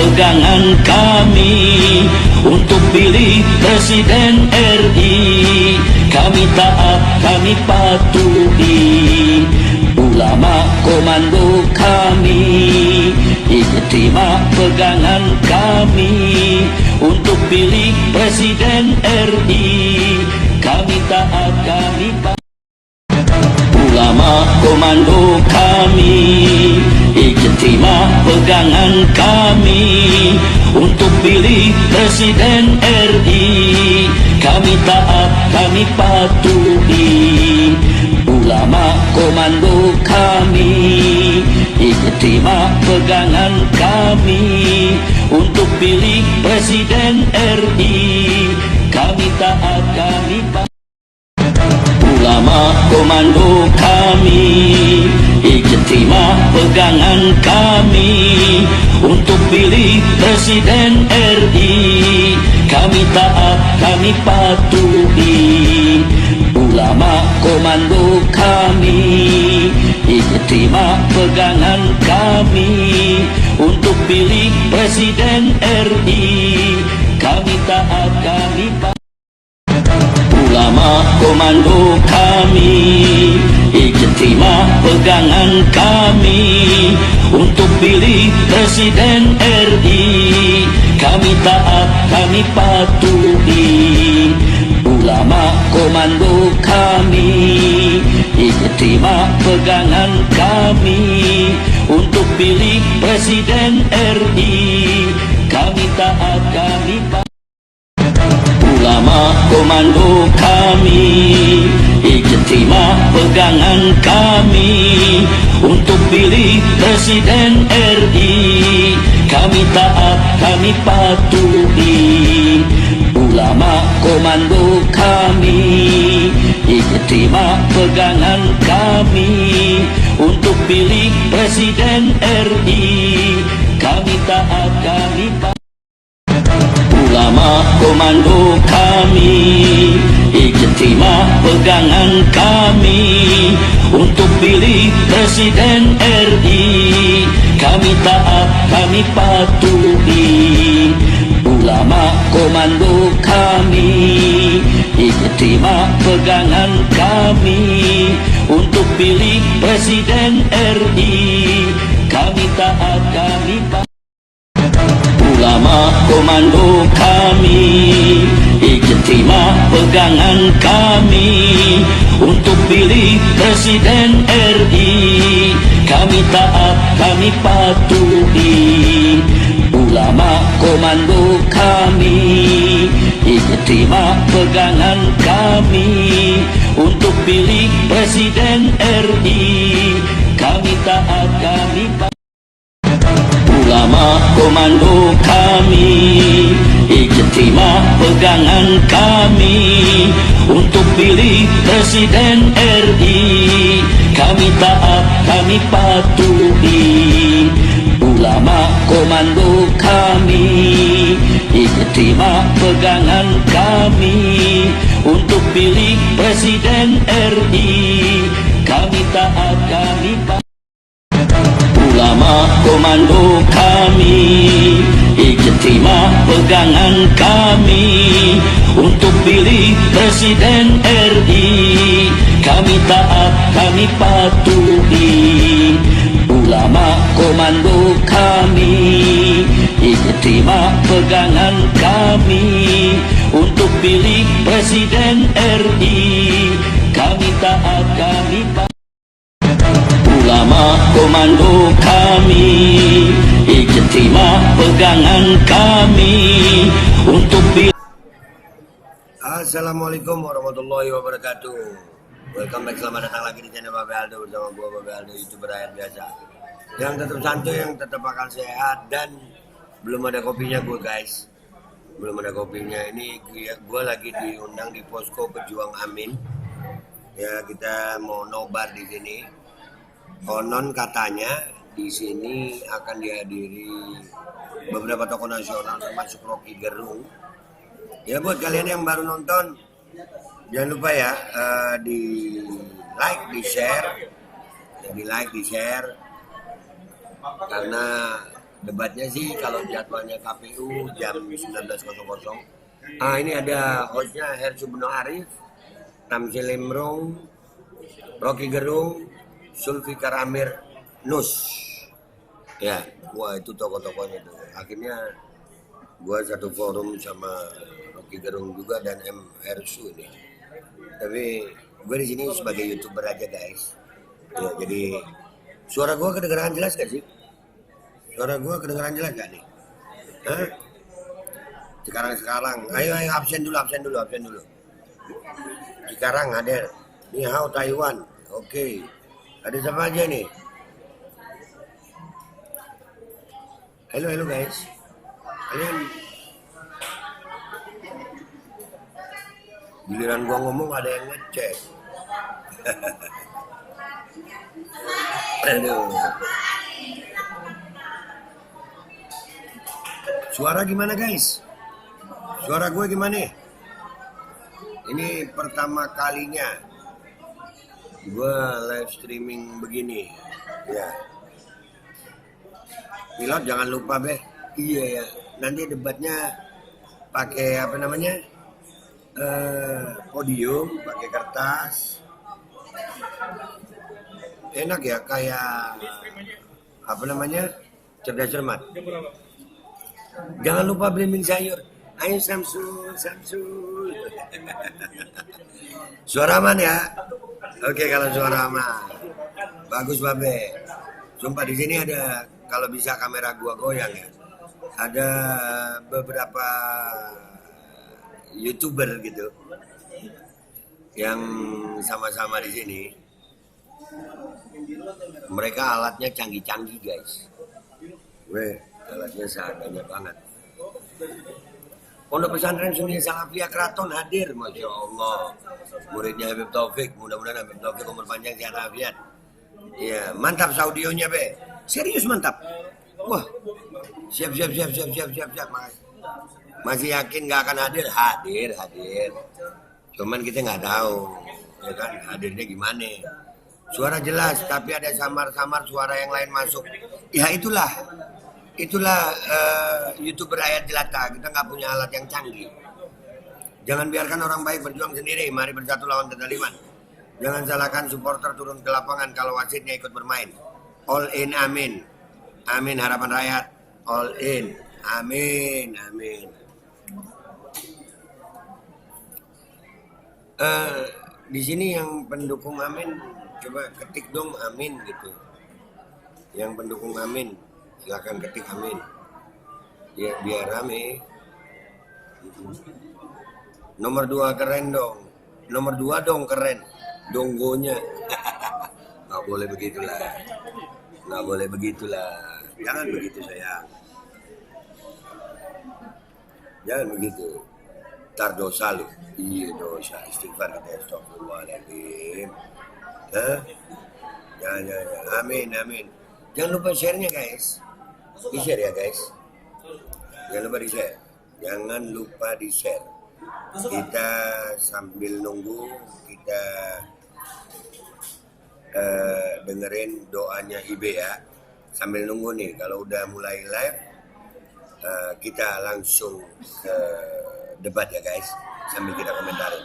pegangan kami untuk pilih Presiden RI. Kami taat, kami patuhi ulama komando kami. Ijtima pegangan kami untuk pilih Presiden RI. Kami taat, kami patuhi ulama komando kami. Ijtima pegangan kami untuk pilih Presiden RI. Kami taat, kami patuhi ulama komando kami. Ijtima pegangan kami untuk pilih Presiden RI. Kami taat, kami patuhi ulama komando kami. Ijtima pegangan kami untuk pilih Presiden RI. Kami taat, kami patuhi ulama komando kami. Ijtima pegangan kami untuk pilih Presiden RI. Kami taat, kami patuhi ulama komando kami. Ijtima pegangan kami untuk pilih Presiden RI. Kami taat, kami patuhi ulama komando kami. Ijtima pegangan kami untuk pilih Presiden RI. Kami taat, kami patuhi ulama komando kami. Ijtima pegangan kami untuk pilih Presiden RI. Kami taat, kami patuhi ulama komando kami. Ijtima pegangan kami untuk pilih Presiden RI. Kami taat, kami patuhi ulama komando kami. Ijtima pegangan kami untuk pilih Presiden RI. Kami taat, kami patuhi ulama komando kami. Ijtima pegangan kami untuk pilih Presiden RI. Kami taat, kami patuhi ulama komando kami. Ijtima pegangan kami untuk pilih Presiden RI. Kami taat, kami patuhi ulama komando kami. Ijtima pegangan kami untuk pilih Presiden RI. Kami taat, kami patuhi ulama komando kami. Ijtima pegangan kami untuk pilih Presiden RI. Kami taat, kami patuhi ulama komando kami. Ijtima pegangan kami untuk pilih Presiden RI. Kami taat, kami patuhi ulama komando kami. Ijtima pegangan kami untuk pilih Presiden RI. Kami taat, kami patuhi ulama komando kami. Ijtima pegangan kami untuk pilih Presiden RI. Kami taat, kami patuhi ulama komando kami. Ijtima pegangan kami untuk pilih. Assalamualaikum warahmatullahi wabarakatuh. Welcome back, selamat datang lagi di channel Babe Aldo bersama gua Babe Aldo, YouTuber rakyat biasa yang tetap santuy, yang tetap akan sehat, dan belum ada kopinya gua guys. Belum ada kopinya. Ini gua lagi diundang di posko Pejuang Amin. Ya, kita mau nobar di sini. Konon katanya di sini akan dihadiri beberapa tokoh nasional termasuk Rocky Gerung. Ya, buat kalian yang baru nonton, jangan lupa ya di like, di share, karena Debatnya sih kalau jadwalnya KPU jam 19.00. Ini ada hostnya Hersu Beno Arif, Tamsil Imrong, Rocky Gerung, Sulfikar Amir Nus. Ya, wah itu tokoh-tokohnya tuh. Akhirnya gua satu forum sama Rocky Gerung juga dan Hersu ini. Tapi gue di sini sebagai YouTuber aja guys. Ya, jadi suara gua kedengaran jelas gak sih? Suara gua kedengaran jelas gak nih? Hah? Sekarang. Ayo absen dulu. Sekarang hadir. Ni hao Taiwan. Oke. Ada siapa aja nih? Halo guys. Kalian giliran gua ngomong ada yang ngecek. Aduh. Suara gimana guys? Suara gue gimana? Ini pertama kalinya gue live streaming begini. Ya. Pilot jangan lupa be. Iya ya. Nanti debatnya pakai apa namanya? Podium, pakai kertas. Enak ya kayak apa namanya? Cerdas cermat. Jangan lupa belimbing sayur. Ayo Samsul. Suara aman ya? Oke kalau suara aman. Bagus babe. Sumpah di sini ada kalau bisa kamera gua goyang ya. Ada beberapa YouTuber gitu yang sama-sama di sini. Mereka alatnya canggih-canggih guys. Alatnya seadanya banget. Pondok Pesantren Sunia Salafiyah Kraton hadir, Masya Allah. Muridnya Habib Taufik, mudah-mudahan Habib Taufik umur panjang sehat afiat. Iya, mantap saudionya be. Serius mantap. Wah, siap. Masih yakin nggak akan hadir? Hadir. Cuman kita nggak tahu, ya kan hadirnya gimana. Suara jelas, tapi ada samar-samar suara yang lain masuk. Ya itulah YouTuber rakyat jelata. Kita nggak punya alat yang canggih. Jangan biarkan orang baik berjuang sendiri. Mari bersatu lawan kezaliman. Jangan salahkan supporter turun ke lapangan kalau wasitnya ikut bermain. All in, amin. Amin harapan rakyat. All in, amin. Di sini yang pendukung amin, coba ketik dong amin gitu. Yang pendukung amin, silakan ketik amin. Ya biar rame. Nomor 2 keren dong. Nomor 2 dong keren. Donggonya. Nggak boleh begitulah. Jangan begitu sayang. Jangan begitu. Ntar dosa lu. Iya dosa. Istighfar kita. Astagfirullahaladzim. Jangan. Amin. Jangan lupa share-nya guys. Di-share ya guys. Jangan lupa di-share. Kita sambil nunggu kita dengerin doanya Ibe ya. Sambil nunggu nih kalau udah mulai live kita langsung ke debat ya guys. Sambil kita komentarin.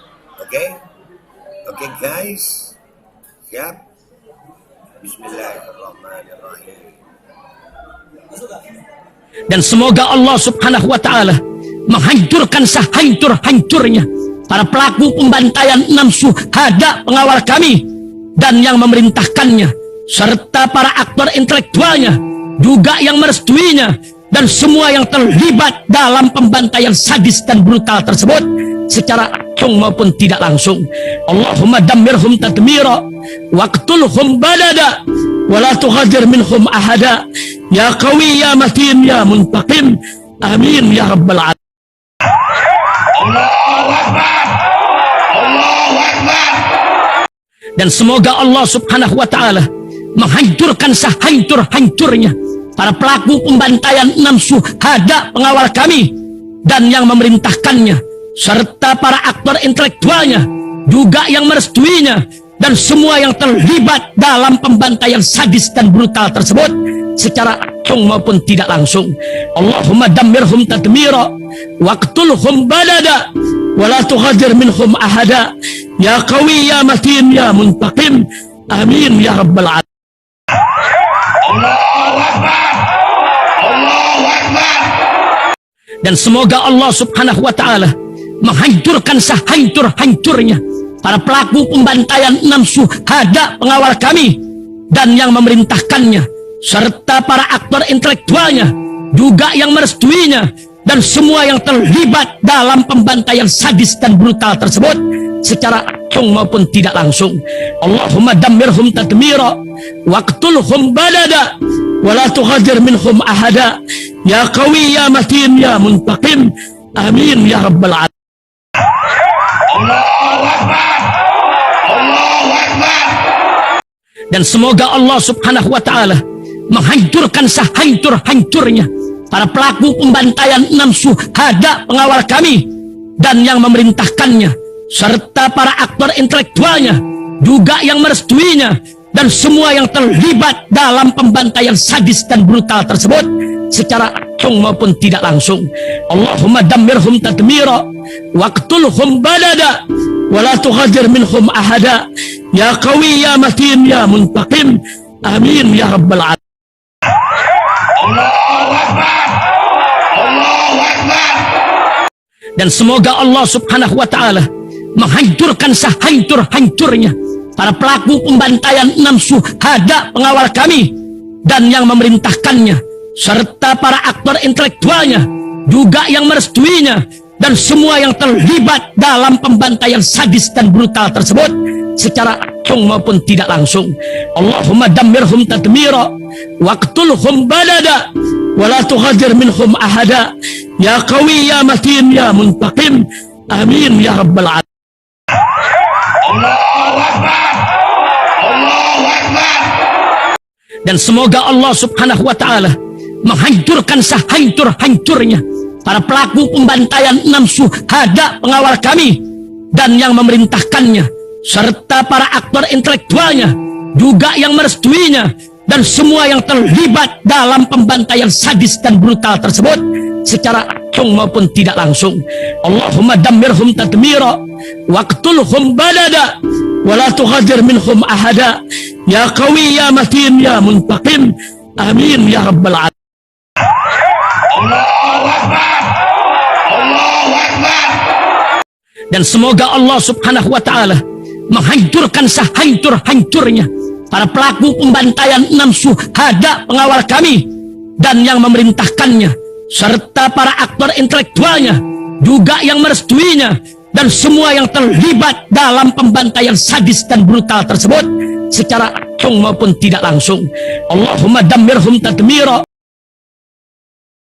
Oke guys. Siap? Bismillahirrahmanirrahim. Dan semoga Allah Subhanahu wa ta'ala menghancurkan sehancur-hancurnya para pelaku pembantaian 6 syuhada pengawal kami dan yang memerintahkannya, serta para aktor intelektualnya juga yang merestuinya, dan semua yang terlibat dalam pembantaian sadis dan brutal tersebut secara langsung maupun tidak langsung. Allahumma dammirhum tadmira waqtulhum balada wala tughadir minhum ahada ya qawi ya matin ya muntaqim amin ya rabbal alamin. Allahu Akbar. Dan semoga Allah Subhanahu wa ta'ala menghancurkan sehancur-hancurnya para pelaku pembantaian 6 syuhada pengawal kami dan yang memerintahkannya, serta para aktor intelektualnya juga yang merestuinya, dan semua yang terlibat dalam pembantaian sadis dan brutal tersebut secara langsung langsung maupun tidak langsung. Allahumma dammirhum tadmira waqtulhum balada wala tughadir minhum ahada ya qawi ya matin ya muntaqim amin ya rabbal alamin. Allahu Akbar. Allahu Akbar. Dan semoga Allah subhanahu wa ta'ala menghancurkan sehancur-hancurnya para pelaku pembantaian 6 syuhada pengawal kami dan yang memerintahkannya, serta para aktor intelektualnya juga yang merestuinya, dan semua yang terlibat dalam pembantaian sadis dan brutal tersebut secara langsung maupun tidak langsung. Allahumma dammirhum tadmira waqtulhum balada wala tughadir minhum ahada ya qawi ya matin ya muntaqim amin ya rabbal alamin. Allahu Akbar. Allahu Akbar. Dan semoga Allah subhanahu wa ta'ala menghancurkan sehancur-hancurnya para pelaku pembantaian 6 syuhada pengawal kami dan yang memerintahkannya, serta para aktor intelektualnya juga yang merestuinya, dan semua yang terlibat dalam pembantaian sadis dan brutal tersebut secara langsung maupun tidak langsung. Allahumma dammirhum tadmira waqtulhum balada wala tughadir minhum ahada ya qawi ya matin ya muntaqim amin ya rabbal alamin. Allahu Akbar. Allahu Akbar. Dan semoga Allah subhanahu wa ta'ala menghancurkan sehancur-hancurnya para pelaku pembantaian 6 syuhada pengawal kami dan yang memerintahkannya, serta para aktor intelektualnya juga yang merestuinya, dan semua yang terlibat dalam pembantaian sadis dan brutal tersebut secara langsung maupun tidak langsung. Allahumma dammirhum tadmira waqtulhum balada wala tughadir minhum ahada ya qawi ya matin ya muntaqim amin ya rabbal alamin. Allahu Akbar. Allahu Akbar. Dan semoga Allah subhanahu wa ta'ala menghancurkan sehancur-hancurnya para pelaku pembantaian 6 syuhada pengawal kami dan yang memerintahkannya, serta para aktor intelektualnya juga yang merestuinya, dan semua yang terlibat dalam pembantaian sadis dan brutal tersebut secara langsung maupun tidak langsung. Allahumma dammirhum tadmira waqtulhum balada wala tughadir minhum ahada ya qawi ya matin ya muntaqim amin ya rabbal alamin. Allahu Akbar. Allahu Akbar. Dan semoga Allah subhanahu wa ta'ala menghancurkan sehancur-hancurnya para pelaku pembantaian 6 syuhada pengawal kami dan yang memerintahkannya, serta para aktor intelektualnya juga yang merestuinya, dan semua yang terlibat dalam pembantaian sadis dan brutal tersebut secara langsung maupun tidak langsung. Allahumma dammirhum tadmira.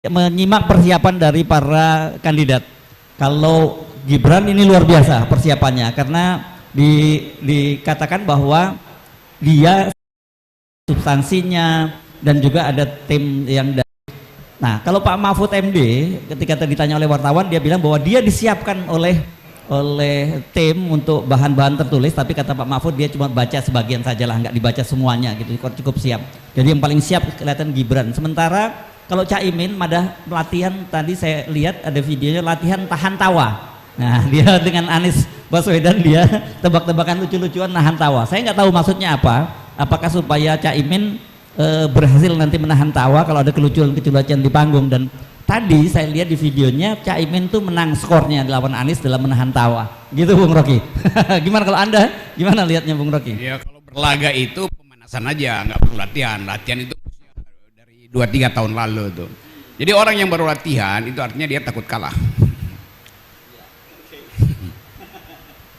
Menyimak persiapan dari para kandidat. Kalau Gibran ini luar biasa persiapannya, karena dikatakan bahwa dia substansinya dan juga ada tim yang. Nah, kalau Pak Mahfud MD ketika tadi ditanya oleh wartawan, dia bilang bahwa dia disiapkan oleh tim untuk bahan-bahan tertulis, tapi kata Pak Mahfud dia cuma baca sebagian saja lah, nggak dibaca semuanya gitu, cukup siap. Jadi yang paling siap kelihatan Gibran. Sementara kalau Caimin madah latihan, tadi saya lihat ada videonya latihan tahan tawa. Nah, dia dengan Anies Baswedan dia tebak-tebakan lucu-lucuan nahan tawa. Saya nggak tahu maksudnya apa. Apakah supaya Caimin berhasil nanti menahan tawa kalau ada kelucuan-kelucuan di panggung. Dan tadi saya lihat di videonya Caimin tuh menang skornya lawan Anies dalam menahan tawa. Gitu Bung Rocky. Gimana kalau Anda? Gimana lihatnya Bung Rocky? Ya kalau berlaga itu pemanasan aja, nggak perlu latihan. Latihan itu dari 2-3 tahun lalu tuh. Jadi orang yang baru latihan itu artinya dia takut kalah.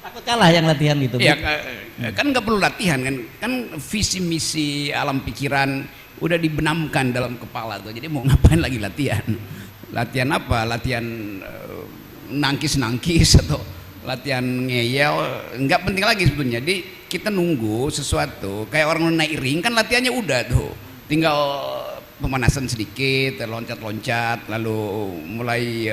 Takut kalah yang latihan gitu. Iya, kan nggak perlu latihan kan visi misi alam pikiran udah dibenamkan dalam kepala tuh. Jadi mau ngapain lagi latihan? Latihan apa? Latihan nangkis atau latihan ngeyel? Nggak penting lagi sebetulnya. Jadi kita nunggu sesuatu kayak orang naik ring kan latihannya udah tuh. Tinggal pemanasan sedikit, loncat-loncat, lalu mulai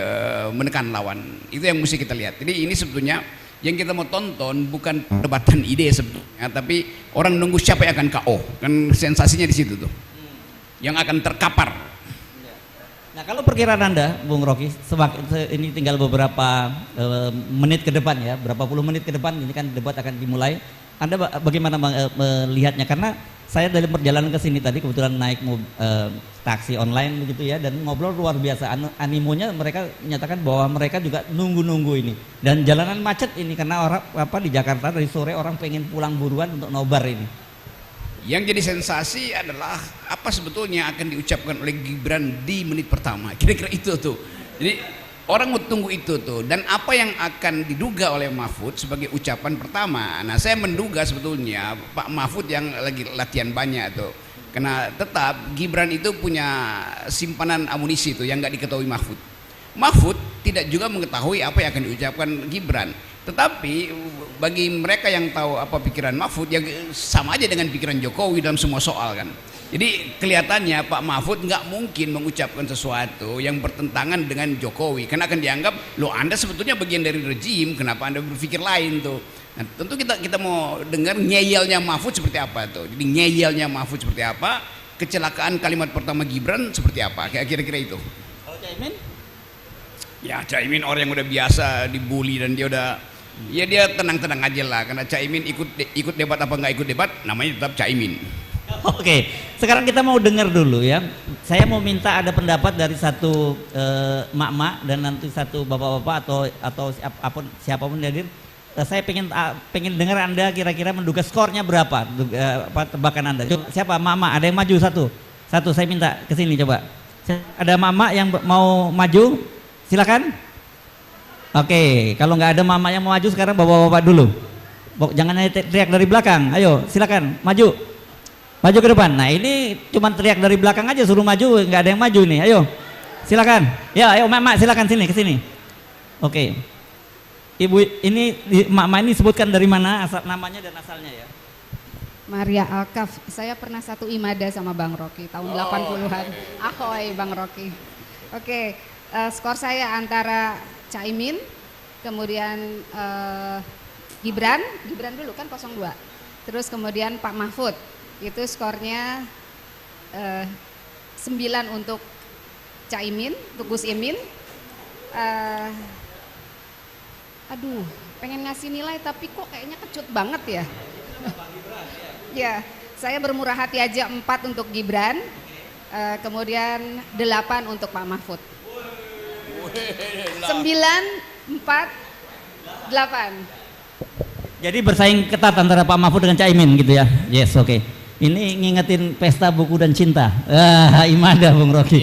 menekan lawan. Itu yang mesti kita lihat. Jadi ini sebetulnya yang kita mau tonton bukan perdebatan ide sebetulnya, tapi orang nunggu siapa yang akan KO. Kan sensasinya di situ tuh. yang akan terkapar. Nah, kalau perkiraan Anda, Bung Rocky, ini tinggal beberapa menit ke depan ya, berapa puluh menit ke depan ini kan debat akan dimulai. Anda bagaimana melihatnya? Karena saya dari perjalanan ke sini tadi kebetulan naik taksi online begitu ya, dan ngobrol luar biasa. Animonya mereka menyatakan bahwa mereka juga nunggu-nunggu ini. Dan jalanan macet ini karena orang di Jakarta dari sore orang pengen pulang buruan untuk nobar ini. Yang jadi sensasi adalah apa sebetulnya akan diucapkan oleh Gibran di menit pertama. Kira-kira itu tuh. Jadi orang mau tunggu itu tuh. Dan apa yang akan diduga oleh Mahfud sebagai ucapan pertama. Nah, saya menduga sebetulnya Pak Mahfud yang lagi latihan banyak tuh. Karena tetap Gibran itu punya simpanan amunisi tuh yang nggak diketahui Mahfud. Mahfud tidak juga mengetahui apa yang akan diucapkan Gibran. Tetapi bagi mereka yang tahu apa pikiran Mahfud, ya sama aja dengan pikiran Jokowi dalam semua soal kan. Jadi kelihatannya Pak Mahfud nggak mungkin mengucapkan sesuatu yang bertentangan dengan Jokowi, karena akan dianggap, loh Anda sebetulnya bagian dari rejim, kenapa Anda berpikir lain tuh. Nah, tentu kita mau dengar ngeyelnya Mahfud seperti apa tuh. Jadi ngeyelnya Mahfud seperti apa, kecelakaan kalimat pertama Gibran seperti apa, kayak kira-kira itu. Kalau Caimin? Ya Caimin orang yang udah biasa dibully dan dia udah, ya dia tenang-tenang aja lah, karena Caimin ikut debat apa nggak ikut debat, namanya tetap Caimin. Oke, sekarang kita mau dengar dulu ya. Saya mau minta ada pendapat dari satu mak-mak dan nanti satu bapak-bapak atau siapapun hadir. Saya pengen dengar Anda kira-kira menduga skornya berapa, tebakan Anda. Coba, siapa mama? Ada yang maju satu, saya minta ke sini coba. Ada mama yang mau maju, silakan. Oke, kalau nggak ada mama yang mau maju sekarang bapak-bapak dulu. Jangan hanya teriak dari belakang. Ayo, silakan maju ke depan. Nah ini cuma teriak dari belakang aja, suruh maju nggak ada yang maju nih. Ayo, silakan. Ya, ayo mama silakan ke sini. Oke. Ibu ini mama ini sebutkan dari mana namanya dan asalnya ya. Maria Alkaf. Saya pernah satu imada sama Bang Rocky tahun 80-an. Ahoy Bang Rocky. Oke, skor saya antara Caimin, kemudian Gibran dulu kan 02. Terus kemudian Pak Mahfud, itu skornya 9 untuk Caimin, untuk Gus Imin. Aduh, pengen ngasih nilai tapi kok kayaknya kecut banget ya. Ya, saya bermurah hati aja 4 untuk Gibran, kemudian 8 untuk Pak Mahfud. 9, 4, 8. Jadi bersaing ketat antara Pak Mahfud dengan Caimin gitu ya. Yes, oke. Ini ngingetin pesta buku dan cinta. Imada Bung Rocky.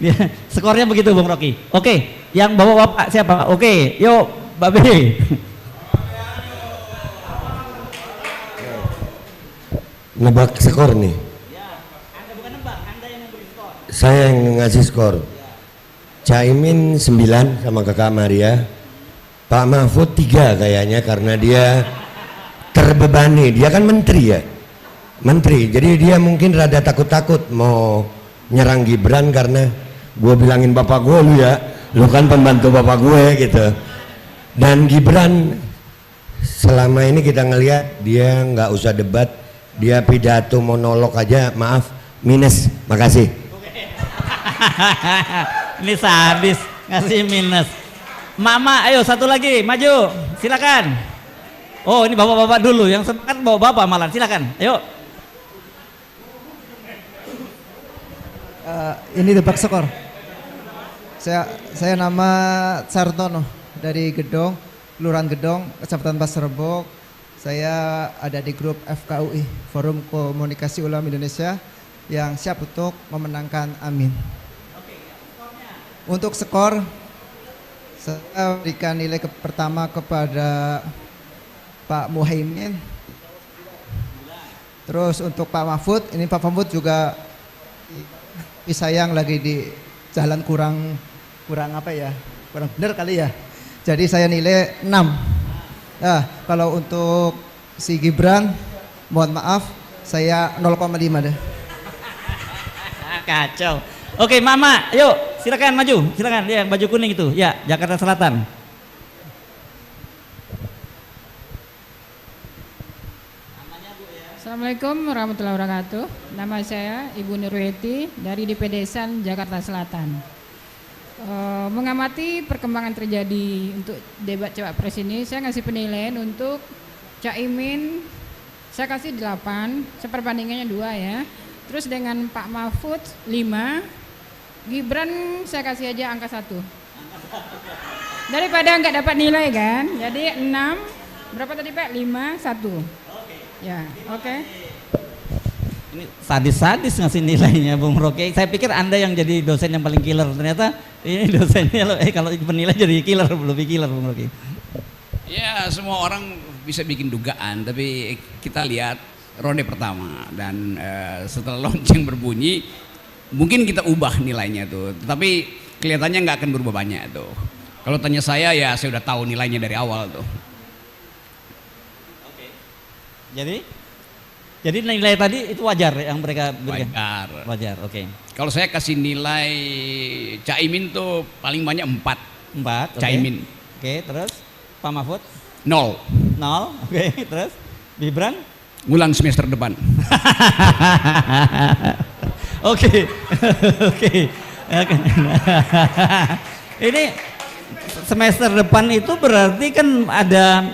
Yeah. Skornya begitu Bung Rocky. Oke, yang bawa bapak siapa? Oke, yuk Babe. Nebak skor nih. Anda bukan nebak, Anda yang memberi skor. Saya yang ngasih skor. Caimin 9 sama kakak Maria. Pak Mahfud 3 kayaknya karena dia terbebani. Dia kan menteri ya. Menteri. Jadi dia mungkin rada takut-takut mau nyerang Gibran karena gue bilangin bapak gue lu ya. Lu kan pembantu bapak gue gitu. Dan Gibran selama ini kita ngelihat dia nggak usah debat. Dia pidato monolog aja, maaf, minus. Makasih. Ini sadis, ngasih minus. Mama, ayo satu lagi, maju, silakan. Oh ini bapak-bapak dulu, yang kan bawa bapak malah, silakan. Ayo. Ini tebak skor. Saya nama Sartono dari Gedong, Kelurahan Gedong, Kecamatan Pasar Rebo. Saya ada di grup FKUI, Forum Komunikasi Ulama Indonesia, yang siap untuk memenangkan Amin. Untuk skor, saya berikan nilai pertama kepada Pak Muhaimin. Terus untuk Pak Mahfud, ini Pak Mahfud juga sayang lagi di jalan kurang apa ya, kurang benar kali ya. Jadi saya nilai 6. Nah, kalau untuk si Gibran, mohon maaf, saya 0,5 deh. Kacau. Oke, Mama, yuk silakan maju, silakan. Dia yang baju kuning itu, ya Jakarta Selatan. Assalamualaikum warahmatullahi wabarakatuh. Nama saya Ibu Nurweti dari DPD-san Jakarta Selatan. Mengamati perkembangan terjadi untuk debat Cawapres ini, saya ngasih penilaian untuk Caimin, saya kasih 8, seperbandingannya 2 ya. Terus dengan Pak Mahfud 5, Gibran saya kasih aja angka 1. Daripada nggak dapat nilai kan, jadi 6, berapa tadi Pak? 5, 1. Ya, oke. Ini sadis-sadis ngasih nilainya Bung Rocky. Saya pikir Anda yang jadi dosen yang paling killer. Ternyata ini dosennya kalau penilai jadi killer, lebih killer Bung Rocky. Ya, semua orang bisa bikin dugaan, tapi kita lihat ronde pertama dan setelah lonceng berbunyi mungkin kita ubah nilainya tuh. Tapi kelihatannya nggak akan berubah banyak tuh. Kalau tanya saya ya saya udah tahu nilainya dari awal tuh. Jadi nilai tadi itu wajar yang mereka berikan. Wajar, oke. Kalau saya kasih nilai Caimin tuh paling banyak 4. 4. Caimin. Oke, terus Pak Mahfud 0. 0. Oke, terus Gibran ngulang semester depan. Oke. Oke. Ini semester depan itu berarti kan ada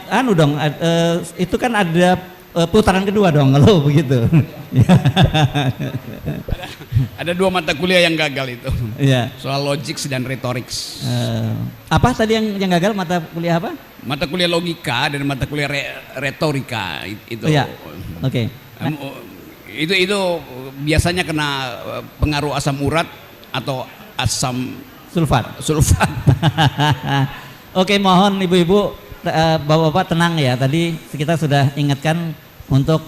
itu kan ada putaran kedua dong kalau begitu. Ada 2 mata kuliah yang gagal itu. Iya. Soal logik dan retoriks. Apa tadi yang gagal, mata kuliah apa? Mata kuliah logika dan mata kuliah retorika itu. Iya. Oke. Itu biasanya kena pengaruh asam urat atau asam Sulfat. Oke, mohon ibu-ibu, bapak-bapak tenang ya. Tadi kita sudah ingatkan untuk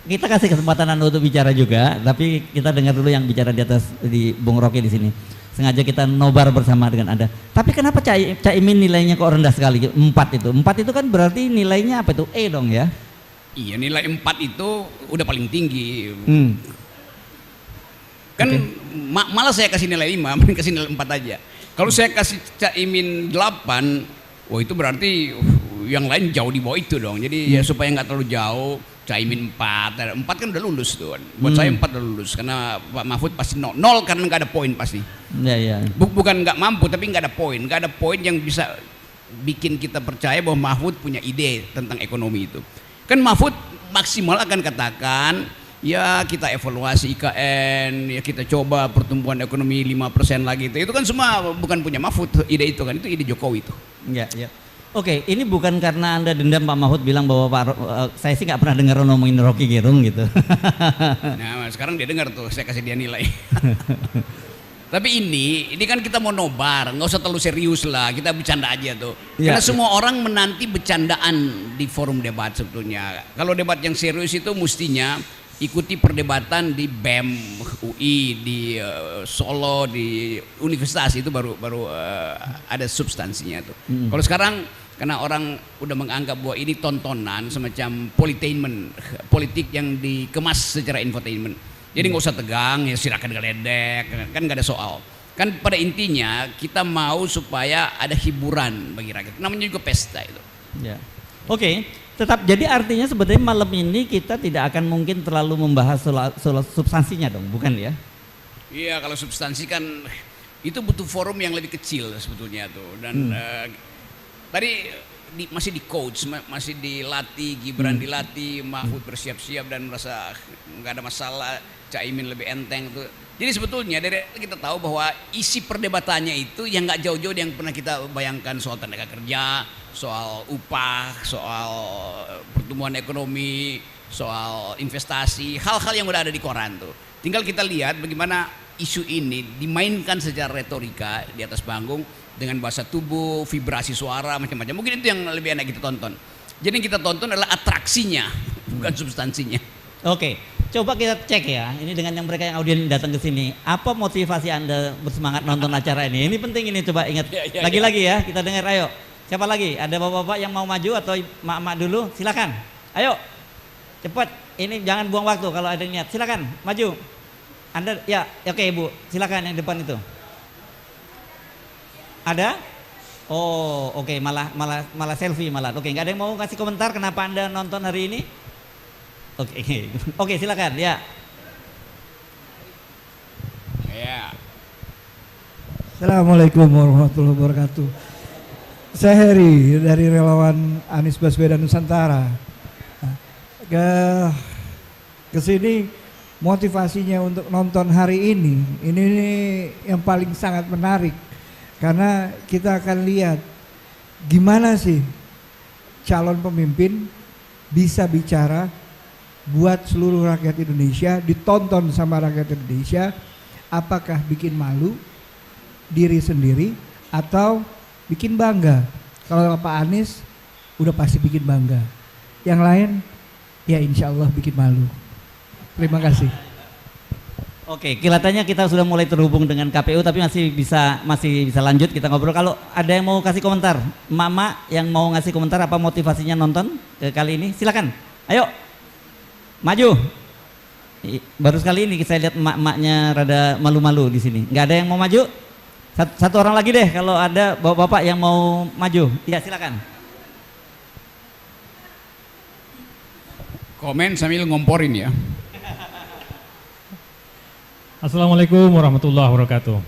kita kasih kesempatan Anda untuk bicara juga, tapi kita dengar dulu yang bicara di atas di Bung Rocky di sini. Sengaja kita nobar bersama dengan Anda. Tapi kenapa Caimin nilainya kok rendah sekali? 4 itu. 4 itu kan berarti nilainya apa itu? E dong ya. Iya, nilai 4 itu udah paling tinggi. Kan malah saya kasih nilai 5, mending kasih nilai 4 aja. Kalau saya kasih Caimin 8, wah itu berarti yang lain jauh di bawah itu dong. Jadi ya supaya nggak terlalu jauh, Caimin 4. 4 kan udah lulus tuh. Buat saya 4 udah lulus karena Pak Mahfud pasti 0 karena nggak ada poin pasti. Iya. Bukan nggak mampu tapi nggak ada poin. Nggak ada poin yang bisa bikin kita percaya bahwa Mahfud punya ide tentang ekonomi itu. Kan Mahfud maksimal akan katakan ya kita evaluasi IKN, ya kita coba pertumbuhan ekonomi 5% lagi itu kan semua bukan punya Mahfud ide itu kan, itu ide Jokowi itu. Iya. Oke, ini bukan karena Anda dendam Pak Mahfud bilang bahwa saya sih nggak pernah dengar ngomongin Rocky Gerung gitu. Nah sekarang dia dengar tuh, saya kasih dia nilai. Tapi ini kan kita mau nobar, nggak usah terlalu serius lah, kita bercanda aja tuh. Karena semua orang menanti bercandaan di forum debat sebetulnya. Kalau debat yang serius itu mestinya ikuti perdebatan di BEM, UI, di Solo, di universitas itu baru ada substansinya tuh. Kalau sekarang karena orang udah menganggap bahwa ini tontonan semacam politainment, politik yang dikemas secara infotainment. Jadi nggak usah tegang, ya silakan geledek, kan nggak ada soal. Kan pada intinya kita mau supaya ada hiburan bagi rakyat. Namanya juga pesta itu. Ya. Oke, tetap jadi artinya sebetulnya malam ini kita tidak akan mungkin terlalu membahas soal substansinya dong, bukan ya? Iya, kalau substansi kan itu butuh forum yang lebih kecil sebetulnya tuh. Dan tadi masih di coach, masih dilatih, Gibran dilatih, Mahfud bersiap-siap dan merasa nggak ada masalah, Caimin lebih enteng tuh. Jadi sebetulnya dari kita tahu bahwa isi perdebatannya itu yang nggak jauh-jauh yang pernah kita bayangkan, soal tenaga kerja, soal upah, soal pertumbuhan ekonomi, soal investasi, hal-hal yang udah ada di koran tuh. Tinggal kita lihat bagaimana isu ini dimainkan secara retorika di atas panggung dengan bahasa tubuh, vibrasi suara, macam-macam. Mungkin itu yang lebih enak kita tonton. Jadi yang kita tonton adalah atraksinya, bukan substansinya. Oke, coba kita cek ya. Ini dengan yang mereka yang audien datang ke sini, apa motivasi Anda bersemangat nonton acara ini? Ini penting, ini coba ingat. Lagi-lagi ya, kita dengar. Ayo, siapa lagi? Ada bapak-bapak yang mau maju atau mak-mak dulu? Silakan. Ayo, cepat. Ini jangan buang waktu kalau ada niat. Silakan, maju. Anda, ya, oke Ibu. Silakan yang depan itu. Ada? Oh, oke, malah selfie malah. Oke, nggak ada yang mau kasih komentar kenapa Anda nonton hari ini? Oke. Oke, silakan ya. Ya. Assalamualaikum warahmatullahi wabarakatuh. Saya Heri dari relawan Anies Baswedan Nusantara. Ke sini motivasinya untuk nonton hari ini yang paling sangat menarik karena kita akan lihat gimana sih calon pemimpin bisa bicara buat seluruh rakyat Indonesia, ditonton sama rakyat Indonesia, apakah bikin malu diri sendiri atau bikin bangga. Kalau Pak Anies udah pasti bikin bangga, yang lain ya insya Allah bikin malu. Terima kasih. Oke, kelihatannya kita sudah mulai terhubung dengan KPU, tapi masih bisa lanjut kita ngobrol. Kalau ada yang mau kasih komentar, mama yang mau ngasih komentar apa motivasinya nonton kali ini, silakan. Ayo, maju. Baru sekali ini saya lihat emak-emaknya rada malu-malu di sini. Nggak ada yang mau maju? Satu orang lagi deh, kalau ada bapak-bapak yang mau maju, ya silakan. Komen sambil ngomporin ya. Assalamualaikum warahmatullahi wabarakatuh.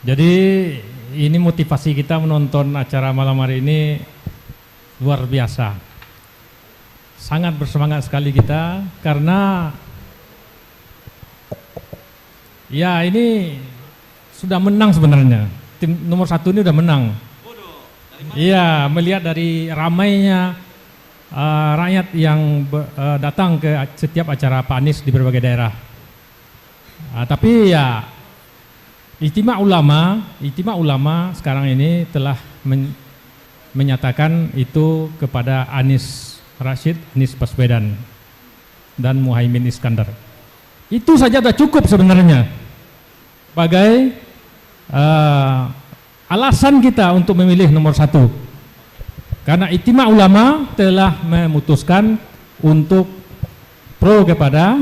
Jadi ini motivasi kita menonton acara malam hari ini luar biasa. Sangat bersemangat sekali kita karena ya ini sudah menang sebenarnya. Tim nomor 1 ini sudah menang. Iya, melihat dari ramainya rakyat yang datang ke setiap acara Pak Anies di berbagai daerah. Tapi ya Ijtima Ulama sekarang ini telah menyatakan itu kepada Anies Rashid, Anies Baswedan dan Muhaimin Iskandar. Itu saja sudah cukup sebenarnya sebagai alasan kita untuk memilih nomor 1. Karena Ijtima Ulama telah memutuskan untuk pro kepada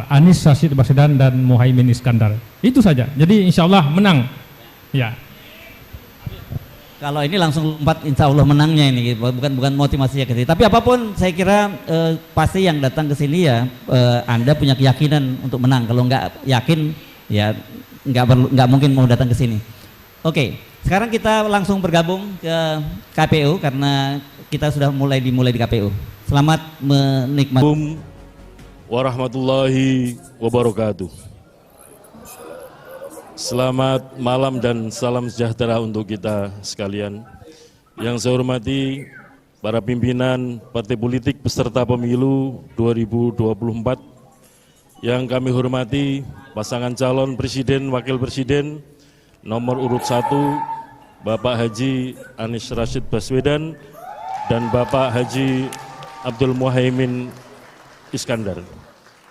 Anies Rashid Baswedan dan Muhaimin Iskandar. Itu saja. Jadi insya Allah menang. Ya. Kalau ini langsung 4 insya Allah menangnya ini, bukan motivasinya ke sini. Tapi apapun saya kira pasti yang datang ke sini ya Anda punya keyakinan untuk menang. Kalau nggak yakin ya nggak mungkin mau datang ke sini. Oke. Sekarang kita langsung bergabung ke KPU karena kita sudah dimulai di KPU. Selamat menikmati. Assalamualaikum warahmatullahi wabarakatuh. Selamat malam dan salam sejahtera untuk kita sekalian. Yang saya hormati para pimpinan partai politik peserta pemilu 2024. Yang kami hormati pasangan calon presiden, wakil presiden, nomor urut 1 Bapak Haji Anies Rashid Baswedan dan Bapak Haji Abdul Muhaimin Iskandar.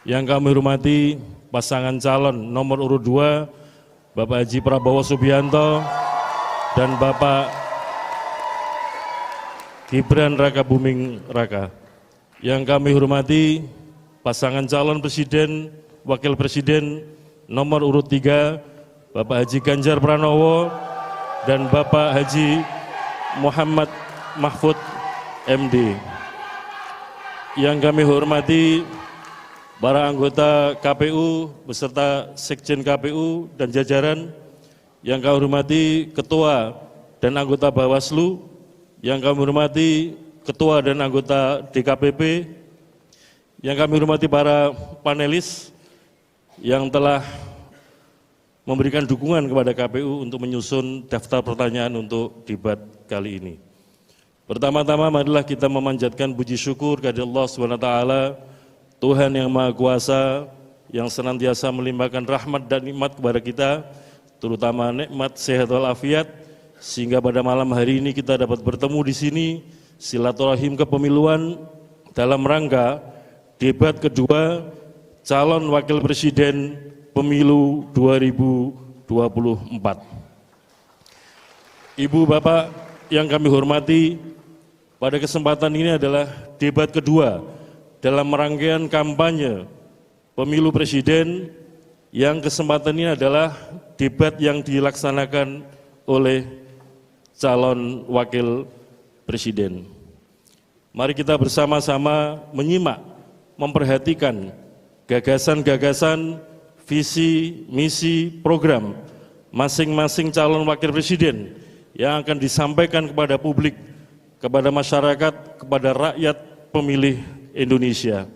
Yang kami hormati pasangan calon nomor urut 2 Bapak Haji Prabowo Subianto dan Bapak Gibran Raka Buming Raka. Yang kami hormati pasangan calon presiden, wakil presiden nomor urut 3 Bapak Haji Ganjar Pranowo dan Bapak Haji Muhammad Mahfud MD. Yang kami hormati para anggota KPU beserta Sekjen KPU dan jajaran. Yang kami hormati Ketua dan anggota Bawaslu. Yang kami hormati Ketua dan anggota DKPP. Yang kami hormati para panelis yang telah memberikan dukungan kepada KPU untuk menyusun daftar pertanyaan untuk debat kali ini. Pertama-tama marilah kita memanjatkan puji syukur kepada Allah SWT, Tuhan yang Maha Kuasa, yang senantiasa melimpahkan rahmat dan nikmat kepada kita, terutama nikmat sehat walafiat, sehingga pada malam hari ini kita dapat bertemu di sini, silaturahim kepemiluan dalam rangka debat kedua calon wakil presiden Pemilu 2024. Ibu Bapak yang kami hormati, pada kesempatan ini adalah debat kedua dalam rangkaian kampanye Pemilu Presiden, yang kesempatan ini adalah debat yang dilaksanakan oleh calon wakil presiden. Mari kita bersama-sama menyimak, memperhatikan gagasan-gagasan, visi, misi, program masing-masing calon wakil presiden yang akan disampaikan kepada publik, kepada masyarakat, kepada rakyat pemilih Indonesia.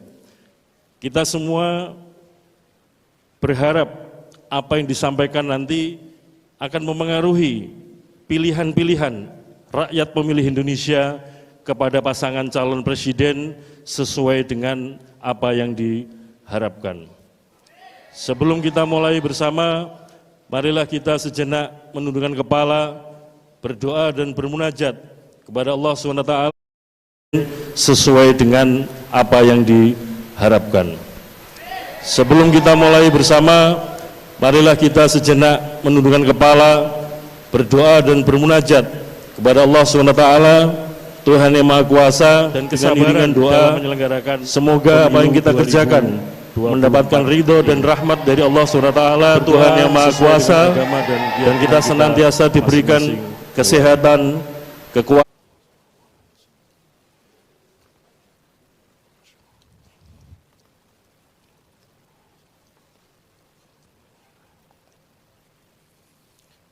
Kita semua berharap apa yang disampaikan nanti akan memengaruhi pilihan-pilihan rakyat pemilih Indonesia kepada pasangan calon presiden sesuai dengan apa yang diharapkan. Sebelum kita mulai bersama, marilah kita sejenak menundukkan kepala, berdoa dan bermunajat kepada Allah SWT sesuai dengan apa yang diharapkan. Sebelum kita mulai bersama, marilah kita sejenak menundukkan kepala, berdoa dan bermunajat kepada Allah SWT, Tuhan yang Maha Kuasa, dan kesabaran doa menyelenggarakan. Semoga apa yang kita kerjakan mendapatkan ridho dan rahmat dari Allah SWT, Tuhan yang Maha Kuasa, dan kita senantiasa diberikan kesehatan, kekuatan.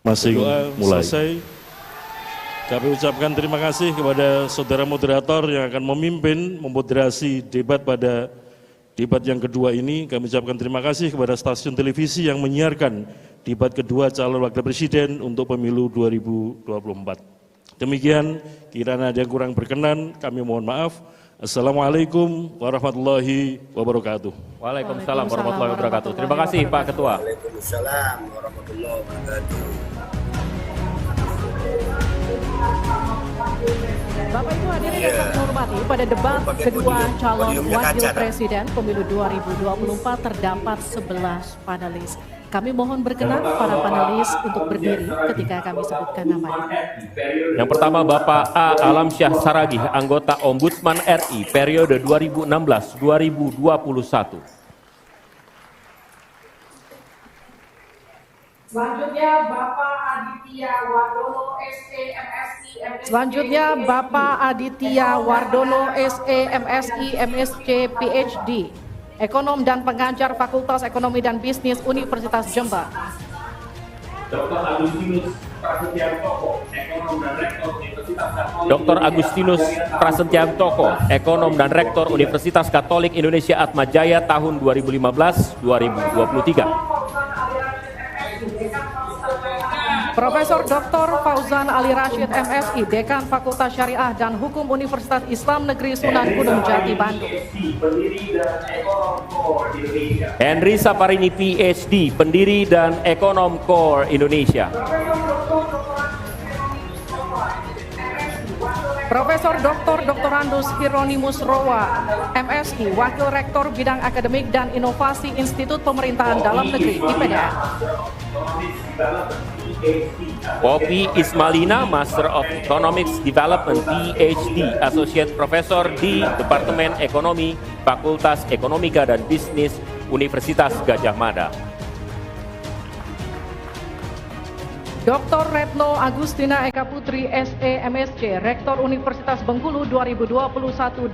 Masih mulai. Selesai. Kami ucapkan terima kasih kepada saudara moderator yang akan memimpin, memoderasi debat pada debat yang kedua ini. Kami ucapkan terima kasih kepada stasiun televisi yang menyiarkan debat kedua calon wakil presiden untuk pemilu 2024. Demikian, kiranya ada yang kurang berkenan, kami mohon maaf. Assalamualaikum warahmatullahi wabarakatuh. Waalaikumsalam warahmatullahi wabarakatuh. Terima kasih Pak Ketua. Waalaikumsalam warahmatullahi wabarakatuh. Bapak Ibu hadirin yang kami hormati, pada debat kedua calon wakil presiden pemilu 2024 terdapat 11 panelis. Kami mohon berkenan para panelis untuk berdiri ketika kami sebutkan namanya. Yang pertama Bapak A. Alamsyah Saragih, anggota Ombudsman RI periode 2016-2021. Selanjutnya Bapak Aditya Wardono SE MSI MSc. Selanjutnya Bapak Aditya Wardono SE MSI MSc PhD, Ekonom dan Pengajar Fakultas Ekonomi dan Bisnis Universitas Jember. Dr. Agustinus Prasetyanto, Ekonom dan Rektor Universitas Katolik. Dr. Agustinus Prasetyanto, Ekonom dan Rektor Universitas Katolik Indonesia Atmajaya tahun 2015-2023. Profesor Dr. Fauzan Ali Rashid MSI, Dekan Fakultas Syariah dan Hukum Universitas Islam Negeri Sunan Gunung Jati Bandung. Henry Saparini PhD, Pendiri dan Ekonom Core Indonesia. Profesor Dr. Randus Hieronymus Rowa, MSI, Wakil Rektor Bidang Akademik dan Inovasi Institut Pemerintahan Dalam Negeri, IPDN. Poppy Ismalina, Master of Economics Development, PhD, Associate Professor di Departemen Ekonomi, Fakultas Ekonomika dan Bisnis, Universitas Gadjah Mada. Dr. Retno Agustina Eka Putri, SE MSc, Rektor Universitas Bengkulu 2021-2025.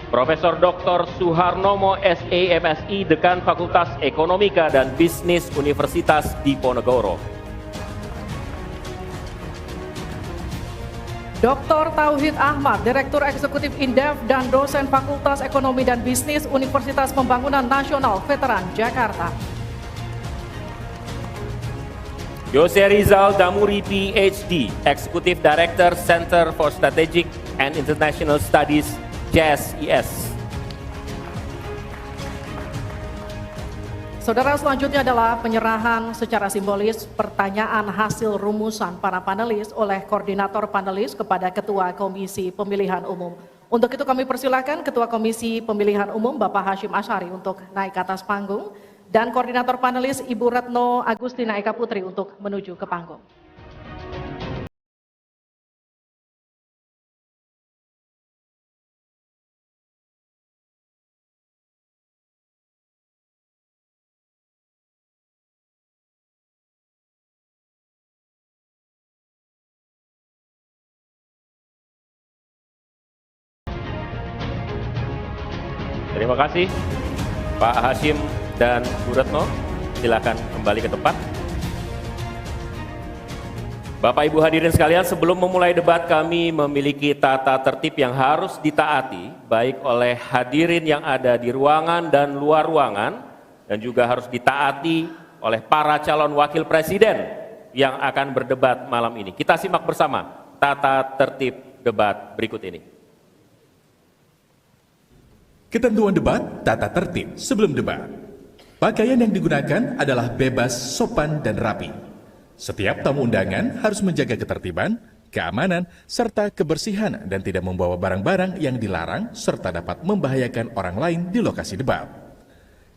Profesor Dr. Suharnomo SE MSI, Dekan Fakultas Ekonomika dan Bisnis Universitas Diponegoro. Dr. Tauhid Ahmad, Direktur Eksekutif Indef dan Dosen Fakultas Ekonomi dan Bisnis Universitas Pembangunan Nasional Veteran Jakarta. Jose Rizal Damuri PhD, Executive Director Center for Strategic and International Studies, JSIS. Saudara, selanjutnya adalah penyerahan secara simbolis pertanyaan hasil rumusan para panelis oleh koordinator panelis kepada Ketua Komisi Pemilihan Umum. Untuk itu kami persilakan Ketua Komisi Pemilihan Umum Bapak Hashim Asyari untuk naik ke atas panggung dan koordinator panelis Ibu Retno Agustina Eka Putri untuk menuju ke panggung. Terima kasih Pak Hashim dan Bu Retno. Silakan kembali ke tempat. Bapak Ibu hadirin sekalian, sebelum memulai debat kami memiliki tata tertib yang harus ditaati baik oleh hadirin yang ada di ruangan dan luar ruangan, dan juga harus ditaati oleh para calon wakil presiden yang akan berdebat malam ini. Kita simak bersama tata tertib debat berikut ini. Ketentuan debat, tata tertib sebelum debat. Pakaian yang digunakan adalah bebas, sopan, dan rapi. Setiap tamu undangan harus menjaga ketertiban, keamanan, serta kebersihan dan tidak membawa barang-barang yang dilarang serta dapat membahayakan orang lain di lokasi debat.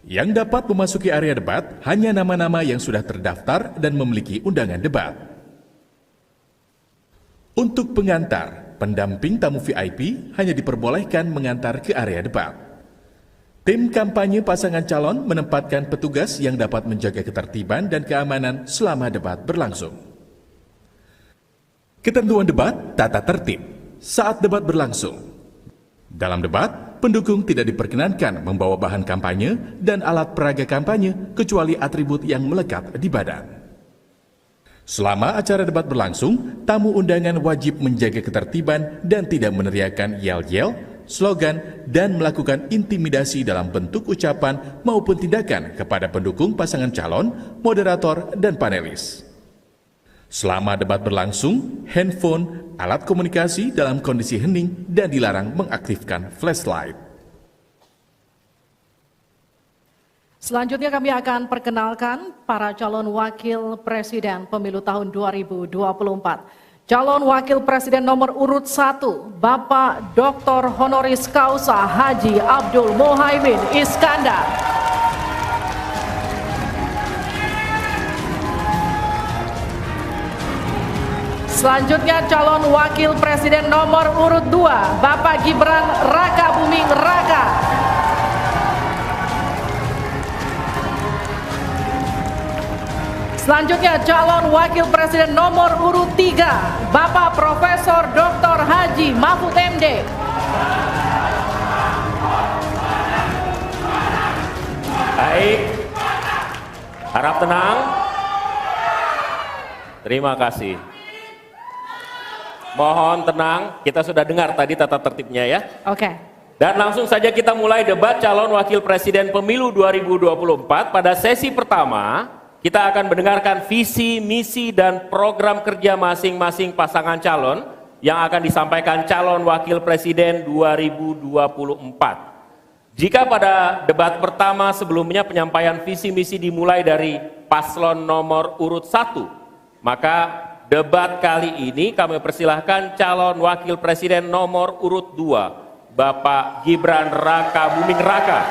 Yang dapat memasuki area debat hanya nama-nama yang sudah terdaftar dan memiliki undangan debat. Untuk pengantar, pendamping tamu VIP hanya diperbolehkan mengantar ke area debat. Tim kampanye pasangan calon menempatkan petugas yang dapat menjaga ketertiban dan keamanan selama debat berlangsung. Ketentuan debat, tata tertib. Saat debat berlangsung. Dalam debat, pendukung tidak diperkenankan membawa bahan kampanye dan alat peraga kampanye kecuali atribut yang melekat di badan. Selama acara debat berlangsung, tamu undangan wajib menjaga ketertiban dan tidak meneriakkan yel-yel, slogan, dan melakukan intimidasi dalam bentuk ucapan maupun tindakan kepada pendukung pasangan calon, moderator, dan panelis. Selama debat berlangsung, handphone, alat komunikasi dalam kondisi hening dan dilarang mengaktifkan flashlight. Selanjutnya kami akan perkenalkan para calon wakil presiden pemilu tahun 2024. Calon Wakil Presiden nomor urut 1, Bapak Dr. Honoris Causa Haji Abdul Muhaimin Iskandar. Selanjutnya calon Wakil Presiden nomor urut 2, Bapak Gibran Raka Buming Raka. Selanjutnya calon Wakil Presiden nomor urut 3, Bapak Profesor Dr. Haji Mahfud MD. Baik, harap tenang. Terima kasih. Mohon tenang, kita sudah dengar tadi tata tertibnya ya. Oke. Dan langsung saja kita mulai debat calon Wakil Presiden Pemilu 2024. Pada sesi pertama, kita akan mendengarkan visi, misi, dan program kerja masing-masing pasangan calon yang akan disampaikan calon wakil presiden 2024. Jika pada debat pertama sebelumnya penyampaian visi misi dimulai dari paslon nomor urut 1, maka debat kali ini kami persilahkan calon wakil presiden nomor urut 2, Bapak Gibran Raka Buming Raka,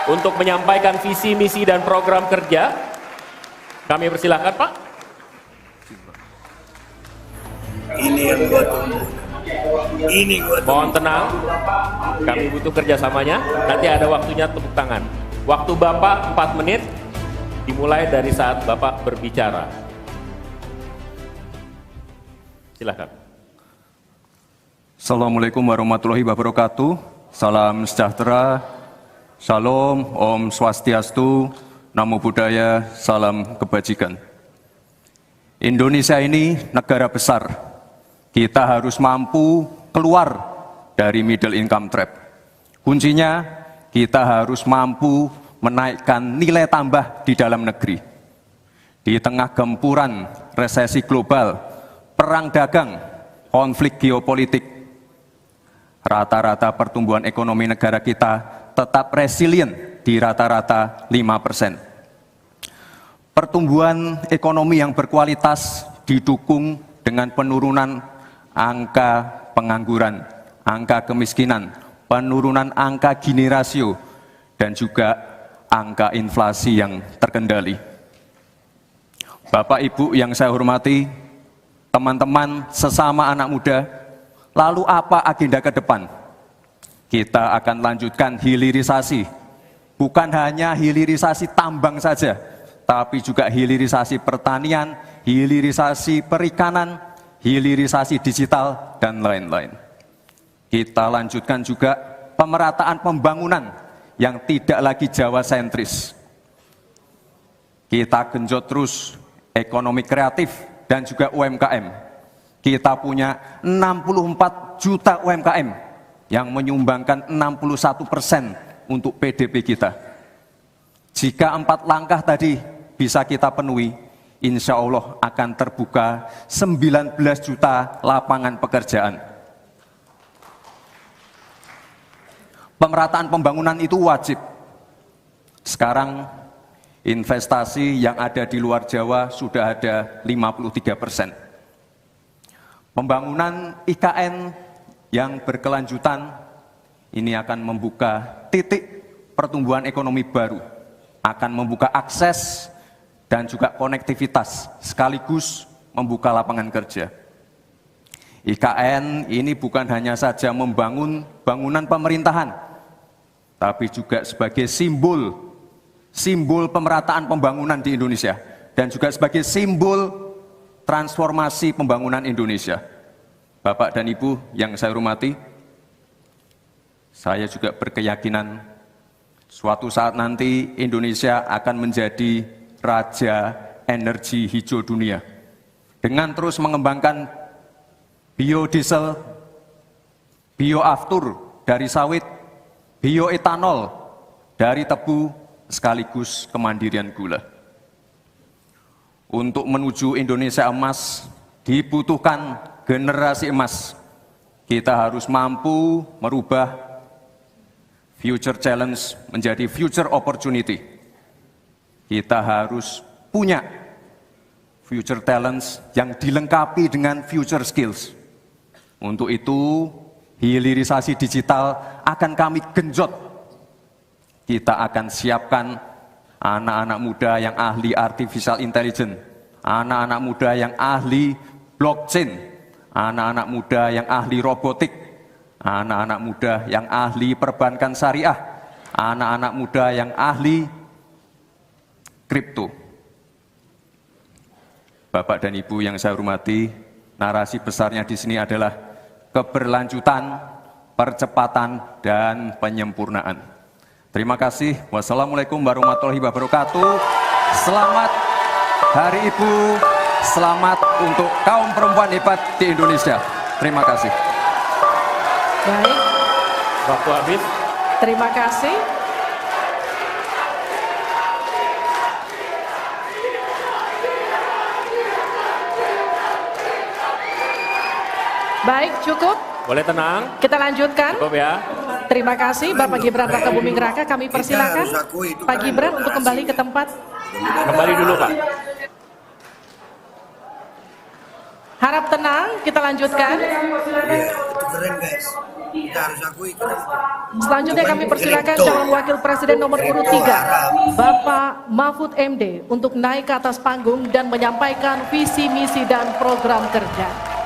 untuk menyampaikan visi misi dan program kerja. Kami persilahkan Pak. Ini yang gua tunggu. Ini gua tunggu. Mohon tenang, kami butuh kerjasamanya. Nanti ada waktunya tepuk tangan. Waktu Bapak 4 menit, dimulai dari saat Bapak berbicara. Silakan. Assalamualaikum warahmatullahi wabarakatuh. Salam sejahtera, Shalom, Om Swastiastu, Namo Buddhaya, salam kebajikan. Indonesia ini negara besar. Kita harus mampu keluar dari middle income trap. Kuncinya, kita harus mampu menaikkan nilai tambah di dalam negeri. Di tengah gempuran resesi global, perang dagang, konflik geopolitik, rata-rata pertumbuhan ekonomi negara kita tetap resilient di rata-rata 5%. Pertumbuhan ekonomi yang berkualitas didukung dengan penurunan angka pengangguran, angka kemiskinan, penurunan angka Gini rasio, dan juga angka inflasi yang terkendali. Bapak Ibu yang saya hormati, teman-teman sesama anak muda, lalu apa agenda ke depan? Kita akan lanjutkan hilirisasi, bukan hanya hilirisasi tambang saja, tapi juga hilirisasi pertanian, hilirisasi perikanan, hilirisasi digital, dan lain-lain. Kita lanjutkan juga pemerataan pembangunan yang tidak lagi Jawa sentris. Kita genjot terus ekonomi kreatif dan juga UMKM. Kita punya 64 juta UMKM yang menyumbangkan 61% untuk PDB kita. Jika 4 langkah tadi bisa kita penuhi, insya Allah akan terbuka 19 juta lapangan pekerjaan. Pemerataan pembangunan itu wajib. Sekarang investasi yang ada di luar Jawa sudah ada 53%. Pembangunan IKN yang berkelanjutan ini akan membuka titik pertumbuhan ekonomi baru, akan membuka akses dan juga konektivitas, sekaligus membuka lapangan kerja. IKN ini bukan hanya saja membangun bangunan pemerintahan, tapi juga sebagai simbol pemerataan pembangunan di Indonesia dan juga sebagai simbol transformasi pembangunan Indonesia. Bapak dan Ibu yang saya hormati, saya juga berkeyakinan suatu saat nanti Indonesia akan menjadi raja energi hijau dunia dengan terus mengembangkan biodiesel, bioaftur dari sawit, bioetanol dari tebu, sekaligus kemandirian gula. Untuk menuju Indonesia emas dibutuhkan generasi emas. Kita harus mampu merubah future challenge menjadi future opportunity. Kita harus punya future talents yang dilengkapi dengan future skills. Untuk itu, hilirisasi digital akan kami genjot. Kita akan siapkan anak-anak muda yang ahli artificial intelligence, anak-anak muda yang ahli blockchain, anak-anak muda yang ahli robotik, anak-anak muda yang ahli perbankan syariah, anak-anak muda yang ahli kripto. Bapak dan Ibu yang saya hormati, narasi besarnya di sini adalah keberlanjutan, percepatan, dan penyempurnaan. Terima kasih. Wassalamualaikum warahmatullahi wabarakatuh. Selamat Hari Ibu. Selamat untuk kaum perempuan hebat di Indonesia. Terima kasih. Baik. Waktu habis. Terima kasih. Baik, cukup. Boleh tenang. Kita lanjutkan. Cukup ya. Terima kasih Bapak Gibran Rakabuming Raka. Kami persilakan Pak Gibran untuk kembali ke tempat. Kembali dulu Pak. Harap tenang, kita lanjutkan. Itu keren guys. Kita harus akui keren. Selanjutnya kami persilakan calon wakil presiden nomor urut 3, Bapak Mahfud MD, untuk naik ke atas panggung dan menyampaikan visi, misi, dan program kerja.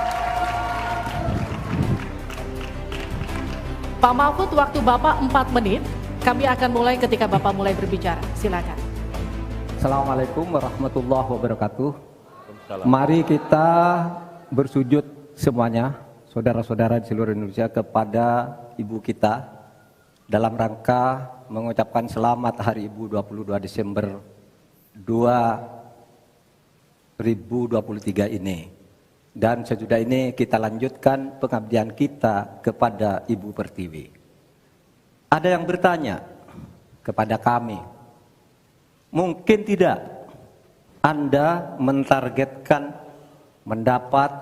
Pak Mahfud, waktu Bapak 4 menit. Kami akan mulai ketika Bapak mulai berbicara. Silakan. Assalamualaikum warahmatullahi wabarakatuh. Mari kita bersujud semuanya, saudara-saudara di seluruh Indonesia, kepada Ibu kita dalam rangka mengucapkan selamat Hari Ibu 22 Desember 2023 ini. Dan sesudah ini kita lanjutkan pengabdian kita kepada Ibu Pertiwi. Ada yang bertanya kepada kami, mungkin tidak Anda mentargetkan mendapat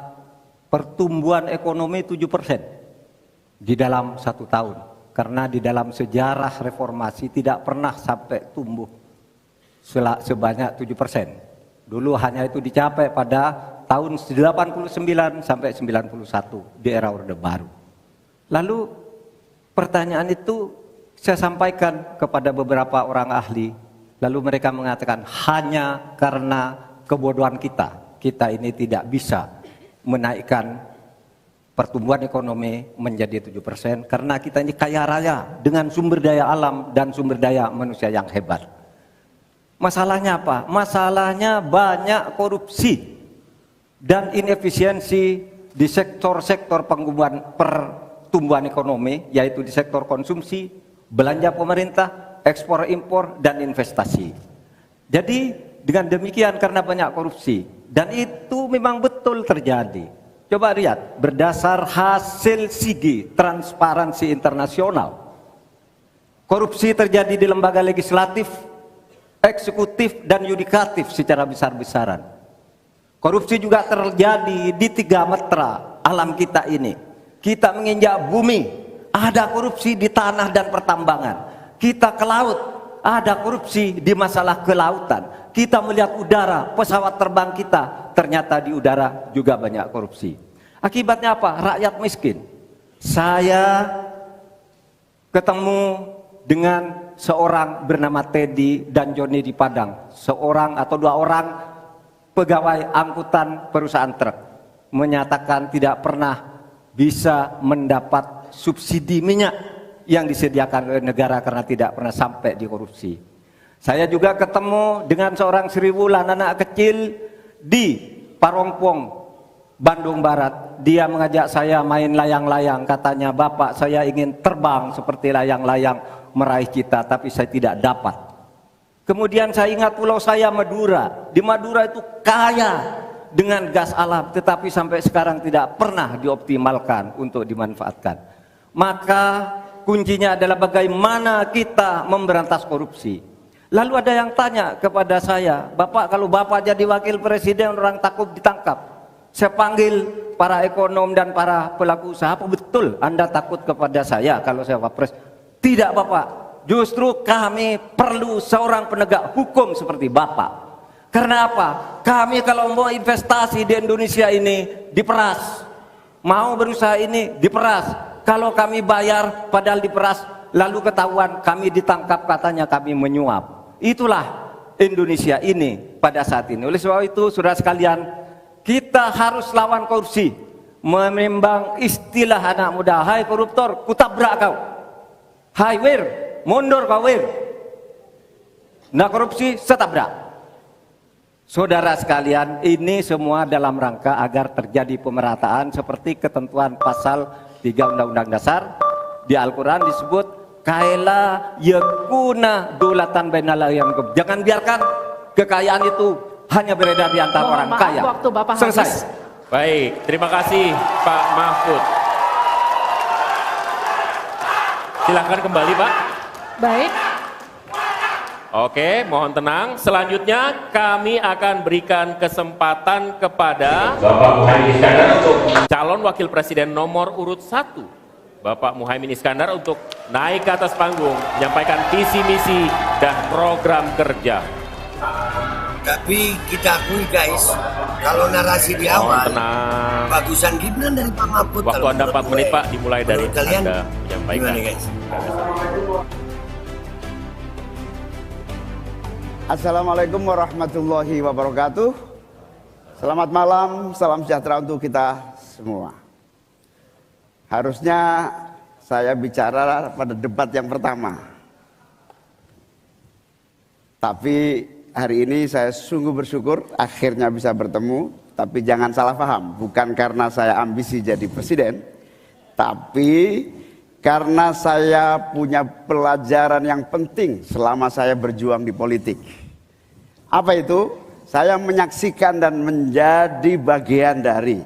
pertumbuhan ekonomi 7% di dalam 1 tahun. Karena di dalam sejarah reformasi tidak pernah sampai tumbuh sebanyak 7%. Dulu hanya itu dicapai pada tahun 89 sampai 91 di era Orde Baru. Lalu pertanyaan itu saya sampaikan kepada beberapa orang ahli. Lalu mereka mengatakan hanya karena kebodohan kita ini tidak bisa menaikkan pertumbuhan ekonomi menjadi 7% karena kita ini kaya raya dengan sumber daya alam dan sumber daya manusia yang hebat. Masalahnya apa? Masalahnya banyak korupsi dan inefisiensi di sektor-sektor pertumbuhan ekonomi, yaitu di sektor konsumsi belanja pemerintah, ekspor impor, dan investasi. Jadi dengan demikian karena banyak korupsi, dan itu memang betul terjadi. Coba lihat, berdasar hasil SIGI, Transparansi Internasional, korupsi terjadi di lembaga legislatif, eksekutif, dan yudikatif secara besar-besaran. Korupsi juga terjadi di 3 metra alam kita ini. Kita menginjak bumi, ada korupsi di tanah dan pertambangan. Kita ke laut, ada korupsi di masalah kelautan. Kita melihat udara, pesawat terbang kita, ternyata di udara juga banyak korupsi. Akibatnya apa? Rakyat miskin. Saya ketemu dengan seorang bernama Teddy dan Joni di Padang, seorang atau 2 orang pegawai angkutan perusahaan truk, menyatakan tidak pernah bisa mendapat subsidi minyak yang disediakan oleh negara karena tidak pernah sampai di korupsi. Saya juga ketemu dengan seorang Sri Wulan, anak kecil di Parongpong, Bandung Barat. Dia mengajak saya main layang-layang, katanya, "Bapak, saya ingin terbang seperti layang-layang meraih cita, tapi saya tidak dapat." Kemudian saya ingat pulau saya Madura. Di Madura itu kaya dengan gas alam, tetapi sampai sekarang tidak pernah dioptimalkan untuk dimanfaatkan. Maka kuncinya adalah bagaimana kita memberantas korupsi. Lalu ada yang tanya kepada saya, "Bapak, kalau Bapak jadi wakil presiden orang takut ditangkap." Saya panggil para ekonom dan para pelaku usaha, "Apa betul Anda takut kepada saya kalau saya wapres?" "Tidak, Bapak, justru kami perlu seorang penegak hukum seperti Bapak. Karena apa? Kami kalau mau investasi di Indonesia ini diperas, mau berusaha ini diperas. Kalau kami bayar padahal diperas, lalu ketahuan kami ditangkap, katanya kami menyuap." Itulah Indonesia ini pada saat ini. Oleh sebab itu, saudara sekalian, kita harus lawan korupsi. Memembang istilah anak muda, "Hai koruptor, kutabrak kau. Hai wir, mundur kau wir. Nah korupsi, setabrak." Saudara sekalian, ini semua dalam rangka agar terjadi pemerataan seperti ketentuan pasal 3 Undang-Undang Dasar. Di Al-Quran disebut kaila yakuna dolatan bainalayam. Jangan biarkan kekayaan itu hanya beredar di antara orang kaya. Waktu Bapak selesai. habis. Baik, terima kasih Pak Mahfud. Silakan kembali, Pak. Baik. Oke, mohon tenang. Selanjutnya kami akan berikan kesempatan kepada Bapak Muhaimin Iskandar untuk calon wakil presiden nomor urut 1. Bapak Muhaimin Iskandar untuk naik ke atas panggung, menyampaikan visi misi dan program kerja. Tapi kita akui guys, kalau narasi di awal, bagusan Gibran dari Pak Mahfud. Waktu Anda 4 menit Pak, dimulai dari kalian, Anda menyampaikan. Gimana guys? Assalamualaikum warahmatullahi wabarakatuh. Selamat malam, salam sejahtera untuk kita semua. Harusnya saya bicara pada debat yang pertama, tapi hari ini saya sungguh bersyukur akhirnya bisa bertemu. Tapi jangan salah paham, bukan karena saya ambisi jadi presiden, tapi karena saya punya pelajaran yang penting selama saya berjuang di politik. Apa itu? Saya menyaksikan dan menjadi bagian dari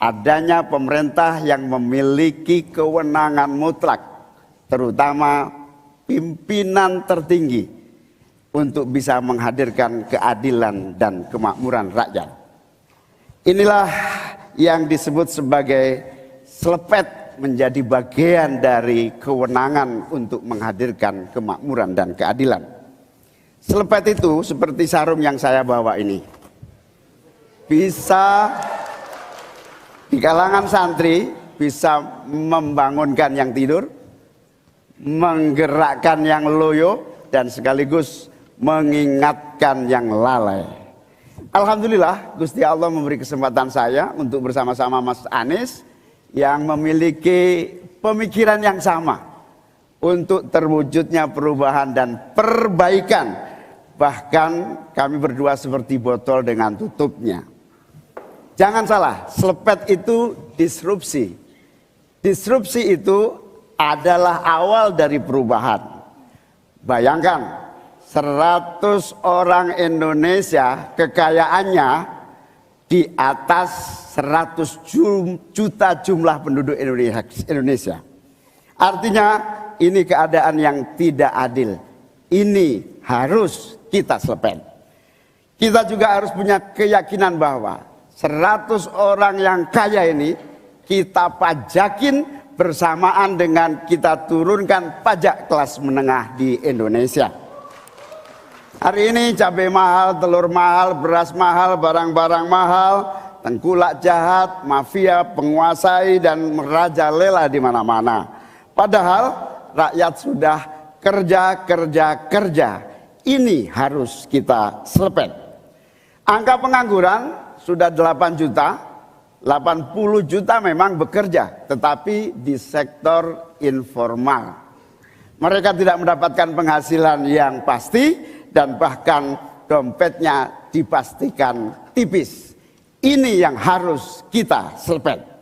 adanya pemerintah yang memiliki kewenangan mutlak, terutama pimpinan tertinggi, untuk bisa menghadirkan keadilan dan kemakmuran rakyat. Inilah yang disebut sebagai selepet, menjadi bagian dari kewenangan untuk menghadirkan kemakmuran dan keadilan. Selepet itu seperti sarung yang saya bawa ini, bisa di kalangan santri bisa membangunkan yang tidur, menggerakkan yang loyo, dan sekaligus mengingatkan yang lalai. Alhamdulillah Gusti Allah memberi kesempatan saya untuk bersama-sama Mas Anies yang memiliki pemikiran yang sama untuk terwujudnya perubahan dan perbaikan. Bahkan kami berdua seperti botol dengan tutupnya. Jangan salah, selepet itu disrupsi. Disrupsi itu adalah awal dari perubahan. Bayangkan 100 orang Indonesia kekayaannya di atas 100 juta jumlah penduduk Indonesia. Artinya ini keadaan yang tidak adil. Ini harus kita selesaikan. Kita juga harus punya keyakinan bahwa 100 orang yang kaya ini kita pajakin bersamaan dengan kita turunkan pajak kelas menengah di Indonesia. Hari ini cabai mahal, telur mahal, beras mahal, barang-barang mahal, tengkulak jahat, mafia penguasai dan merajalela di mana-mana. Padahal rakyat sudah kerja. Ini harus kita selesaikan. Angka pengangguran sudah 8 juta, 80 juta memang bekerja, tetapi di sektor informal. Mereka tidak mendapatkan penghasilan yang pasti dan bahkan dompetnya dipastikan tipis. Ini yang harus kita selesaikan.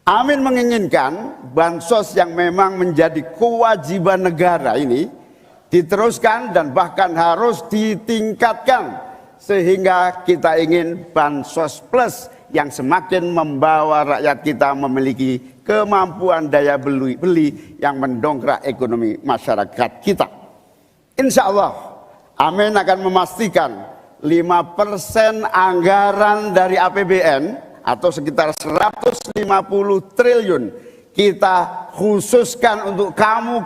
Amin menginginkan bansos yang memang menjadi kewajiban negara ini diteruskan dan bahkan harus ditingkatkan. Sehingga kita ingin bansos plus yang semakin membawa rakyat kita memiliki kemampuan daya beli yang mendongkrak ekonomi masyarakat kita. Insya Allah, Amin akan memastikan 5% anggaran dari APBN atau sekitar 150 triliun kita khususkan untuk kamu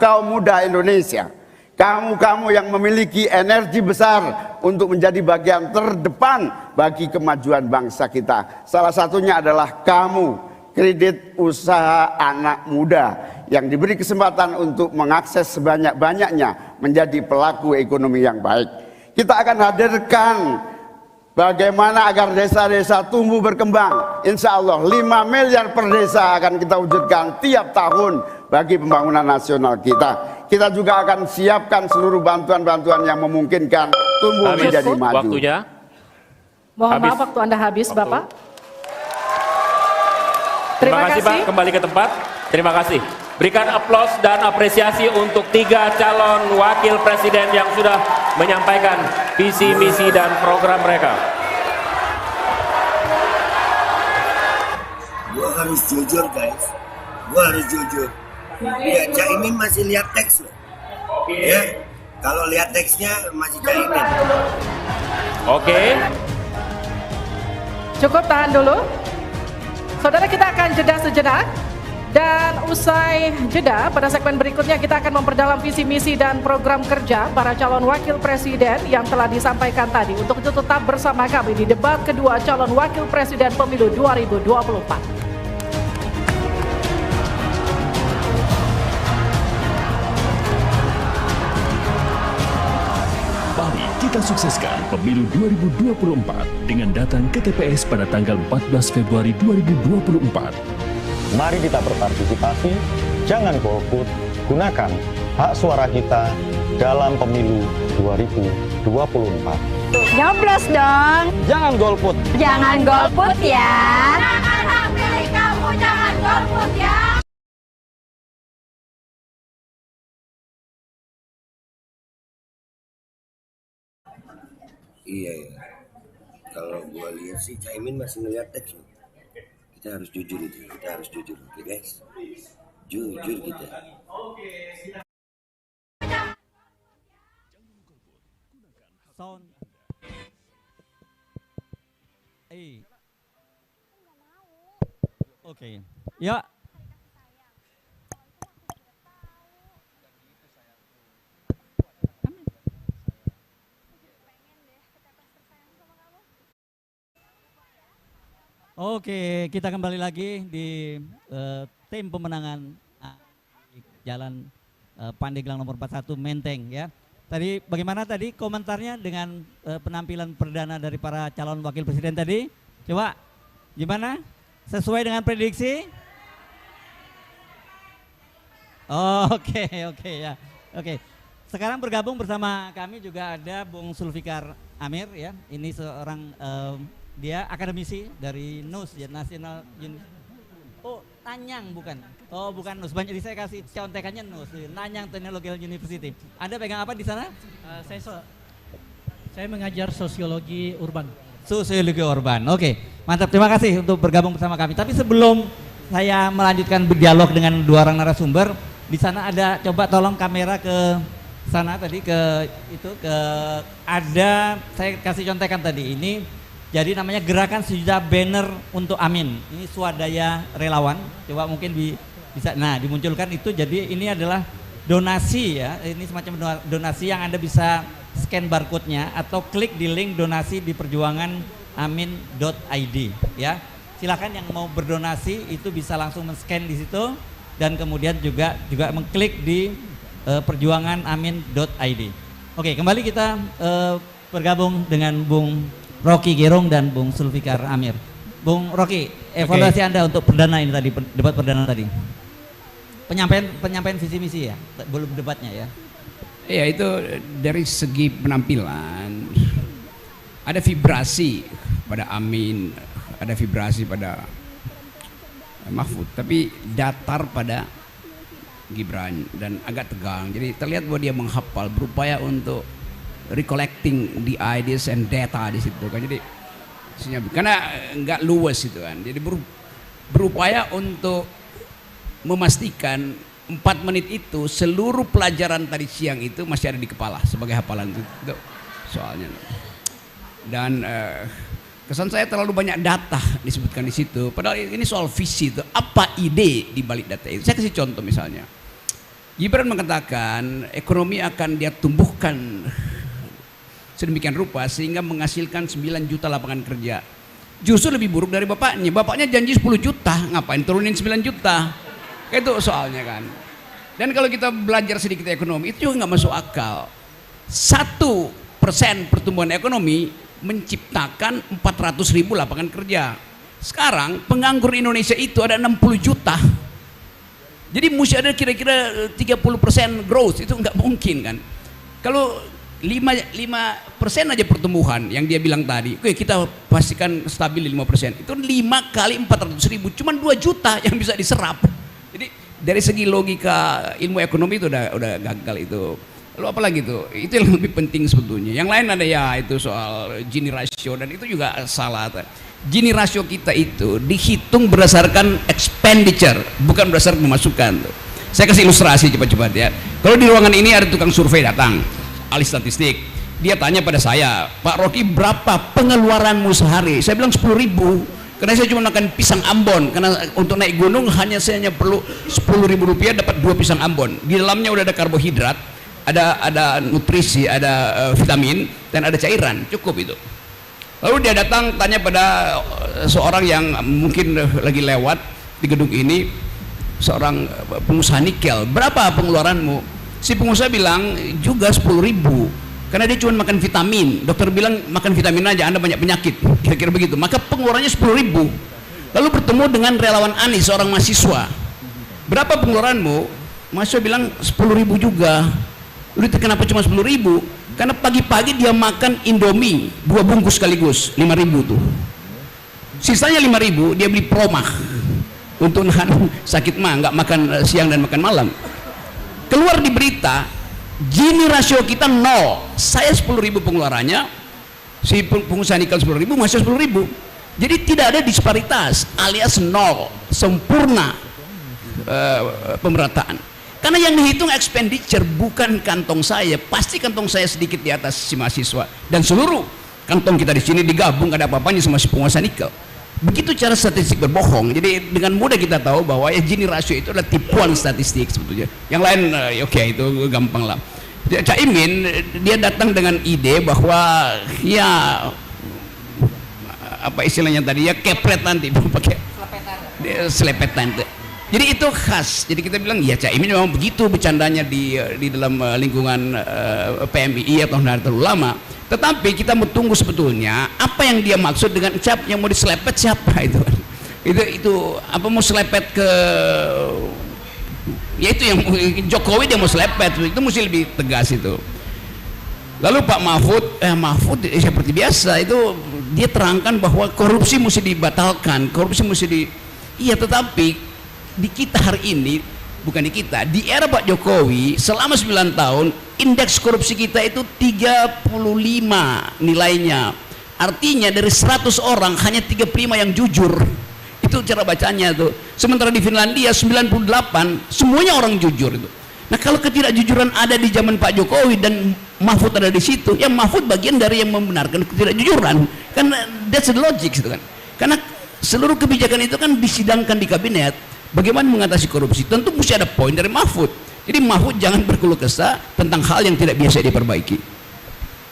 kaum muda Indonesia. Kamu yang memiliki energi besar untuk menjadi bagian terdepan bagi kemajuan bangsa kita. Salah satunya adalah kamu, kredit usaha anak muda yang diberi kesempatan untuk mengakses sebanyak-banyaknya menjadi pelaku ekonomi yang baik. Kita akan hadirkan bagaimana agar desa-desa tumbuh berkembang. Insya Allah 5 miliar per desa akan kita wujudkan tiap tahun bagi pembangunan nasional kita. Kita juga akan siapkan seluruh bantuan-bantuan yang memungkinkan tumbuh menjadi maju. Waktunya. Mohon maaf waktu Anda habis, Bapak. Terima kasih Pak, kembali ke tempat. Terima kasih. Berikan aplaus dan apresiasi untuk 3 calon wakil presiden yang sudah menyampaikan visi, misi, dan program mereka. Gua harus jujur guys, gua harus jujur. Ya, Caimin masih lihat teks loh. Ya, kalau lihat teksnya masih Caimin. Oke. Cukup, tahan dulu. Saudara, kita akan jeda sejenak. Dan usai jeda, pada segmen berikutnya kita akan memperdalam visi misi dan program kerja para calon wakil presiden yang telah disampaikan tadi. Untuk itu tetap bersama kami di debat kedua calon wakil presiden pemilu 2024. Mari kita sukseskan pemilu 2024 dengan datang ke TPS pada tanggal 14 Februari 2024. Mari kita berpartisipasi, jangan golput, gunakan hak suara kita dalam pemilu 2024. Nyoblos dong. Jangan golput. Jangan golput ya. Gunakan hak pilih kamu, jangan golput ya. Iya ya. Kalau gua lihat sih Caimin masih ngeliat teks loh. Kita harus jujur itu, kita harus jujur, oke guys? Jujur kita. Sound. Oke. Ya. Oke, kita kembali lagi di tim pemenangan Jalan Pandeglang nomor 41 Menteng ya. Tadi bagaimana tadi komentarnya dengan penampilan perdana dari para calon wakil presiden tadi? Coba gimana? Sesuai dengan prediksi? Oke ya. Oke. Sekarang bergabung bersama kami juga ada Bung Sulfikar Amir ya. Ini seorang dia akademisi dari NUS ya, National Nanyang bukan? Oh bukan Nus, banyak saya kasih contekannya Nus, Nanyang Technological University. Anda pegang apa di sana? Saya mengajar sosiologi urban. Sosiologi urban, oke. Mantap, terima kasih untuk bergabung bersama kami. Tapi sebelum saya melanjutkan berdialog dengan dua orang narasumber, di sana ada, coba tolong kamera ke sana tadi, ada, saya kasih contekan tadi, ini jadi namanya Gerakan Sejuta Banner untuk Amin. Ini swadaya relawan. Coba mungkin bisa, nah dimunculkan itu. Jadi ini adalah donasi ya. Ini semacam donasi yang Anda bisa scan barcode-nya atau klik di link donasi di perjuanganamin.id ya. Silakan yang mau berdonasi itu bisa langsung men-scan di situ dan kemudian juga mengklik di perjuanganamin.id. Oke, kembali kita bergabung dengan Bung Rocky Gerung dan Bung Zulfikar Amir. Bung Rocky, evaluasi Anda untuk perdana ini tadi, debat perdana tadi. Penyampaian visi misi ya, belum debatnya ya. Iya, itu dari segi penampilan ada vibrasi pada Amin, ada vibrasi pada Mahfud, tapi datar pada Gibran dan agak tegang. Jadi terlihat bahwa dia menghafal, berupaya untuk recollecting the ideas and data di situ kan. Jadi karena nggak luwes itu kan. Jadi berupaya untuk memastikan 4 menit itu seluruh pelajaran tadi siang itu masih ada di kepala sebagai hafalan itu soalnya. Dan kesan saya terlalu banyak data disebutkan di situ. Padahal ini soal visi itu. Apa ide di balik data itu? Saya kasih contoh misalnya. Gibran mengatakan ekonomi akan dia tumbuhkan sedemikian rupa sehingga menghasilkan 9 juta lapangan kerja. Justru lebih buruk dari bapaknya. Bapaknya janji 10 juta, ngapain turunin 9 juta? Itu soalnya kan. Dan kalau kita belajar sedikit ekonomi, itu juga nggak masuk akal. 1% pertumbuhan ekonomi menciptakan 400.000 lapangan kerja. Sekarang penganggur Indonesia itu ada 60 juta. Jadi mesti ada kira-kira 30% growth, itu nggak mungkin kan. Kalau 5% aja pertumbuhan yang dia bilang tadi, oke kita pastikan stabil 5%, itu 5 kali 400.000, cuma 2 juta yang bisa diserap. Jadi dari segi logika ilmu ekonomi itu udah gagal itu. Lalu apalagi itu yang lebih penting sebetulnya. Yang lain ada ya itu soal Gini ratio, dan itu juga salah. Gini ratio kita itu dihitung berdasarkan expenditure, bukan berdasarkan pemasukan. Saya kasih ilustrasi cepat-cepat ya. Kalau di ruangan ini ada tukang survei datang, ahli statistik, dia tanya pada saya, Pak Rocky berapa pengeluaranmu sehari? Saya bilang 10.000, karena saya cuma makan pisang Ambon, karena untuk naik gunung saya hanya perlu 10.000 rupiah dapat 2 pisang Ambon. Di dalamnya udah ada karbohidrat, ada nutrisi, ada vitamin, dan ada cairan, cukup itu. Lalu dia datang tanya pada seorang yang mungkin lagi lewat di gedung ini, seorang pengusaha nikel, berapa pengeluaranmu? Si pengusaha bilang juga 10.000, karena dia cuma makan vitamin. Dokter bilang makan vitamin aja, Anda banyak penyakit, kira-kira begitu. Maka pengeluarannya 10.000. Lalu bertemu dengan relawan Anies, seorang mahasiswa, berapa pengeluaranmu? Mahasiswa bilang 10.000 juga. Lu kenapa cuma 10.000? Karena pagi-pagi dia makan Indomie 2 bungkus sekaligus, 5.000 tuh. Sisanya 5.000 dia beli Promah untuk nahan sakit mah, nggak makan siang dan makan malam. Keluar di berita, Gini rasio kita 0. Saya 10.000 pengeluarannya, si pengusaha nikel 10.000, masih 10.000. Jadi tidak ada disparitas, alias 0, sempurna pemerataan. Karena yang dihitung expenditure bukan kantong saya, pasti kantong saya sedikit di atas si mahasiswa, dan seluruh kantong kita di sini digabung ada apa-apanya sama si pengusaha nikel. Begitu cara statistik berbohong. Jadi dengan mudah kita tahu bahwa ya Gini rasio itu adalah tipuan statistik sebetulnya. Yang lain oke, itu gampang lah. Cak Imin dia datang dengan ide bahwa ya apa istilahnya tadi ya, kepret nanti pakai selepetan. Jadi itu khas. Jadi kita bilang ya Cak Imin memang begitu bercandanya di dalam lingkungan PMII atau Nahdlatul Ulama. Tetapi kita mau tunggu sebetulnya apa yang dia maksud dengan cap yang mau diselepet siapa itu. Itu apa mau selepet ke, ya itu yang Jokowi dia mau selepet, itu mesti lebih tegas itu. Lalu Pak Mahfud seperti biasa itu dia terangkan bahwa korupsi mesti dibatalkan, korupsi mesti iya, tetapi di kita hari ini, bukan di kita, di era Pak Jokowi selama 9 tahun indeks korupsi kita itu 35 nilainya. Artinya dari 100 orang hanya 35 yang jujur. Itu cara bacanya tuh. Sementara di Finlandia 98 semuanya orang jujur itu. Nah, kalau ketidakjujuran ada di zaman Pak Jokowi dan Mahfud ada di situ, ya Mahfud bagian dari yang membenarkan ketidakjujuran. Kan that's the logic gitu kan. Karena seluruh kebijakan itu kan disidangkan di kabinet. Bagaimana mengatasi korupsi? Tentu mesti ada poin dari Mahfud. Jadi Mahfud jangan berkeluh kesah tentang hal yang tidak biasa diperbaiki.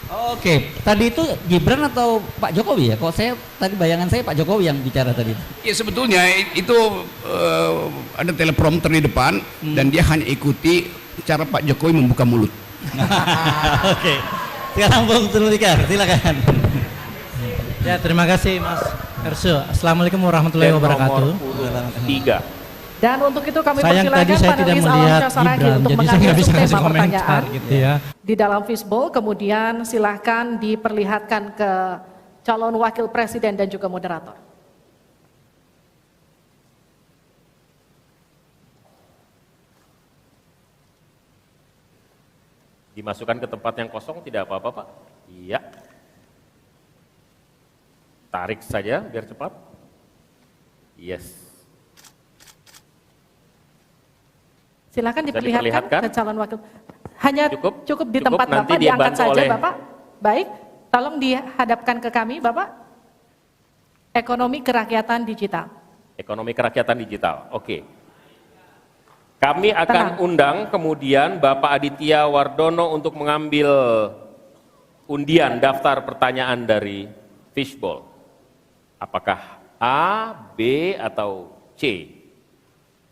Oke, tadi itu Gibran atau Pak Jokowi ya? Kalau saya tadi bayangan saya Pak Jokowi yang bicara tadi. Ya sebetulnya itu ada teleprompter di depan dan dia hanya ikuti cara Pak Jokowi membuka mulut. Oke, sekarang Bung Zulfikar, silakan. Ya, terima kasih Mas Erso. Assalamualaikum warahmatullahi wabarakatuh. 3. Dan untuk itu kami Sayang tadi persilakan saya tidak panelis melihat Alam Syasaragi Gibran, untuk jadi saya mengambil nggak bisa kasih tema komentar pertanyaan gitu ya. di dalam fishbowl. Kemudian silahkan diperlihatkan ke calon wakil presiden dan juga moderator. Dimasukkan ke tempat yang kosong tidak apa-apa, Pak. Iya. Tarik saja biar cepat. Yes. Silakan Bisa diperlihatkan ke calon wakil. Hanya cukup di tempat nanti Bapak, diangkat dibantu saja oleh- Bapak. Baik, tolong dihadapkan ke kami Bapak. Ekonomi kerakyatan digital. Ekonomi kerakyatan digital. Oke. Kami akan undang kemudian Bapak Aditya Wardono untuk mengambil undian daftar pertanyaan dari fishbowl. Apakah A, B, atau C?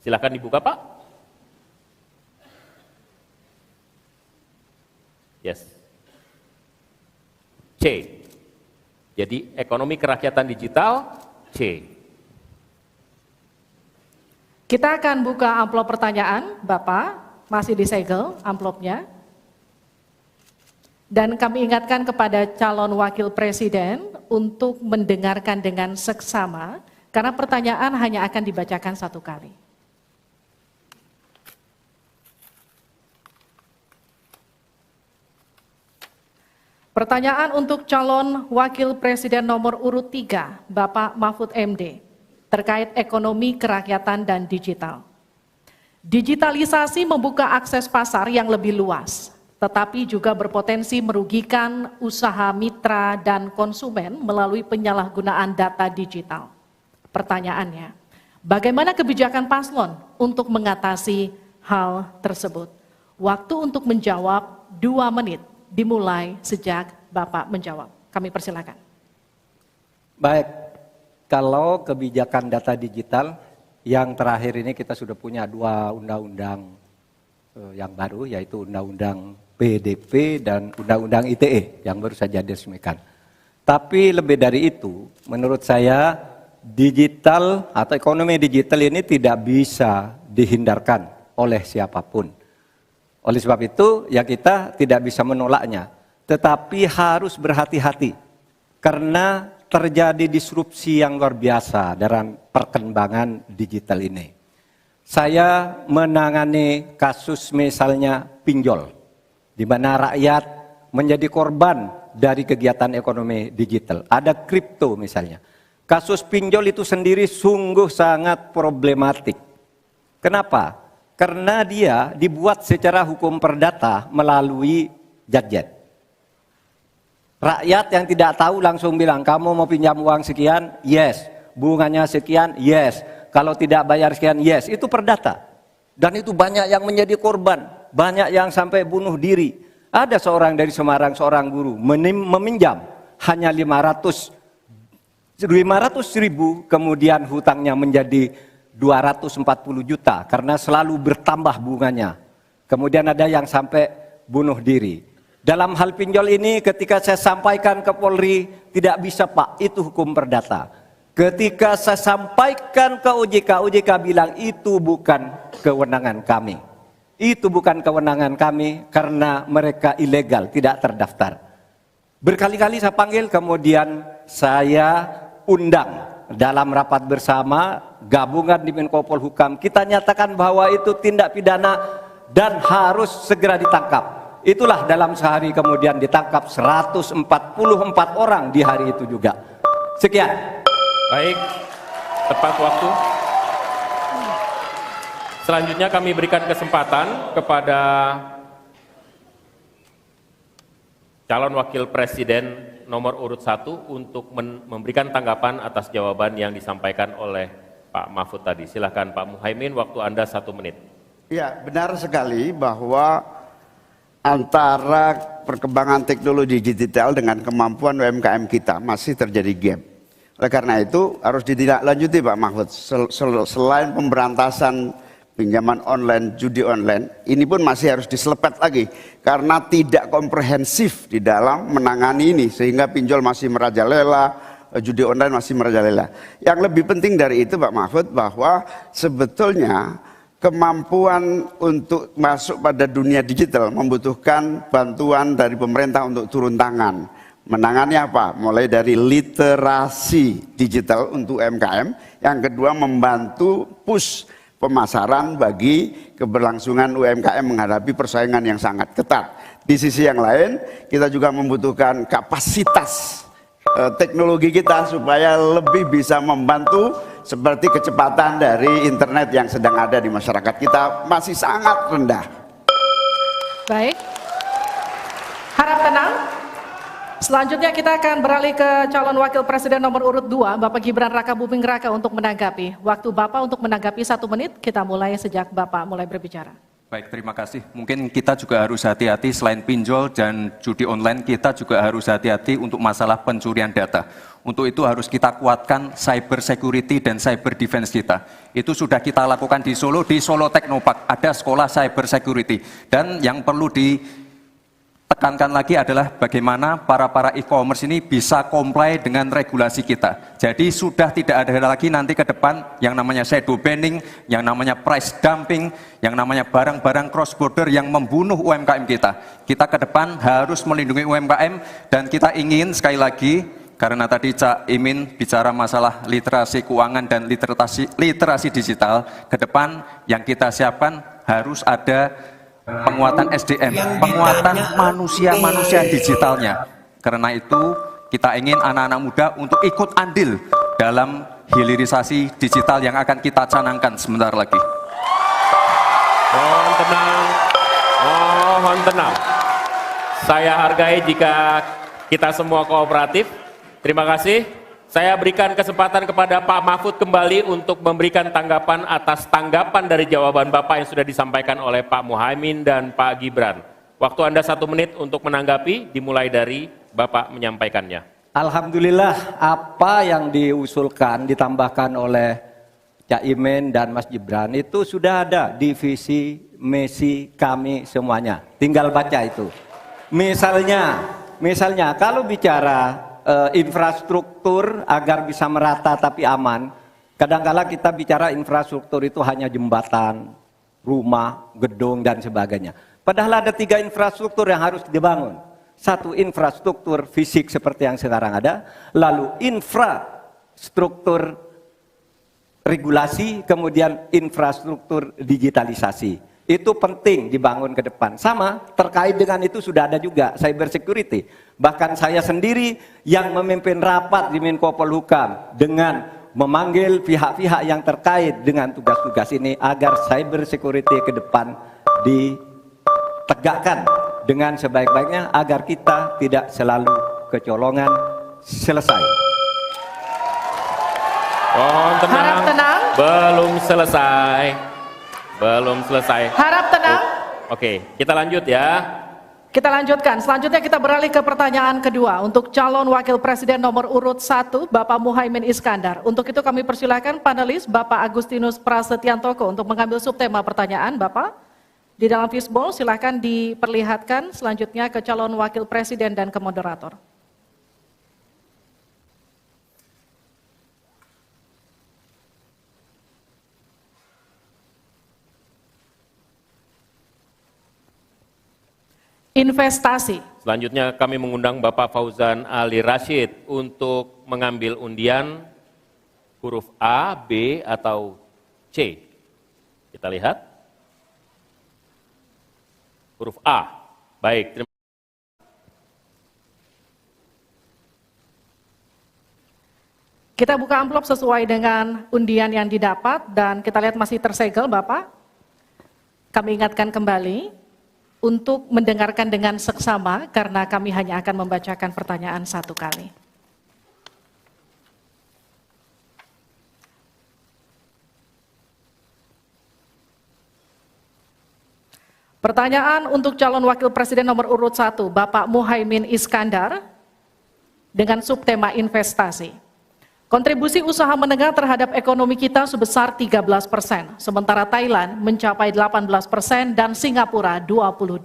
Silakan dibuka, Pak. Yes. C. Jadi ekonomi kerakyatan digital C. Kita akan buka amplop pertanyaan, Bapak, masih disegel amplopnya. Dan kami ingatkan kepada calon wakil presiden untuk mendengarkan dengan seksama, karena pertanyaan hanya akan dibacakan 1 kali. Pertanyaan untuk calon wakil presiden nomor urut 3, Bapak Mahfud MD, terkait ekonomi kerakyatan dan digital. Digitalisasi membuka akses pasar yang lebih luas, tetapi juga berpotensi merugikan usaha mitra dan konsumen melalui penyalahgunaan data digital. Pertanyaannya, bagaimana kebijakan paslon untuk mengatasi hal tersebut? Waktu untuk menjawab 2 menit. Dimulai sejak Bapak menjawab. Kami persilakan. Baik, kalau kebijakan data digital yang terakhir ini kita sudah punya 2 undang-undang yang baru, yaitu Undang-Undang PDP dan Undang-Undang ITE yang baru saja diresmikan. Tapi lebih dari itu, menurut saya digital atau ekonomi digital ini tidak bisa dihindarkan oleh siapapun. Oleh sebab itu, ya kita tidak bisa menolaknya, tetapi harus berhati-hati karena terjadi disrupsi yang luar biasa dalam perkembangan digital ini. Saya menangani kasus misalnya pinjol, di mana rakyat menjadi korban dari kegiatan ekonomi digital. Ada kripto misalnya. Kasus pinjol itu sendiri sungguh sangat problematik. Kenapa? Karena dia dibuat secara hukum perdata melalui gadget. Rakyat yang tidak tahu langsung bilang, kamu mau pinjam uang sekian? Yes. Bunganya sekian? Yes. Kalau tidak bayar sekian? Yes. Itu perdata. Dan itu banyak yang menjadi korban. Banyak yang sampai bunuh diri. Ada seorang dari Semarang, seorang guru, meminjam hanya 500 ribu, kemudian hutangnya menjadi 240 juta karena selalu bertambah bunganya. Kemudian ada yang sampai bunuh diri. Dalam hal pinjol ini ketika saya sampaikan ke Polri, tidak bisa Pak, itu hukum perdata. Ketika saya sampaikan ke OJK, OJK bilang itu bukan kewenangan kami. Itu bukan kewenangan kami karena mereka ilegal, tidak terdaftar. Berkali-kali saya panggil, kemudian saya undang dalam rapat bersama gabungan di Menko Polhukam kita nyatakan bahwa itu tindak pidana dan harus segera ditangkap. Itulah dalam sehari kemudian ditangkap 144 orang di hari itu juga. Sekian. Baik, tepat waktu. Selanjutnya kami berikan kesempatan kepada calon wakil presiden nomor urut 1 untuk memberikan tanggapan atas jawaban yang disampaikan oleh Pak Mahfud tadi. Silahkan Pak Muhaimin, waktu Anda 1 menit. Ya, benar sekali bahwa antara perkembangan teknologi digital dengan kemampuan UMKM kita masih terjadi gap. Oleh karena itu harus ditindaklanjuti Pak Mahfud. Selain pemberantasan pinjaman online, judi online, ini pun masih harus diselepet lagi karena tidak komprehensif di dalam menangani ini sehingga pinjol masih merajalela, judi online masih merajalela. Yang lebih penting dari itu Pak Mahfud bahwa sebetulnya kemampuan untuk masuk pada dunia digital membutuhkan bantuan dari pemerintah untuk turun tangan. Menangani apa? Mulai dari literasi digital untuk UMKM, yang kedua membantu push pemasaran bagi keberlangsungan UMKM menghadapi persaingan yang sangat ketat. Di sisi yang lain, kita juga membutuhkan kapasitas teknologi kita supaya lebih bisa membantu seperti kecepatan dari internet yang sedang ada di masyarakat kita masih sangat rendah. Baik. Harap tenang. Selanjutnya kita akan beralih ke calon wakil presiden nomor urut 2, Bapak Gibran Raka Buming Raka untuk menanggapi. Waktu Bapak untuk menanggapi 1 menit, kita mulai sejak Bapak mulai berbicara. Baik, terima kasih. Mungkin kita juga harus hati-hati selain pinjol dan judi online, kita juga harus hati-hati untuk masalah pencurian data. Untuk itu harus kita kuatkan cyber security dan cyber defense kita. Itu sudah kita lakukan di Solo Technopark, ada sekolah cyber security. Dan yang perlu ditekankan lagi adalah bagaimana para e-commerce ini bisa comply dengan regulasi kita. Jadi sudah tidak ada lagi nanti ke depan yang namanya shadow banning, yang namanya price dumping, yang namanya barang-barang cross border yang membunuh UMKM kita. Kita ke depan harus melindungi UMKM dan kita ingin sekali lagi, karena tadi Cak Imin bicara masalah literasi keuangan dan literasi digital, ke depan yang kita siapkan harus ada penguatan SDM, penguatan manusia digitalnya. Karena itu kita ingin anak-anak muda untuk ikut andil dalam hilirisasi digital yang akan kita canangkan sebentar lagi. Mohon tenang, mohon tenang. Saya hargai jika kita semua kooperatif. Terima kasih. Saya berikan kesempatan kepada Pak Mahfud kembali untuk memberikan tanggapan atas tanggapan dari jawaban Bapak yang sudah disampaikan oleh Pak Muhaimin dan Pak Gibran. Waktu Anda 1 menit untuk menanggapi, dimulai dari Bapak menyampaikannya. Alhamdulillah apa yang diusulkan, ditambahkan oleh Cak Imin dan Mas Gibran itu sudah ada di visi misi kami semuanya. Tinggal baca itu. Misalnya kalau bicara infrastruktur agar bisa merata tapi aman. Kadang-kala kita bicara infrastruktur itu hanya jembatan, rumah, gedung dan sebagainya. Padahal ada 3 infrastruktur yang harus dibangun. 1 infrastruktur fisik seperti yang sekarang ada, lalu infrastruktur regulasi, kemudian infrastruktur digitalisasi. Itu penting dibangun ke depan. Sama terkait dengan itu sudah ada juga cyber security. Bahkan saya sendiri yang memimpin rapat di Menko Polhukam dengan memanggil pihak-pihak yang terkait dengan tugas-tugas ini agar cyber security ke depan ditegakkan dengan sebaik-baiknya agar kita tidak selalu kecolongan. Selesai. Mohon tenang. Harap tenang. Belum selesai. Belum selesai. Harap tenang. Oke, kita lanjut ya. Kita lanjutkan. Selanjutnya kita beralih ke pertanyaan kedua untuk calon wakil presiden nomor urut 1, Bapak Muhaimin Iskandar. Untuk itu kami persilahkan panelis Bapak Agustinus Prasetyantoko untuk mengambil subtema pertanyaan. Bapak, di dalam fishbowl silahkan diperlihatkan selanjutnya ke calon wakil presiden dan ke moderator. Investasi. Selanjutnya kami mengundang Bapak Fauzan Ali Rashid untuk mengambil undian Huruf A, B, atau C? Kita lihat. Huruf A. Baik, terima kasih. Kita buka amplop sesuai dengan undian yang didapat dan kita lihat masih tersegel Bapak. Kami ingatkan kembali untuk mendengarkan dengan seksama karena kami hanya akan membacakan pertanyaan satu kali. Pertanyaan untuk calon wakil presiden nomor urut 1, Bapak Muhaimin Iskandar dengan subtema investasi. Kontribusi usaha menengah terhadap ekonomi kita sebesar 13%, sementara Thailand mencapai 18% dan Singapura 22%.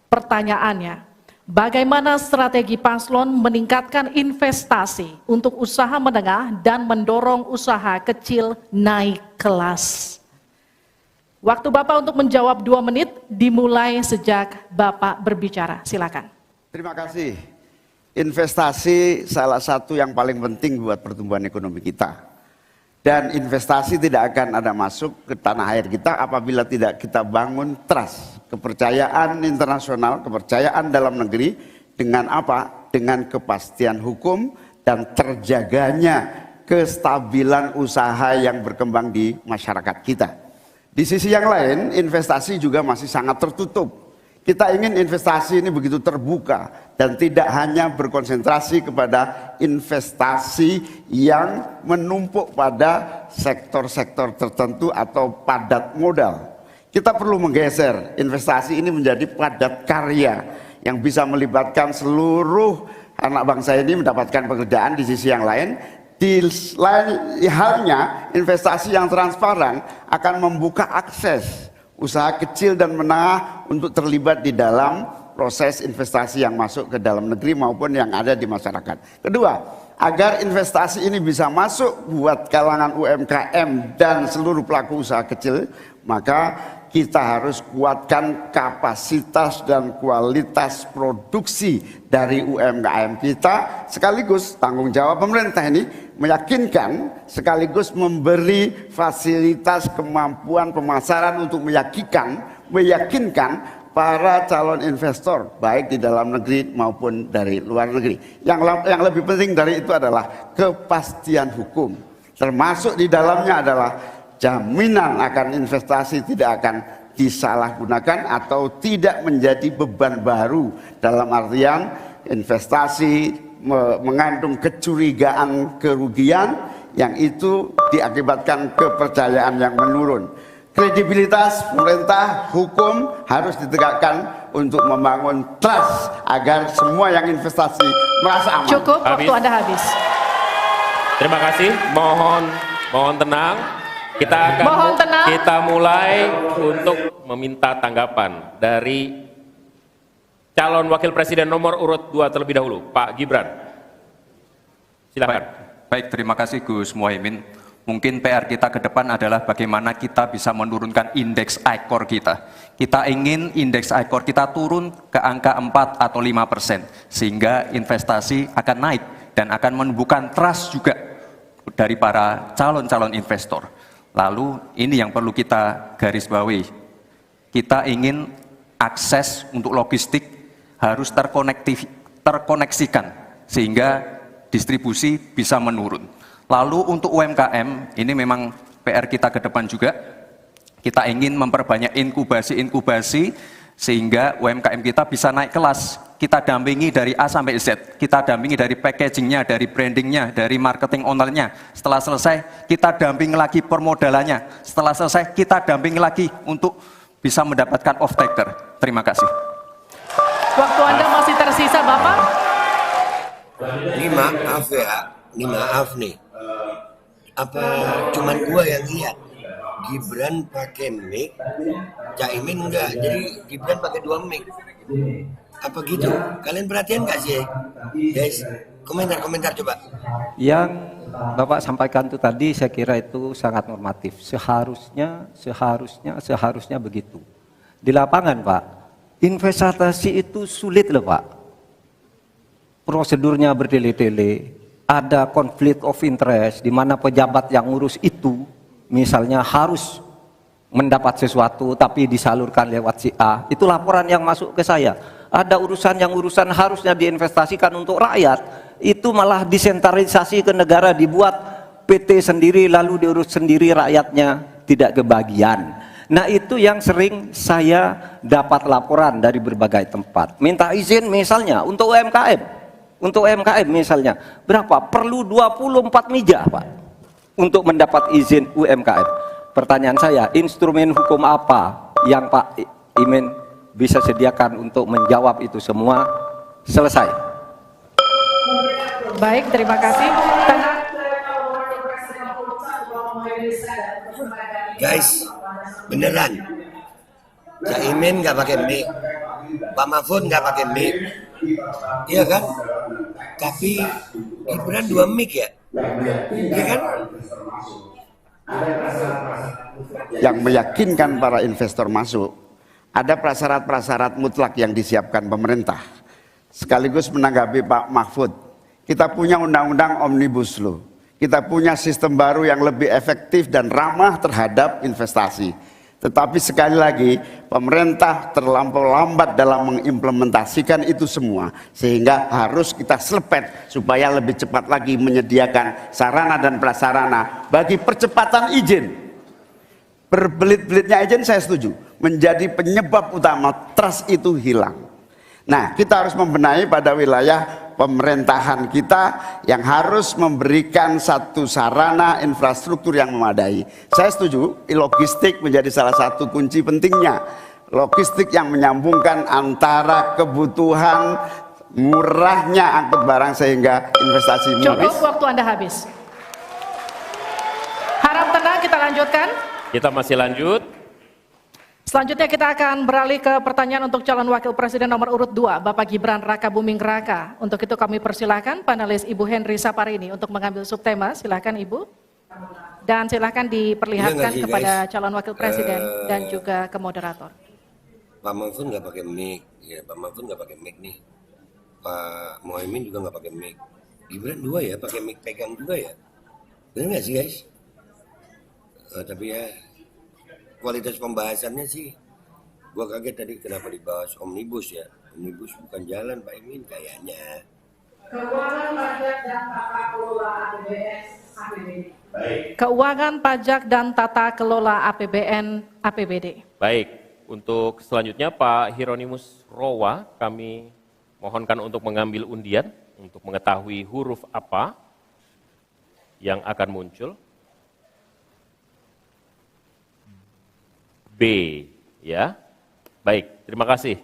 Pertanyaannya, bagaimana strategi paslon meningkatkan investasi untuk usaha menengah dan mendorong usaha kecil naik kelas? Waktu Bapak untuk menjawab 2 menit dimulai sejak Bapak berbicara. Silakan. Terima kasih. Investasi salah satu yang paling penting buat pertumbuhan ekonomi kita. Dan investasi tidak akan ada masuk ke tanah air kita apabila tidak kita bangun trust, kepercayaan internasional, kepercayaan dalam negeri dengan apa? Dengan kepastian hukum dan terjaganya kestabilan usaha yang berkembang di masyarakat kita. Di sisi yang lain, investasi juga masih sangat tertutup. Kita ingin investasi ini begitu terbuka dan tidak hanya berkonsentrasi kepada investasi yang menumpuk pada sektor-sektor tertentu atau padat modal. Kita perlu menggeser investasi ini menjadi padat karya yang bisa melibatkan seluruh anak bangsa ini mendapatkan pekerjaan. Di sisi yang lain, di lain halnya investasi yang transparan akan membuka akses usaha kecil dan menengah untuk terlibat di dalam proses investasi yang masuk ke dalam negeri maupun yang ada di masyarakat. Kedua, agar investasi ini bisa masuk buat kalangan UMKM dan seluruh pelaku usaha kecil, maka kita harus kuatkan kapasitas dan kualitas produksi dari UMKM kita, sekaligus tanggung jawab pemerintah ini meyakinkan sekaligus memberi fasilitas kemampuan pemasaran untuk meyakinkan para calon investor baik di dalam negeri maupun dari luar negeri. Yang lebih penting dari itu adalah kepastian hukum, termasuk di dalamnya adalah jaminan akan investasi tidak akan disalahgunakan atau tidak menjadi beban baru, dalam artian investasi mengandung kecurigaan kerugian yang itu diakibatkan kepercayaan yang menurun. Kredibilitas pemerintah hukum harus ditegakkan untuk membangun trust agar semua yang investasi merasa aman. Cukup, waktu Anda habis. Terima kasih, mohon tenang. Kita mulai untuk meminta tanggapan dari calon wakil presiden nomor urut 2 terlebih dahulu, Pak Gibran. Silakan. Baik, terima kasih Gus Muhaimin. Mungkin PR kita ke depan adalah bagaimana kita bisa menurunkan indeks ICOR kita. Kita ingin indeks ICOR kita turun ke angka 4 atau 5%, sehingga investasi akan naik dan akan menumbuhkan trust juga dari para calon-calon investor. Lalu ini yang perlu kita garis bawahi. Kita ingin akses untuk logistik harus terkoneksikan sehingga distribusi bisa menurun. Lalu untuk UMKM, ini memang PR kita ke depan juga. Kita ingin memperbanyak inkubasi sehingga UMKM kita bisa naik kelas. Kita dampingi dari A sampai Z, kita dampingi dari packagingnya, dari brandingnya, dari marketing ownernya. Setelah selesai, kita dampingi lagi permodalannya. Setelah selesai, kita dampingi lagi untuk bisa mendapatkan off-taker. Terima kasih. Waktu Anda masih tersisa, Bapak. Ini maaf nih. Apa cuman gua yang lihat? Gibran pakai mic, Caimin enggak. Jadi Gibran pakai 2 mic. Apa gitu? Kalian perhatian nggak sih, guys? Komentar coba. Yang Bapak sampaikan itu tadi saya kira itu sangat normatif. Seharusnya begitu. Di lapangan Pak, investasi itu sulit loh Pak. Prosedurnya bertele-tele, ada konflik of interest di mana pejabat yang ngurus itu misalnya harus mendapat sesuatu tapi disalurkan lewat si A, itu laporan yang masuk ke saya. Ada urusan harusnya diinvestasikan untuk rakyat, itu malah disentralisasi ke negara, dibuat PT sendiri lalu diurus sendiri, rakyatnya tidak kebagian. Nah itu yang sering saya dapat laporan dari berbagai tempat. Minta izin misalnya untuk UMKM misalnya, berapa? Perlu 24 meja Pak untuk mendapat izin UMKM. Pertanyaan saya, instrumen hukum apa yang Pak Imin bisa sediakan untuk menjawab itu semua? Selesai. Baik, terima kasih. Guys, beneran. Caimin nggak pakai mic, Pak Mahfud nggak pakai mic, iya kan? Tapi Gibran 2 mic ya, iya kan? Yang meyakinkan para investor masuk, ada prasyarat-prasyarat mutlak yang disiapkan pemerintah. Sekaligus menanggapi Pak Mahfud, kita punya undang-undang Omnibus Law, kita punya sistem baru yang lebih efektif dan ramah terhadap investasi. Tetapi sekali lagi, pemerintah terlampau lambat dalam mengimplementasikan itu semua, sehingga harus kita selepet supaya lebih cepat lagi menyediakan sarana dan prasarana bagi percepatan izin. Berbelit-belitnya izin saya setuju, menjadi penyebab utama trust itu hilang. Nah, kita harus membenahi pada wilayah pemerintahan kita yang harus memberikan satu sarana infrastruktur yang memadai. Saya setuju, logistik menjadi salah satu kunci pentingnya. Logistik yang menyambungkan antara kebutuhan murahnya angkut barang sehingga investasi Cukup, waktu Anda habis. Harap tenang, kita lanjutkan. Kita masih lanjut. Selanjutnya kita akan beralih ke pertanyaan untuk calon wakil presiden nomor urut 2, Bapak Gibran Rakabuming Raka. Untuk itu kami persilahkan panelis Ibu Henry Saparini untuk mengambil subtema. Silakan Ibu. Dan silakan diperlihatkan sih, kepada guys? calon wakil presiden dan juga ke moderator. Pak Mahfud nggak pakai mic, ya Pak Mahfud nggak pakai mic nih. Pak Muhaimin juga nggak pakai mic. Gibran 2 ya, pakai mic pegang juga ya. Benar nggak sih guys? Tapi ya kualitas pembahasannya sih, gua kaget tadi kenapa dibahas omnibus ya. Omnibus bukan jalan Pak Imin kayaknya. Keuangan pajak dan tata kelola APBN APBD. Keuangan pajak dan tata kelola APBN APBD. Baik, untuk selanjutnya Pak Hieronymus Rowa kami mohonkan untuk mengambil undian untuk mengetahui huruf apa yang akan muncul. B, ya. Baik, terima kasih.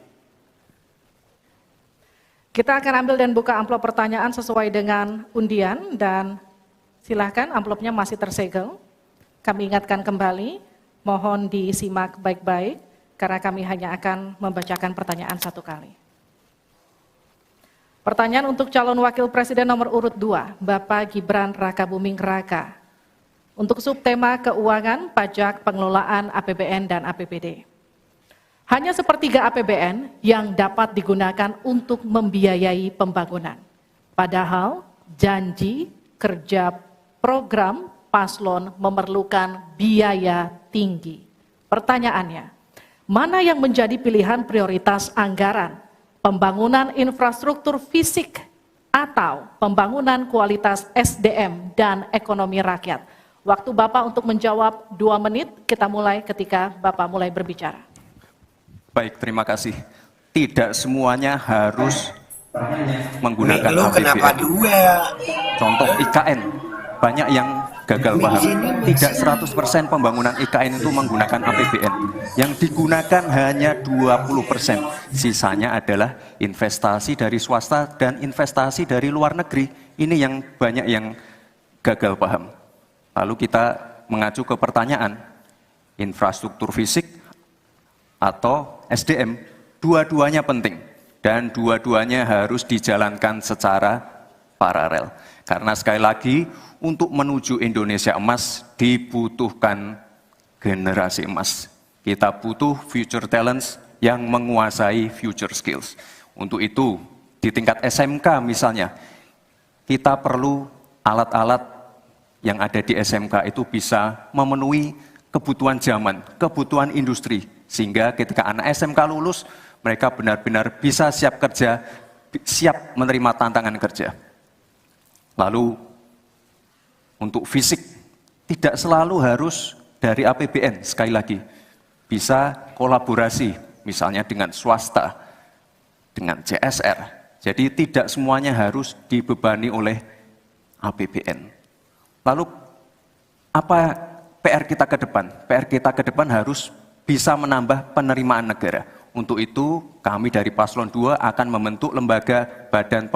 Kita akan ambil dan buka amplop pertanyaan sesuai dengan undian dan silakan amplopnya masih tersegel. Kami ingatkan kembali, mohon disimak baik-baik karena kami hanya akan membacakan pertanyaan 1 kali. Pertanyaan untuk calon wakil presiden nomor urut 2, Bapak Gibran Rakabuming Raka. Untuk subtema keuangan, pajak, pengelolaan APBN dan APBD. Hanya sepertiga APBN yang dapat digunakan untuk membiayai pembangunan. Padahal janji kerja program paslon memerlukan biaya tinggi. Pertanyaannya, mana yang menjadi pilihan prioritas anggaran? Pembangunan infrastruktur fisik atau pembangunan kualitas SDM dan ekonomi rakyat? Waktu Bapak untuk menjawab 2 menit, kita mulai ketika Bapak mulai berbicara. Baik, terima kasih. Tidak semuanya harus menggunakan Lu kenapa APBN. Contoh IKN, banyak yang gagal paham. Tidak 100% pembangunan IKN itu menggunakan APBN. Yang digunakan hanya 20%. Sisanya adalah investasi dari swasta dan investasi dari luar negeri. Ini yang banyak yang gagal paham. Lalu kita mengacu ke pertanyaan, infrastruktur fisik atau SDM, dua-duanya penting dan dua-duanya harus dijalankan secara paralel. Karena sekali lagi, untuk menuju Indonesia emas dibutuhkan generasi emas. Kita butuh future talents yang menguasai future skills. Untuk itu, di tingkat SMK misalnya, kita perlu alat-alat yang ada di SMK itu bisa memenuhi kebutuhan zaman, kebutuhan industri. Sehingga ketika anak SMK lulus, mereka benar-benar bisa siap kerja, siap menerima tantangan kerja. Lalu untuk fisik, tidak selalu harus dari APBN, sekali lagi. Bisa kolaborasi, misalnya dengan swasta, dengan CSR. Jadi tidak semuanya harus dibebani oleh APBN. Lalu apa PR kita ke depan? PR kita ke depan harus bisa menambah penerimaan negara. Untuk itu kami dari Paslon 2 akan membentuk lembaga badan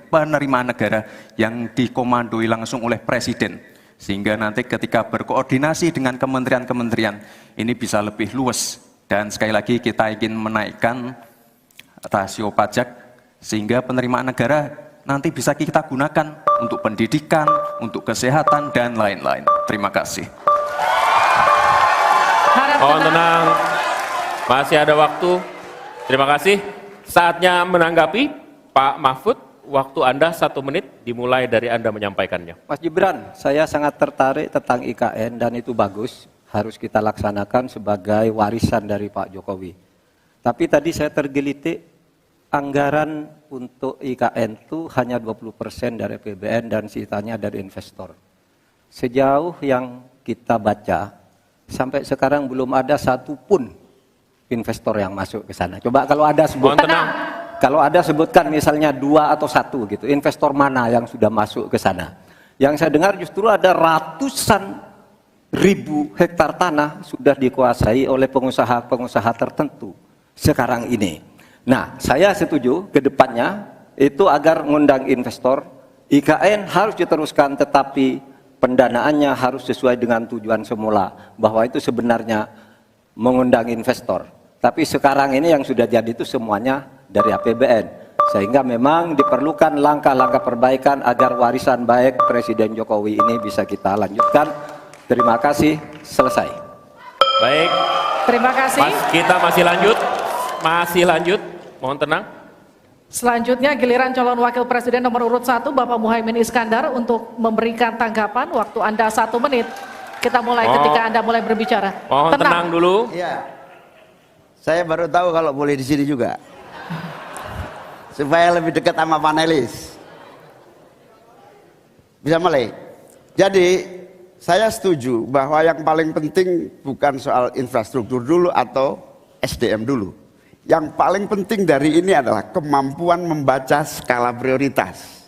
penerimaan negara yang dikomandoi langsung oleh Presiden. Sehingga nanti ketika berkoordinasi dengan kementerian-kementerian ini bisa lebih luas. Dan sekali lagi kita ingin menaikkan rasio pajak sehingga penerimaan negara nanti bisa kita gunakan untuk pendidikan, untuk kesehatan, dan lain-lain. Terima kasih. Mohon tenang, masih ada waktu. Terima kasih. Saatnya menanggapi Pak Mahfud. Waktu Anda 1 menit dimulai dari Anda menyampaikannya. Mas Gibran, saya sangat tertarik tentang IKN dan itu bagus. Harus kita laksanakan sebagai warisan dari Pak Jokowi. Tapi tadi saya tergelitik anggaran untuk IKN itu hanya 20% dari APBN dan sisanya dari investor. Sejauh yang kita baca, sampai sekarang belum ada satupun investor yang masuk ke sana. Coba kalau ada sebutkan misalnya 2 atau 1 gitu, investor mana yang sudah masuk ke sana. Yang saya dengar justru ada ratusan ribu hektar tanah sudah dikuasai oleh pengusaha-pengusaha tertentu sekarang ini. Nah, saya setuju ke depannya itu agar mengundang investor, IKN harus diteruskan tetapi pendanaannya harus sesuai dengan tujuan semula, bahwa itu sebenarnya mengundang investor. Tapi sekarang ini yang sudah jadi itu semuanya dari APBN. Sehingga memang diperlukan langkah-langkah perbaikan agar warisan baik Presiden Jokowi ini bisa kita lanjutkan. Terima kasih, selesai. Baik. Terima kasih. Kita masih lanjut. Mohon tenang. Selanjutnya giliran calon wakil presiden nomor urut 1 Bapak Muhaimin Iskandar untuk memberikan tanggapan. Waktu Anda 1 menit. Kita mulai ketika Anda mulai berbicara. Mohon tenang dulu. Iya. Saya baru tahu kalau boleh di sini juga. Supaya lebih dekat sama panelis. Bisa mulai. Jadi saya setuju bahwa yang paling penting bukan soal infrastruktur dulu atau SDM dulu. Yang paling penting dari ini adalah kemampuan membaca skala prioritas.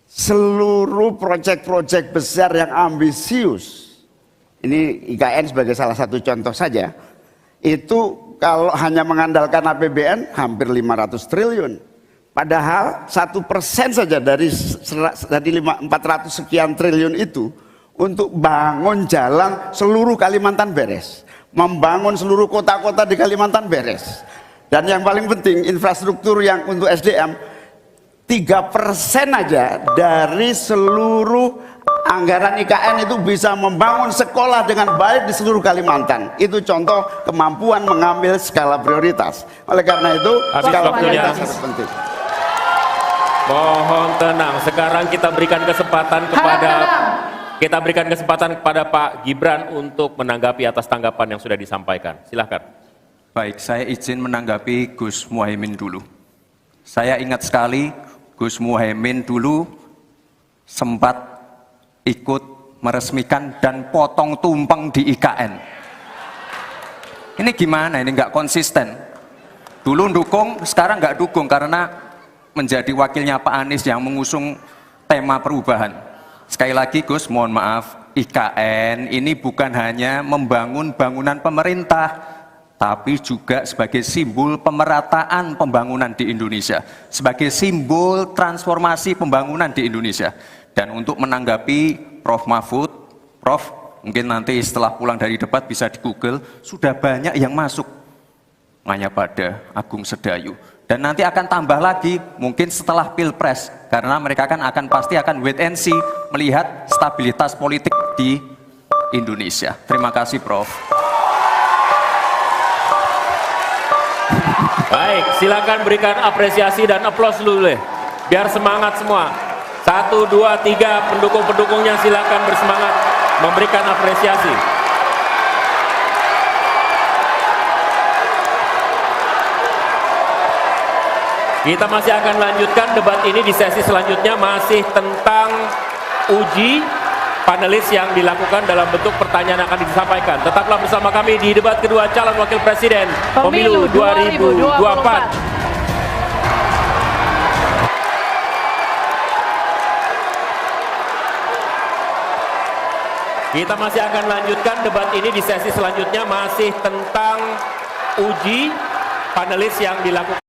Seluruh proyek-proyek besar yang ambisius, ini IKN sebagai salah satu contoh saja, itu kalau hanya mengandalkan APBN hampir 500 triliun. Padahal 1% saja dari 400 sekian triliun itu untuk bangun jalan seluruh Kalimantan beres. Membangun seluruh kota-kota di Kalimantan beres. Dan yang paling penting infrastruktur yang untuk SDM 3% aja dari seluruh anggaran IKN itu bisa membangun sekolah dengan baik di seluruh Kalimantan. Itu contoh kemampuan mengambil skala prioritas. Oleh karena itu skala prioritas sangat penting. Mohon tenang. Sekarang kita berikan kesempatan kepada Pak Gibran untuk menanggapi atas tanggapan yang sudah disampaikan. Silahkan. Baik, saya izin menanggapi Gus Muhaimin dulu. Saya ingat sekali Gus Muhaimin dulu sempat ikut meresmikan dan potong tumpeng di IKN. Ini gimana? Ini nggak konsisten. Dulu dukung, sekarang nggak dukung karena menjadi wakilnya Pak Anies yang mengusung tema perubahan. Sekali lagi Gus, mohon maaf, IKN ini bukan hanya membangun bangunan pemerintah, tapi juga sebagai simbol pemerataan pembangunan di Indonesia, sebagai simbol transformasi pembangunan di Indonesia. Dan untuk menanggapi Prof. Mahfud, Prof, mungkin nanti setelah pulang dari debat bisa di Google, sudah banyak yang masuk. Hanya pada Agung Sedayu. Dan nanti akan tambah lagi, mungkin setelah Pilpres, karena mereka pasti akan wait and see, melihat stabilitas politik di Indonesia. Terima kasih, Prof. Baik, silakan berikan apresiasi dan aplaus dulu deh. Biar semangat semua. 1, 2, 3, pendukung-pendukungnya silakan bersemangat memberikan apresiasi. Kita masih akan lanjutkan debat ini di sesi selanjutnya, masih tentang uji panelis yang dilakukan dalam bentuk pertanyaan akan disampaikan. Tetaplah bersama kami di debat kedua calon wakil presiden pemilu 2024. Kita masih akan lanjutkan debat ini di sesi selanjutnya, masih tentang uji panelis yang dilakukan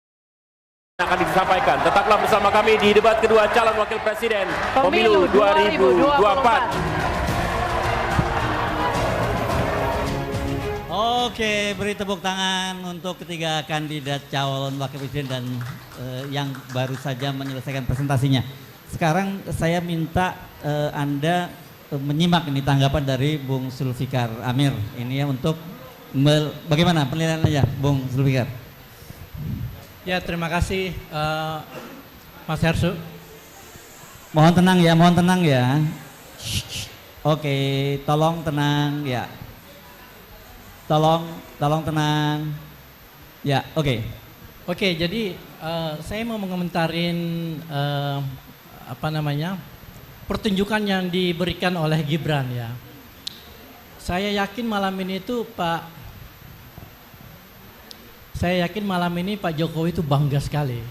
akan disampaikan. Tetaplah bersama kami di debat kedua calon wakil presiden pemilu 2024. Oke, beri tepuk tangan untuk ketiga kandidat calon wakil presiden dan yang baru saja menyelesaikan presentasinya. Sekarang saya minta Anda menyimak ini tanggapan dari Bung Zulfikar Amir. Ini ya untuk bagaimana penilaiannya Bung Zulfikar? Ya, terima kasih Mas Hersu. Mohon tenang ya, mohon tenang ya. Oke, tolong tenang ya. Tolong tenang. Ya, oke. Oke, jadi saya mau mengomentarin pertunjukan yang diberikan oleh Gibran ya. Saya yakin malam ini Pak Jokowi itu bangga sekali.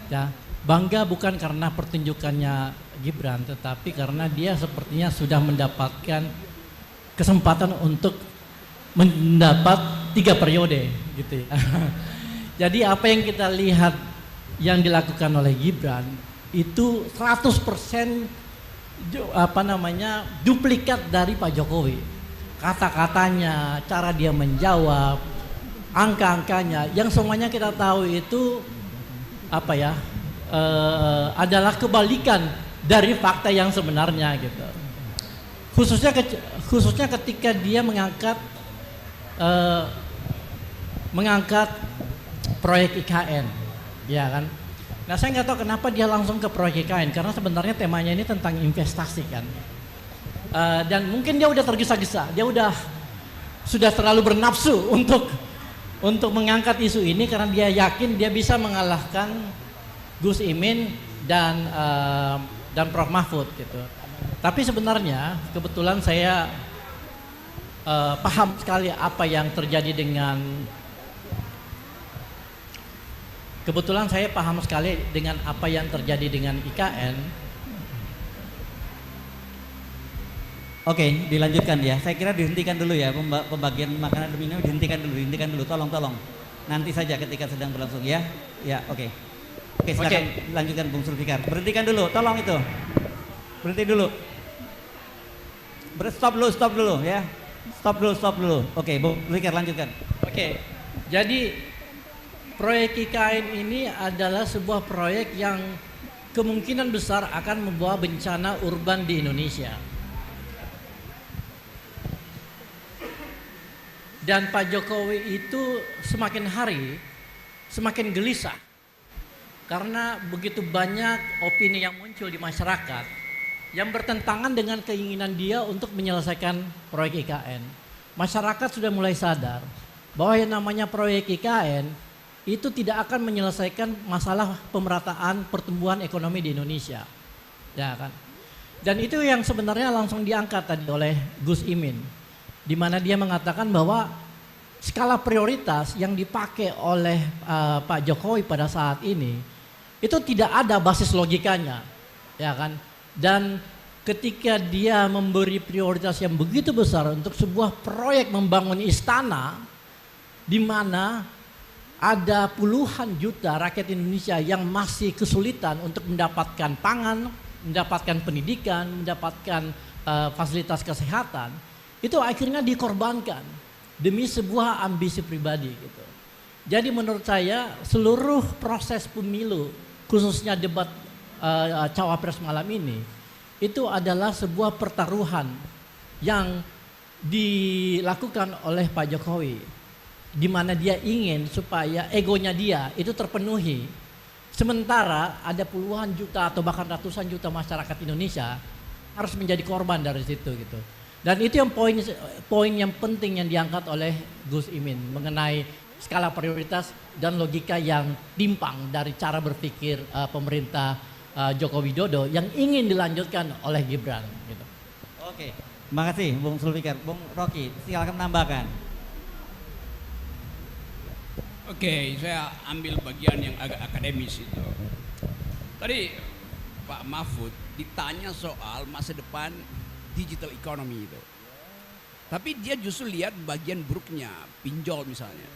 Ya, bangga bukan karena pertunjukannya Gibran, tetapi karena dia sepertinya sudah mendapatkan kesempatan untuk mendapat 3 periode gitu ya. Jadi apa yang kita lihat yang dilakukan oleh Gibran itu 100% duplikat dari Pak Jokowi. Kata-katanya, cara dia menjawab, angka-angkanya, yang semuanya kita tahu itu adalah kebalikan dari fakta yang sebenarnya gitu. Khususnya ketika dia mengangkat proyek IKN, ya kan? Nah, saya nggak tahu kenapa dia langsung ke proyek IKN, karena sebenarnya temanya ini tentang investasi kan. Dan mungkin dia udah tergesa-gesa, dia sudah terlalu bernafsu untuk mengangkat isu ini karena dia yakin dia bisa mengalahkan Gus Imin dan Prof Mahfud gitu. Tapi sebenarnya kebetulan saya paham sekali apa yang terjadi dengan apa yang terjadi dengan IKN. Oke, dilanjutkan ya. Saya kira dihentikan dulu ya, pembagian makanan dan minum dihentikan dulu. Tolong. Nanti saja ketika sedang berlangsung ya. Ya, oke. Oke, silakan lanjutkan Bung Zulfikar. Berhentikan dulu, tolong itu. Berhenti dulu. Stop dulu ya. Stop dulu. Oke, Bung Zulfikar lanjutkan. Oke. Jadi proyek IKN ini adalah sebuah proyek yang kemungkinan besar akan membawa bencana urban di Indonesia. Dan Pak Jokowi itu semakin hari semakin gelisah karena begitu banyak opini yang muncul di masyarakat yang bertentangan dengan keinginan dia untuk menyelesaikan proyek IKN. Masyarakat sudah mulai sadar bahwa yang namanya proyek IKN itu tidak akan menyelesaikan masalah pemerataan pertumbuhan ekonomi di Indonesia, ya kan? Dan itu yang sebenarnya langsung diangkat tadi oleh Gus Imin, di mana dia mengatakan bahwa skala prioritas yang dipakai oleh Pak Jokowi pada saat ini itu tidak ada basis logikanya, ya kan? Dan ketika dia memberi prioritas yang begitu besar untuk sebuah proyek membangun istana, di mana ada puluhan juta rakyat Indonesia yang masih kesulitan untuk mendapatkan pangan, mendapatkan pendidikan, mendapatkan fasilitas kesehatan, itu akhirnya dikorbankan demi sebuah ambisi pribadi gitu. Jadi menurut saya seluruh proses pemilu, khususnya debat cawapres malam ini, itu adalah sebuah pertaruhan yang dilakukan oleh Pak Jokowi, di mana dia ingin supaya egonya dia itu terpenuhi Sementara ada puluhan juta atau bahkan ratusan juta masyarakat Indonesia harus menjadi korban dari situ gitu. Dan itu yang poin yang penting yang diangkat oleh Gus Imin mengenai skala prioritas dan logika yang timpang dari cara berpikir pemerintah Joko Widodo yang ingin dilanjutkan oleh Gibran gitu. Oke, terima kasih Bung Zulfikar. Bung Rocky, silakan menambahkan. Oke, saya ambil bagian yang agak akademis itu. Tadi Pak Mahfud ditanya soal masa depan digital economy itu. Tapi dia justru lihat bagian buruknya, pinjol misalnya.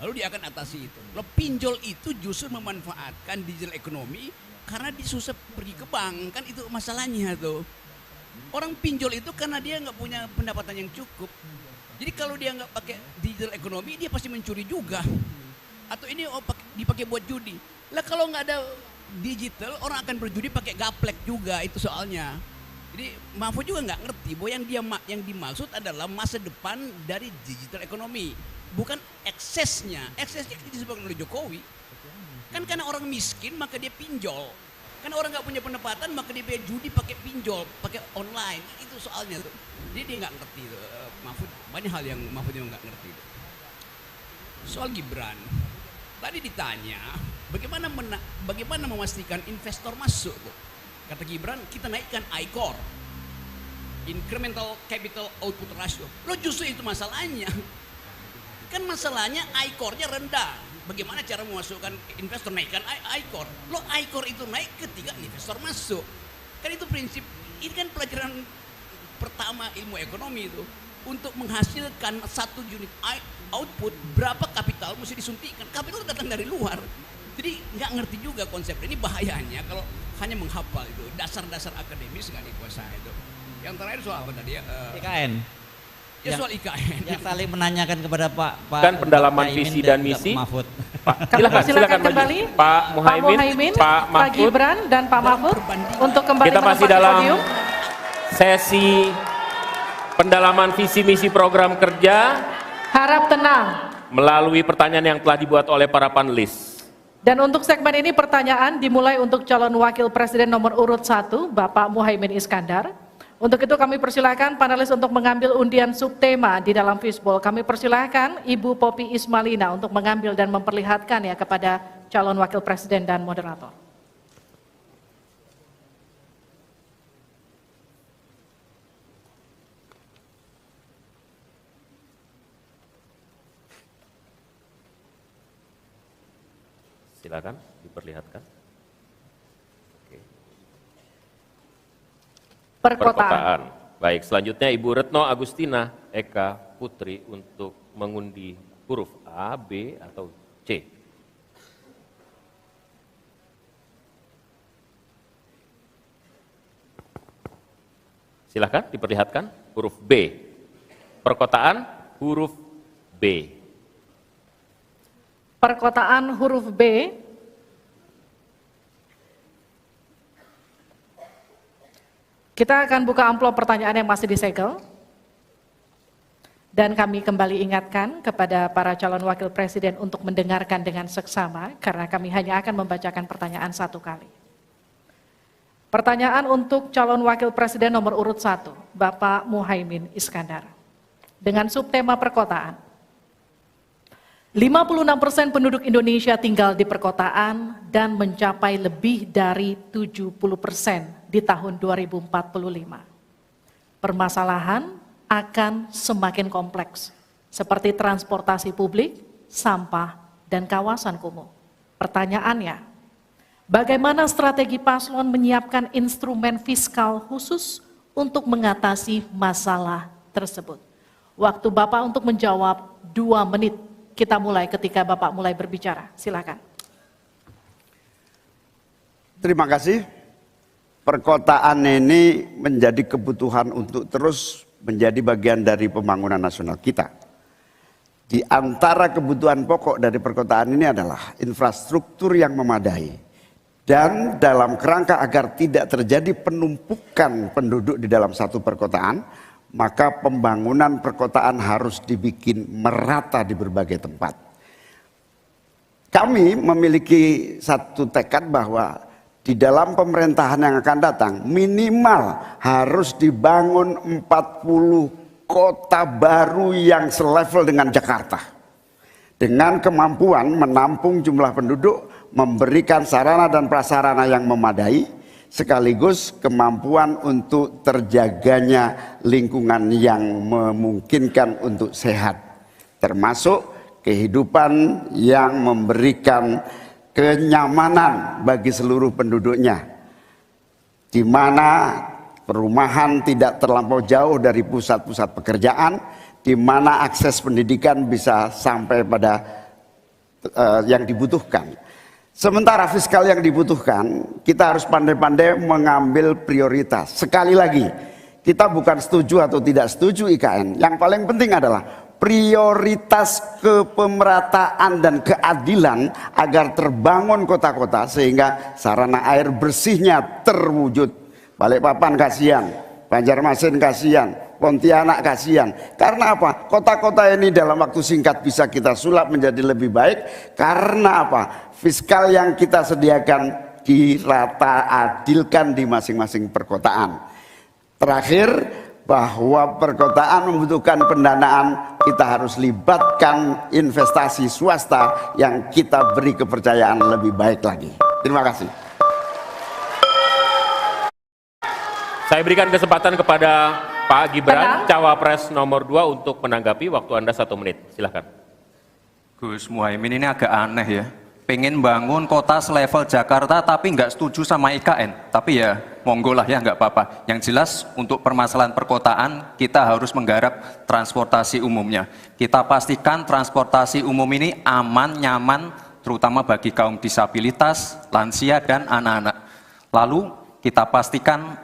Lalu dia akan atasi itu. Lalu pinjol itu justru memanfaatkan digital economy karena dia susah pergi ke bank, kan itu masalahnya tuh. Orang pinjol itu karena dia nggak punya pendapatan yang cukup. Jadi kalau dia nggak pakai digital economy, dia pasti mencuri juga. Atau ini dipakai buat judi. Lah kalau nggak ada digital, orang akan berjudi pakai gaplek juga, itu soalnya. Jadi Mahfud juga nggak ngerti bahwa yang dimaksud adalah masa depan dari digital economy, bukan eksesnya. Eksesnya disebutkan oleh Jokowi. Kan karena orang miskin maka dia pinjol. Karena orang nggak punya pendapatan maka dia judi pakai pinjol, pakai online. Itu soalnya tuh. Jadi dia nggak ngerti tuh. Mahfud, banyak hal yang Mahfud yang nggak ngerti tuh. Soal Gibran, tadi ditanya bagaimana memastikan investor masuk tuh. Kata Gibran, kita naikkan ICOR, Incremental Capital Output Ratio. Lo justru itu masalahnya. Kan masalahnya ICOR-nya rendah. Bagaimana cara memasukkan investor, naikkan ICOR. Lo ICOR itu naik ketika investor masuk. Kan itu prinsip, ini kan pelajaran pertama ilmu ekonomi itu. Untuk menghasilkan satu unit output, berapa kapital mesti disuntikan. Kapital datang dari luar. Jadi nggak ngerti juga konsep ini, bahayanya kalau hanya menghafal itu. Dasar-dasar akademis nggak dikuasai itu. Yang terakhir soal apa tadi ya? IKN. Ya soal IKN. Yang saling menanyakan kepada Pak Dan pendalaman visi dan misi. Mahfud. Silakan kembali Pak Muhaimin, Pak Gibran dan Pak Mahfud untuk kembali kita masih menempati dalam podium. sesi pendalaman visi misi program kerja. Harap tenang. Melalui pertanyaan yang telah dibuat oleh para panelis. Dan untuk segmen ini pertanyaan dimulai untuk calon wakil presiden nomor urut 1, Bapak Muhaimin Iskandar. Untuk itu kami persilahkan panelis untuk mengambil undian subtema di dalam fishbowl. Kami persilahkan Ibu Poppy Ismalina untuk mengambil dan memperlihatkan ya kepada calon wakil presiden dan moderator. Silakan diperlihatkan. Oke. Perkotaan. Baik, selanjutnya Ibu Retno Agustina Eka Putri untuk mengundi huruf A, B, atau C. Silakan diperlihatkan huruf B. Perkotaan huruf B. Perkotaan huruf B. Kita akan buka amplop pertanyaan yang masih disegel. Dan kami kembali ingatkan kepada para calon wakil presiden untuk mendengarkan dengan seksama, karena kami hanya akan membacakan pertanyaan satu kali. Pertanyaan untuk calon wakil presiden nomor urut 1, Bapak Muhaimin Iskandar. Dengan subtema perkotaan. 56% penduduk Indonesia tinggal di perkotaan dan mencapai lebih dari 70% di tahun 2045. Permasalahan akan semakin kompleks, seperti transportasi publik, sampah, dan kawasan kumuh. Pertanyaannya, bagaimana strategi paslon menyiapkan instrumen fiskal khusus untuk mengatasi masalah tersebut? Waktu Bapak untuk menjawab 2 menit. Kita mulai ketika Bapak mulai berbicara. Silakan. Terima kasih. Perkotaan ini menjadi kebutuhan untuk terus menjadi bagian dari pembangunan nasional kita. Di antara kebutuhan pokok dari perkotaan ini adalah infrastruktur yang memadai. Dan dalam kerangka agar tidak terjadi penumpukan penduduk di dalam satu perkotaan, maka pembangunan perkotaan harus dibikin merata di berbagai tempat. kami memiliki satu tekad bahwa di dalam pemerintahan yang akan datang minimal harus dibangun 40 kota baru yang selevel dengan Jakarta. Dengan kemampuan menampung jumlah penduduk, memberikan sarana dan prasarana yang memadai, sekaligus kemampuan untuk terjaganya lingkungan yang memungkinkan untuk sehat. Termasuk kehidupan yang memberikan kenyamanan bagi seluruh penduduknya, di mana perumahan tidak terlampau jauh dari pusat-pusat pekerjaan, di mana akses pendidikan bisa sampai pada yang dibutuhkan. Sementara fiskal yang dibutuhkan, kita harus pandai-pandai mengambil prioritas. Sekali lagi, kita bukan setuju atau tidak setuju IKN. Yang paling penting adalah prioritas kepemerataan dan keadilan agar terbangun kota-kota sehingga sarana air bersihnya terwujud. Balikpapan kasihan, Banjarmasin kasihan, Pontianak kasihan. Karena apa? Kota-kota ini dalam waktu singkat bisa kita sulap menjadi lebih baik. Karena apa? Fiskal yang kita sediakan dirata adilkan di masing-masing perkotaan. Terakhir, bahwa perkotaan membutuhkan pendanaan, kita harus libatkan investasi swasta yang kita beri kepercayaan lebih baik lagi. Terima kasih. Saya berikan kesempatan kepada Pak Gibran, Cawapres nomor 2 untuk menanggapi. Waktu Anda 1 menit, silahkan. Gus Muhaimin ini agak aneh ya. Pengen bangun kota selevel Jakarta tapi nggak setuju sama IKN. Tapi ya monggo lah ya, nggak apa-apa. Yang jelas untuk permasalahan perkotaan kita harus menggarap transportasi umumnya. Kita pastikan transportasi umum ini aman, nyaman, terutama bagi kaum disabilitas, lansia dan anak-anak. Lalu kita pastikan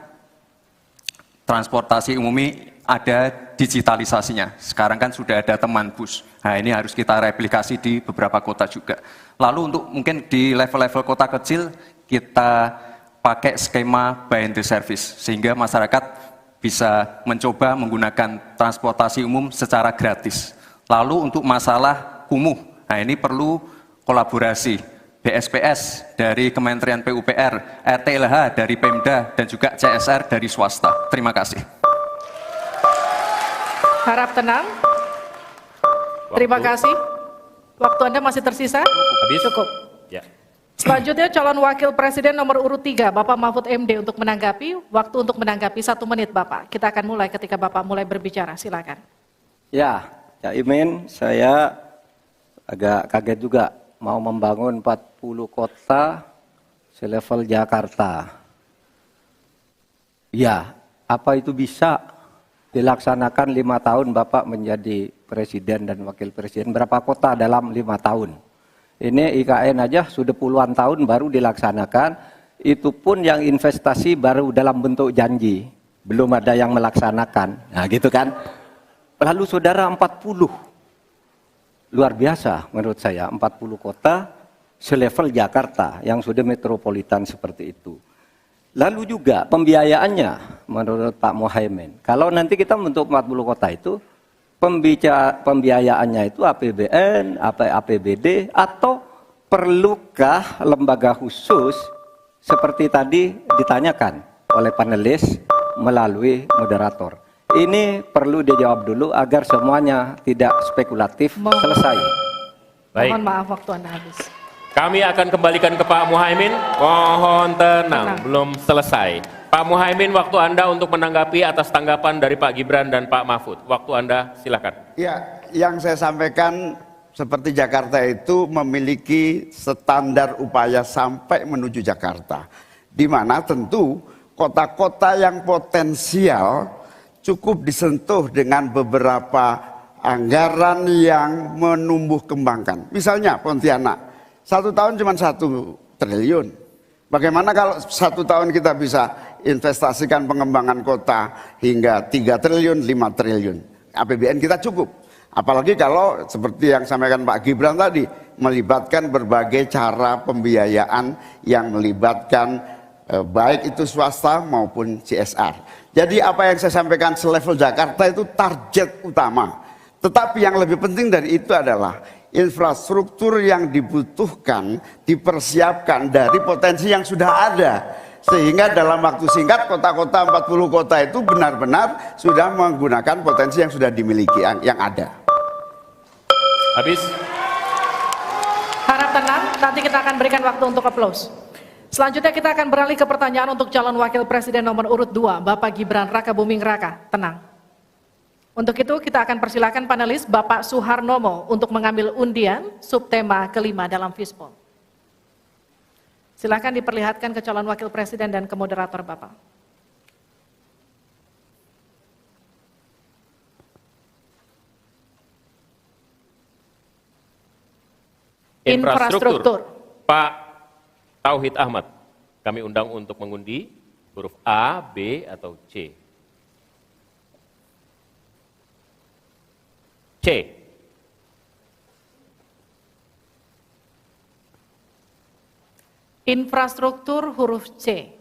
transportasi umum ini ada digitalisasinya. Sekarang kan sudah ada teman bus. Nah ini harus kita replikasi di beberapa kota juga. Lalu untuk mungkin di level-level kota kecil kita pakai skema buy and the service sehingga masyarakat bisa mencoba menggunakan transportasi umum secara gratis. Lalu untuk masalah kumuh, nah ini perlu kolaborasi BSPS dari Kementerian PUPR, RTLH dari Pemda dan juga CSR dari swasta. Terima kasih. Harap tenang. Terima kasih. Waktu Anda masih tersisa? Habis? Cukup. Ya. Selanjutnya calon wakil presiden nomor urut 3, Bapak Mahfud MD untuk menanggapi. Waktu untuk menanggapi 1 menit Bapak. Kita akan mulai ketika Bapak mulai berbicara. Silakan. Ya, Cak Imin, saya agak kaget juga mau membangun 40 kota selevel Jakarta. Ya, apa itu bisa dilaksanakan 5 tahun Bapak menjadi presiden dan wakil presiden? Berapa kota dalam 5 tahun? Ini IKN aja sudah puluhan tahun baru dilaksanakan. Itu pun yang investasi baru dalam bentuk janji, belum ada yang melaksanakan. Nah gitu kan. Lalu saudara 40, luar biasa menurut saya, 40 kota selevel Jakarta yang sudah metropolitan seperti itu. Lalu juga pembiayaannya menurut Pak Muhaimin. Kalau nanti kita membentuk 40 kota itu, pembiayaannya itu APBN, APBD, atau perlukah lembaga khusus seperti tadi ditanyakan oleh panelis melalui moderator. Ini perlu dijawab dulu agar semuanya tidak spekulatif. Selesai. Baik. Mohon maaf waktu Anda habis. Kami akan kembalikan ke Pak Muhaimin. Mohon tenang, belum selesai. Pak Muhaimin, waktu Anda untuk menanggapi atas tanggapan dari Pak Gibran dan Pak Mahfud. Waktu Anda, silakan. Ya, yang saya sampaikan seperti Jakarta itu memiliki standar upaya sampai menuju Jakarta. Di mana tentu kota-kota yang potensial cukup disentuh dengan beberapa anggaran yang menumbuh kembangkan. Misalnya Pontianak, 1 tahun cuma 1 triliun. Bagaimana kalau 1 tahun kita bisa investasikan pengembangan kota hingga 3 triliun, 5 triliun. APBN kita cukup. Apalagi kalau seperti yang sampaikan Pak Gibran tadi, melibatkan berbagai cara pembiayaan yang melibatkan baik itu swasta maupun CSR. Jadi apa yang saya sampaikan selevel Jakarta itu target utama. Tetapi yang lebih penting dari itu adalah infrastruktur yang dibutuhkan dipersiapkan dari potensi yang sudah ada, sehingga dalam waktu singkat kota-kota 40 kota itu benar-benar sudah menggunakan potensi yang sudah dimiliki yang ada. Habis. Harap tenang, nanti kita akan berikan waktu untuk aplaus. Selanjutnya kita akan beralih ke pertanyaan untuk calon wakil presiden nomor urut 2, Bapak Gibran Rakabuming Raka. Tenang. Untuk itu kita akan persilakan panelis Bapak Suharnomo untuk mengambil undian subtema kelima dalam Fishbowl. Silakan diperlihatkan ke calon wakil presiden dan ke moderator Bapak. Infrastruktur. Pak Tauhid Ahmad, kami undang untuk mengundi huruf A, B, atau C. C. Infrastruktur huruf C.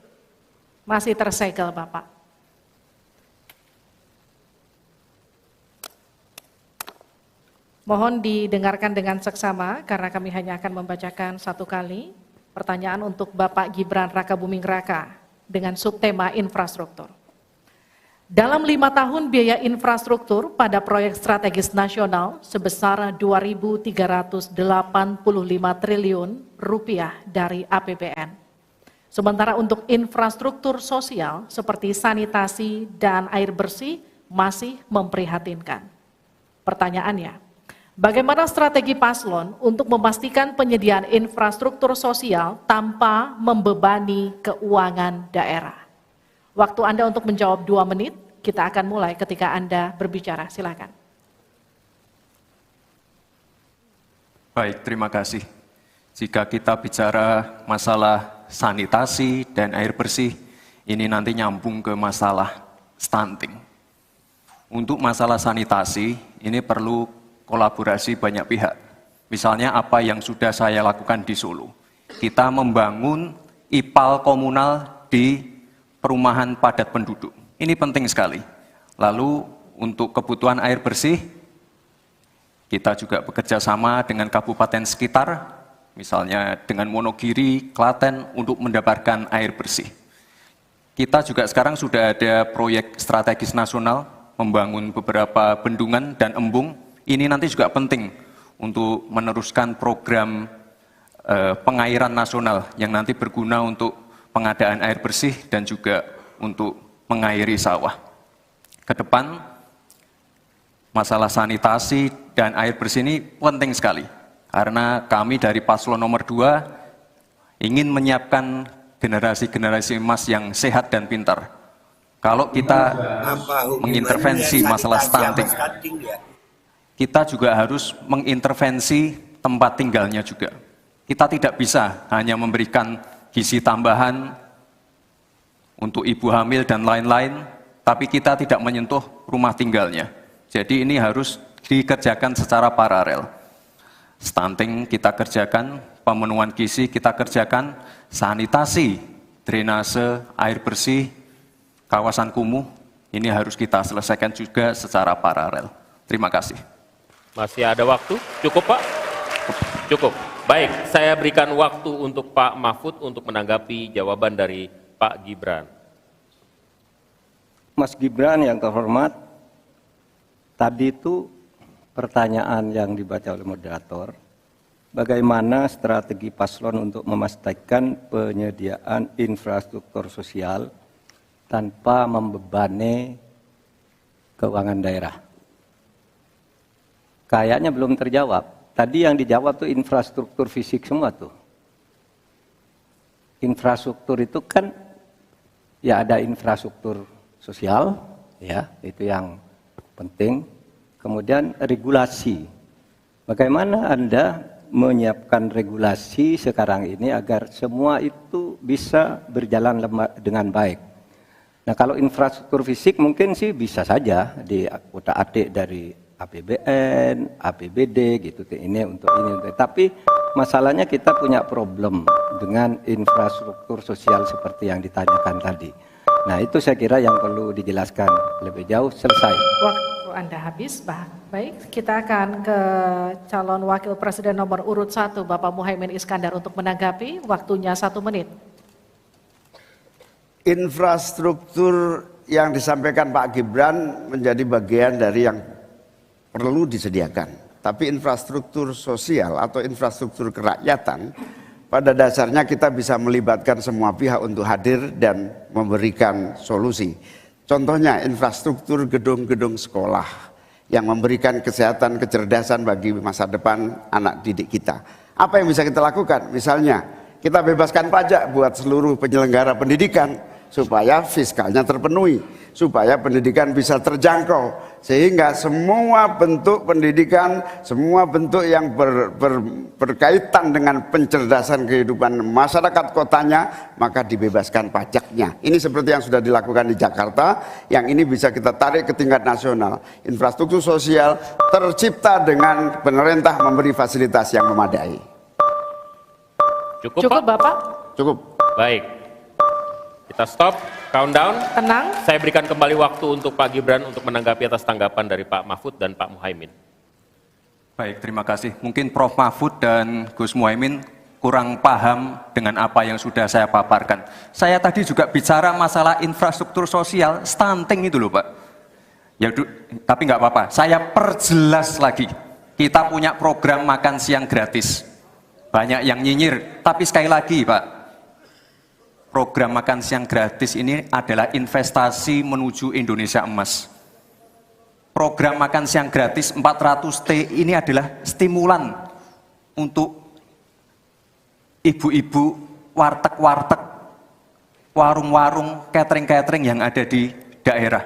Masih tersegel Bapak. Mohon didengarkan dengan seksama karena kami hanya akan membacakan satu kali. Pertanyaan untuk Bapak Gibran Rakabuming Raka dengan subtema infrastruktur. Dalam 5 tahun biaya infrastruktur pada proyek strategis nasional sebesar 2.385 triliun rupiah dari APBN. Sementara untuk infrastruktur sosial seperti sanitasi dan air bersih masih memprihatinkan. Pertanyaannya, bagaimana strategi paslon untuk memastikan penyediaan infrastruktur sosial tanpa membebani keuangan daerah? Waktu Anda untuk menjawab 2 menit, kita akan mulai ketika Anda berbicara. Silakan. Baik, terima kasih. Jika kita bicara masalah sanitasi dan air bersih, ini nanti nyambung ke masalah stunting. Untuk masalah sanitasi, ini perlu kolaborasi banyak pihak. Misalnya apa yang sudah saya lakukan di Solo. Kita membangun IPAL komunal di perumahan padat penduduk. Ini penting sekali. Lalu untuk kebutuhan air bersih, kita juga bekerja sama dengan kabupaten sekitar, misalnya dengan Wonogiri, Klaten, untuk mendapatkan air bersih. Kita juga sekarang sudah ada proyek strategis nasional, membangun beberapa bendungan dan embung. Ini nanti juga penting untuk meneruskan program pengairan nasional yang nanti berguna untuk pengadaan air bersih dan juga untuk mengairi sawah. Ke depan, masalah sanitasi dan air bersih ini penting sekali. Karena kami dari paslon nomor 2 ingin menyiapkan generasi-generasi emas yang sehat dan pintar. Kalau kita mengintervensi masalah stunting, kita juga harus mengintervensi tempat tinggalnya juga. Kita tidak bisa hanya memberikan gizi tambahan untuk ibu hamil dan lain-lain, tapi kita tidak menyentuh rumah tinggalnya. Jadi ini harus dikerjakan secara paralel. Stunting kita kerjakan, pemenuhan gizi kita kerjakan, sanitasi, drainase, air bersih, kawasan kumuh, ini harus kita selesaikan juga secara paralel. Terima kasih. Masih ada waktu? Cukup Pak? Cukup. Baik, saya berikan waktu untuk Pak Mahfud untuk menanggapi jawaban dari Pak Gibran. Mas Gibran yang terhormat, tadi itu pertanyaan yang dibaca oleh moderator, bagaimana strategi paslon untuk memastikan penyediaan infrastruktur sosial tanpa membebani keuangan daerah. Kayaknya belum terjawab. Tadi yang dijawab tuh infrastruktur fisik semua tuh. Infrastruktur itu kan ya ada infrastruktur sosial, ya itu yang penting. Kemudian regulasi. Bagaimana Anda menyiapkan regulasi sekarang ini agar semua itu bisa berjalan dengan baik? Nah kalau infrastruktur fisik mungkin sih bisa saja diutak-atik dari APBN, APBD gitu ini untuk ini. Tapi masalahnya kita punya problem dengan infrastruktur sosial seperti yang ditanyakan tadi. Nah itu saya kira yang perlu dijelaskan lebih jauh. Selesai. Anda habis, baik, kita akan ke calon wakil presiden nomor urut 1, Bapak Muhaimin Iskandar untuk menanggapi, waktunya 1 menit. Infrastruktur yang disampaikan Pak Gibran menjadi bagian dari yang perlu disediakan. Tapi infrastruktur sosial atau infrastruktur kerakyatan, pada dasarnya kita bisa melibatkan semua pihak untuk hadir dan memberikan solusi. Contohnya infrastruktur gedung-gedung sekolah yang memberikan kesehatan, kecerdasan bagi masa depan anak didik kita. Apa yang bisa kita lakukan? Misalnya, kita bebaskan pajak buat seluruh penyelenggara pendidikan supaya fiskalnya terpenuhi, supaya pendidikan bisa terjangkau, sehingga semua bentuk pendidikan, semua bentuk yang berkaitan dengan pencerdasan kehidupan masyarakat kotanya, maka dibebaskan pajaknya. Ini seperti yang sudah dilakukan di Jakarta, yang ini bisa kita tarik ke tingkat nasional. Infrastruktur sosial tercipta dengan pemerintah memberi fasilitas yang memadai. Cukup, Bapak? Cukup. Baik. Kita stop, countdown. Tenang. Saya berikan kembali waktu untuk Pak Gibran untuk menanggapi atas tanggapan dari Pak Mahfud dan Pak Muhaimin. Baik, terima kasih. Mungkin Prof. Mahfud dan Gus Muhaimin kurang paham dengan apa yang sudah saya paparkan. Saya tadi juga bicara masalah infrastruktur sosial, stunting itu loh Pak. Ya, tapi nggak apa-apa, saya perjelas lagi. Kita punya program makan siang gratis. Banyak yang nyinyir, tapi sekali lagi Pak, program makan siang gratis ini adalah investasi menuju Indonesia emas. Program makan siang gratis 400T ini adalah stimulan untuk ibu-ibu, warteg-warteg, warung-warung, catering-catering yang ada di daerah.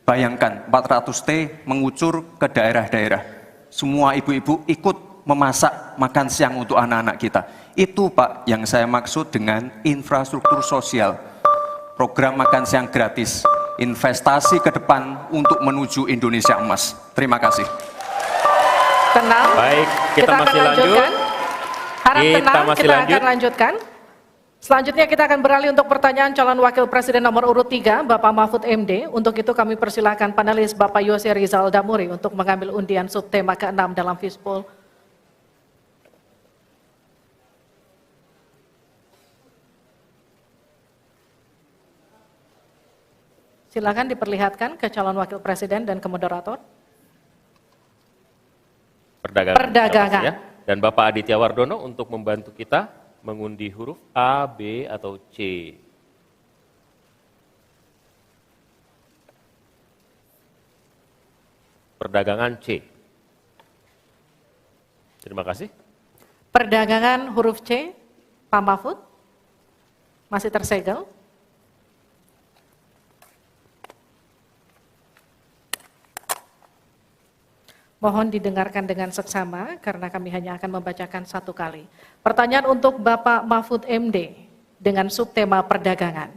Bayangkan 400T mengucur ke daerah-daerah. Semua ibu-ibu ikut memasak makan siang untuk anak-anak kita. Itu Pak yang saya maksud dengan infrastruktur sosial. Program makan siang gratis, investasi ke depan untuk menuju Indonesia emas. Terima kasih. Tenang. Baik, kita akan masih lanjut. lanjutkan. Harap Kita tenang, masih kita lanjut. akan lanjutkan. Selanjutnya kita akan beralih untuk pertanyaan calon wakil presiden nomor urut 3, Bapak Mahfud MD. Untuk itu kami persilakan panelis Bapak Yose Rizal Damuri untuk mengambil undian subtema ke-6 dalam Fishbowl. Silakan diperlihatkan ke calon wakil presiden dan ke moderator. Perdagangan. Ya. Dan Bapak Aditya Wardono untuk membantu kita mengundi huruf A, B, atau C. Perdagangan C. Terima kasih. Perdagangan huruf C, Pak Mahfud. Masih tersegel. Mohon didengarkan dengan seksama karena kami hanya akan membacakan 1 kali. Pertanyaan untuk Bapak Mahfud MD dengan subtema perdagangan.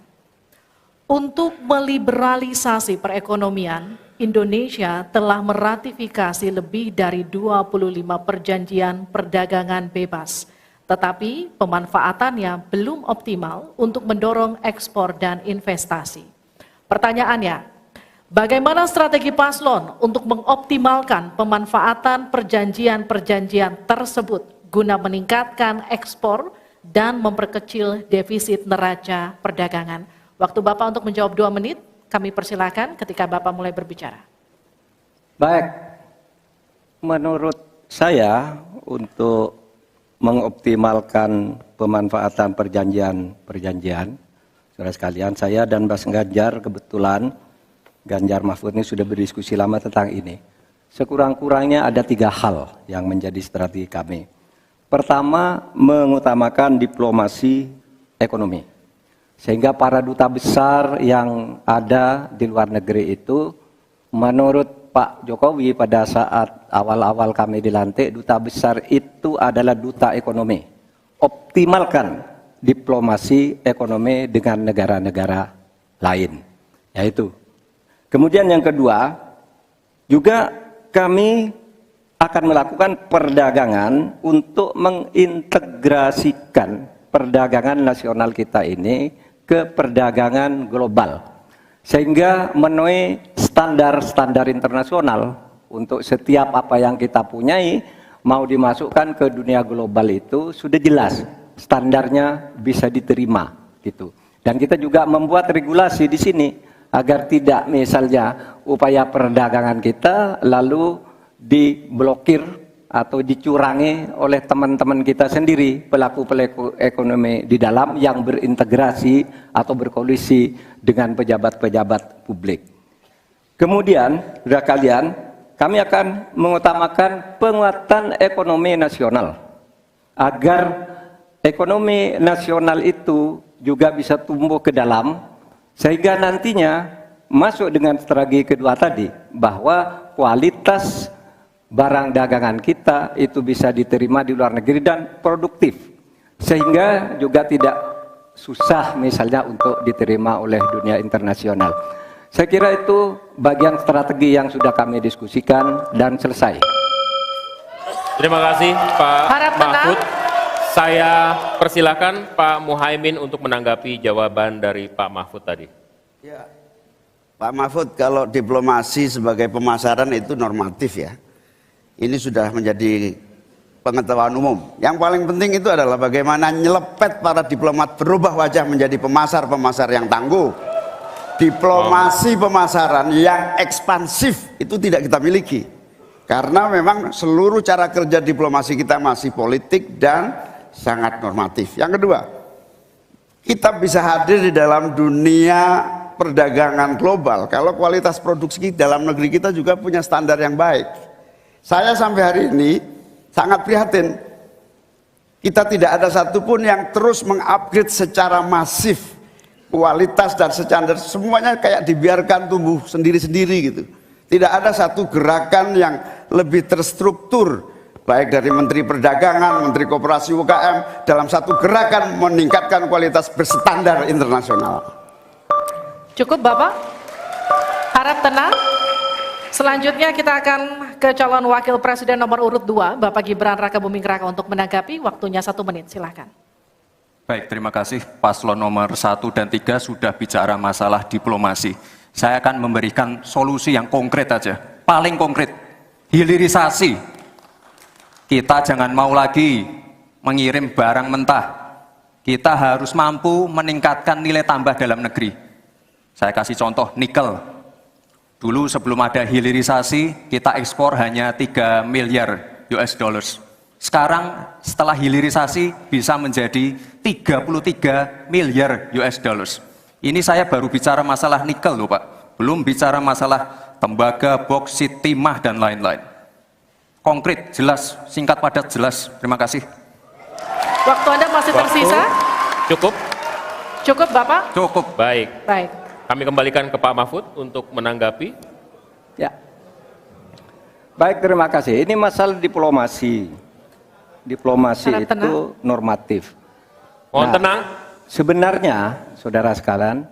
Untuk meliberalisasi perekonomian, Indonesia telah meratifikasi lebih dari 25 perjanjian perdagangan bebas. Tetapi pemanfaatannya belum optimal untuk mendorong ekspor dan investasi. Pertanyaannya, bagaimana strategi paslon untuk mengoptimalkan pemanfaatan perjanjian-perjanjian tersebut guna meningkatkan ekspor dan memperkecil defisit neraca perdagangan? Waktu Bapak untuk menjawab 2 menit, kami persilakan ketika Bapak mulai berbicara. Baik, menurut saya untuk mengoptimalkan pemanfaatan perjanjian-perjanjian, saudara sekalian, saya dan Mas Ganjar kebetulan Ganjar Mahfud ini sudah berdiskusi lama tentang ini. Sekurang-kurangnya ada 3 hal yang menjadi strategi kami. Pertama, mengutamakan diplomasi ekonomi. Sehingga para duta besar yang ada di luar negeri itu, menurut Pak Jokowi pada saat awal-awal kami dilantik, duta besar itu adalah duta ekonomi. Optimalkan diplomasi ekonomi dengan negara-negara lain. Yaitu. Kemudian yang kedua, juga kami akan melakukan perdagangan untuk mengintegrasikan perdagangan nasional kita ini ke perdagangan global. Sehingga memenuhi standar standar-standar internasional untuk setiap apa yang kita punyai mau dimasukkan ke dunia global itu sudah jelas standarnya bisa diterima gitu. Dan kita juga membuat regulasi di sini agar tidak misalnya upaya perdagangan kita lalu diblokir atau dicurangi oleh teman-teman kita sendiri, pelaku-pelaku ekonomi di dalam yang berintegrasi atau berkoalisi dengan pejabat-pejabat publik. Kemudian, saudara kalian, kami akan mengutamakan penguatan ekonomi nasional agar ekonomi nasional itu juga bisa tumbuh ke dalam sehingga nantinya masuk dengan strategi kedua tadi bahwa kualitas barang dagangan kita itu bisa diterima di luar negeri dan produktif sehingga juga tidak susah misalnya untuk diterima oleh dunia internasional. Saya kira itu bagian strategi yang sudah kami diskusikan dan selesai. Terima kasih Pak Mahfud. Saya persilakan Pak Muhaimin untuk menanggapi jawaban dari Pak Mahfud tadi. Ya, Pak Mahfud, kalau diplomasi sebagai pemasaran itu normatif ya. Ini sudah menjadi pengetahuan umum. Yang paling penting itu adalah bagaimana nyelepet para diplomat berubah wajah menjadi pemasar-pemasar yang tangguh. Diplomasi pemasaran yang ekspansif itu tidak kita miliki. Karena memang seluruh cara kerja diplomasi kita masih politik dan sangat normatif. Yang kedua, kita bisa hadir di dalam dunia perdagangan global kalau kualitas produksi dalam negeri kita juga punya standar yang baik. Saya sampai hari ini sangat prihatin. Kita tidak ada satupun yang terus mengupgrade secara masif kualitas dan standar. Semuanya kayak dibiarkan tumbuh sendiri-sendiri gitu. Tidak ada satu gerakan yang lebih terstruktur baik dari Menteri Perdagangan, Menteri Koperasi UKM dalam satu gerakan meningkatkan kualitas berstandar internasional. Cukup Bapak? Harap tenang. Selanjutnya kita akan ke calon wakil presiden nomor urut 2, Bapak Gibran Rakabuming Raka untuk menanggapi, waktunya 1 menit, silakan. Baik, terima kasih. Paslon nomor 1 dan 3 sudah bicara masalah diplomasi. Saya akan memberikan solusi yang konkret aja, paling konkret, hilirisasi. Kita jangan mau lagi mengirim barang mentah. Kita harus mampu meningkatkan nilai tambah dalam negeri. Saya kasih contoh, nikel. Dulu sebelum ada hilirisasi, kita ekspor hanya 3 miliar US dollars. Sekarang setelah hilirisasi bisa menjadi 33 miliar US dollars. Ini saya baru bicara masalah nikel loh Pak. Belum bicara masalah tembaga, boksit, timah, dan lain-lain. Konkret, jelas, singkat, padat, jelas. Terima kasih. Waktu Anda masih tersisa? Cukup? Cukup Bapak? Cukup. Baik. Baik. Kami kembalikan ke Pak Mahfud untuk menanggapi. Ya. Baik, terima kasih. Ini masalah diplomasi. Diplomasi Harap itu tenang. normatif. Mohon tenang. Sebenarnya, saudara sekalian,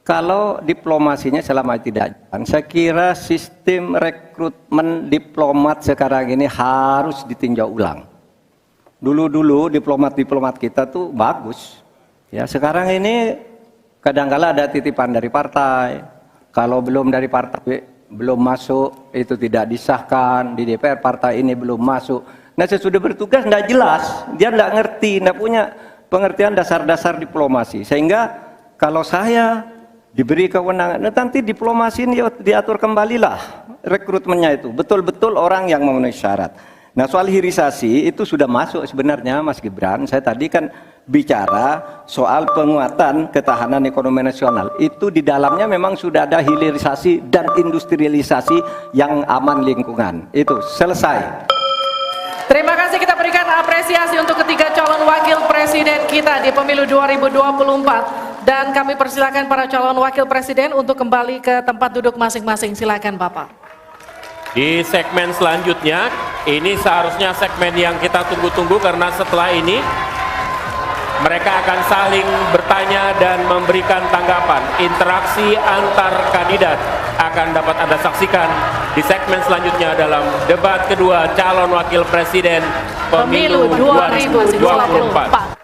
kalau diplomasinya selama tidak jalan, saya kira sistem rekrutmen diplomat sekarang ini harus ditinjau ulang. Dulu-dulu diplomat-diplomat kita tuh bagus. Ya, sekarang ini kadang-kala ada titipan dari partai. Kalau belum dari partai belum masuk, itu tidak disahkan. Di DPR partai ini belum masuk. Nah, sesudah bertugas tidak jelas. Dia tidak ngerti, tidak punya pengertian dasar-dasar diplomasi. Sehingga kalau saya diberi kewenangan, nanti diplomasi ini diatur kembalilah rekrutmennya itu. Betul-betul orang yang memenuhi syarat. Nah, soal hilirisasi itu sudah masuk sebenarnya Mas Gibran. Saya tadi kan bicara soal penguatan ketahanan ekonomi nasional. Itu di dalamnya memang sudah ada hilirisasi dan industrialisasi yang aman lingkungan. Itu selesai. Terima kasih, kita berikan apresiasi untuk ketiga calon wakil presiden kita di pemilu 2024. Dan kami persilakan para calon wakil presiden untuk kembali ke tempat duduk masing-masing. Silakan Bapak. Di segmen selanjutnya, ini seharusnya segmen yang kita tunggu-tunggu karena setelah ini mereka akan saling bertanya dan memberikan tanggapan. Interaksi antar kandidat akan dapat Anda saksikan di segmen selanjutnya dalam debat kedua calon wakil presiden pemilu 2024.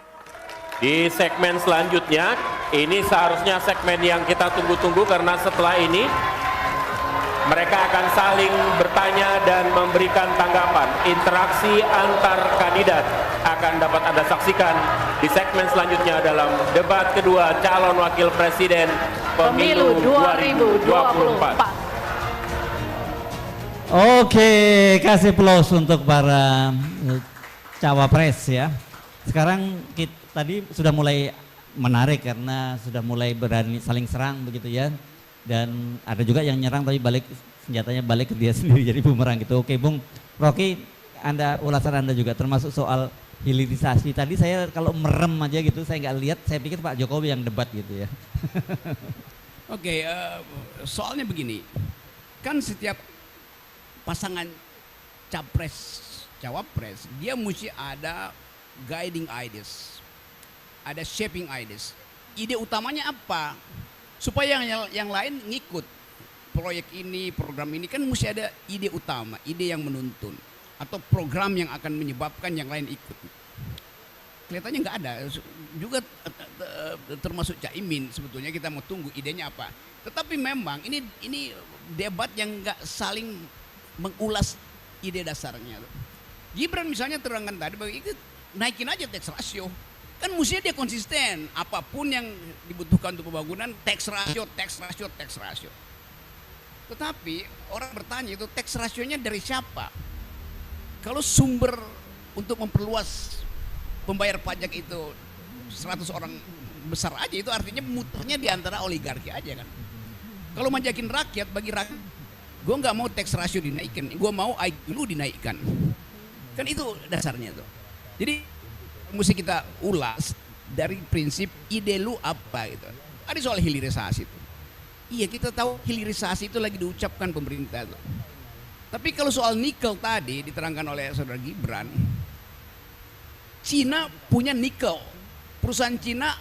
Di segmen selanjutnya, ini seharusnya segmen yang kita tunggu-tunggu karena setelah ini Mereka akan saling bertanya dan memberikan tanggapan. Interaksi antar kandidat akan dapat Anda saksikan di segmen selanjutnya dalam debat kedua calon wakil presiden pemilu 2024. Oke, kasih plus untuk para cawapres ya. Sekarang kita tadi sudah mulai menarik karena sudah mulai berani saling serang begitu ya. Dan ada juga yang nyerang tapi senjatanya balik ke dia sendiri jadi bumerang gitu. Oke Bung Rocky, ulasan Anda juga termasuk soal hilirisasi. Tadi saya kalau merem aja gitu saya nggak lihat, saya pikir Pak Jokowi yang debat gitu ya. Oke, soalnya begini, kan setiap pasangan capres, cawapres, dia mesti ada guiding ideas, ada shaping ideas. Ide utamanya apa? Supaya yang lain ngikut proyek ini, program ini, kan mesti ada ide utama, ide yang menuntun, atau program yang akan menyebabkan yang lain ikut. Kelihatannya nggak ada, juga termasuk Caimin sebetulnya kita mau tunggu idenya apa. Tetapi memang ini debat yang nggak saling mengulas ide dasarnya. Gibran misalnya terangkan tadi, naikin aja tax ratio. Kan mestinya dia konsisten, apapun yang dibutuhkan untuk pembangunan, tax ratio. Tetapi orang bertanya itu tax rasionya dari siapa? Kalau sumber untuk memperluas pembayar pajak itu 100 orang besar aja, itu artinya muternya di antara oligarki aja kan. Kalau manjakin rakyat, bagi rakyat, gue nggak mau tax ratio dinaikkan, gue mau IQ lu dinaikkan. Kan itu dasarnya tuh. Jadi mesti kita ulas dari prinsip ide lu apa gitu. Ada soal hilirisasi itu. Iya, kita tahu hilirisasi itu lagi diucapkan pemerintah tuh. Tapi kalau soal nikel tadi diterangkan oleh saudara Gibran, Cina punya nikel. Perusahaan Cina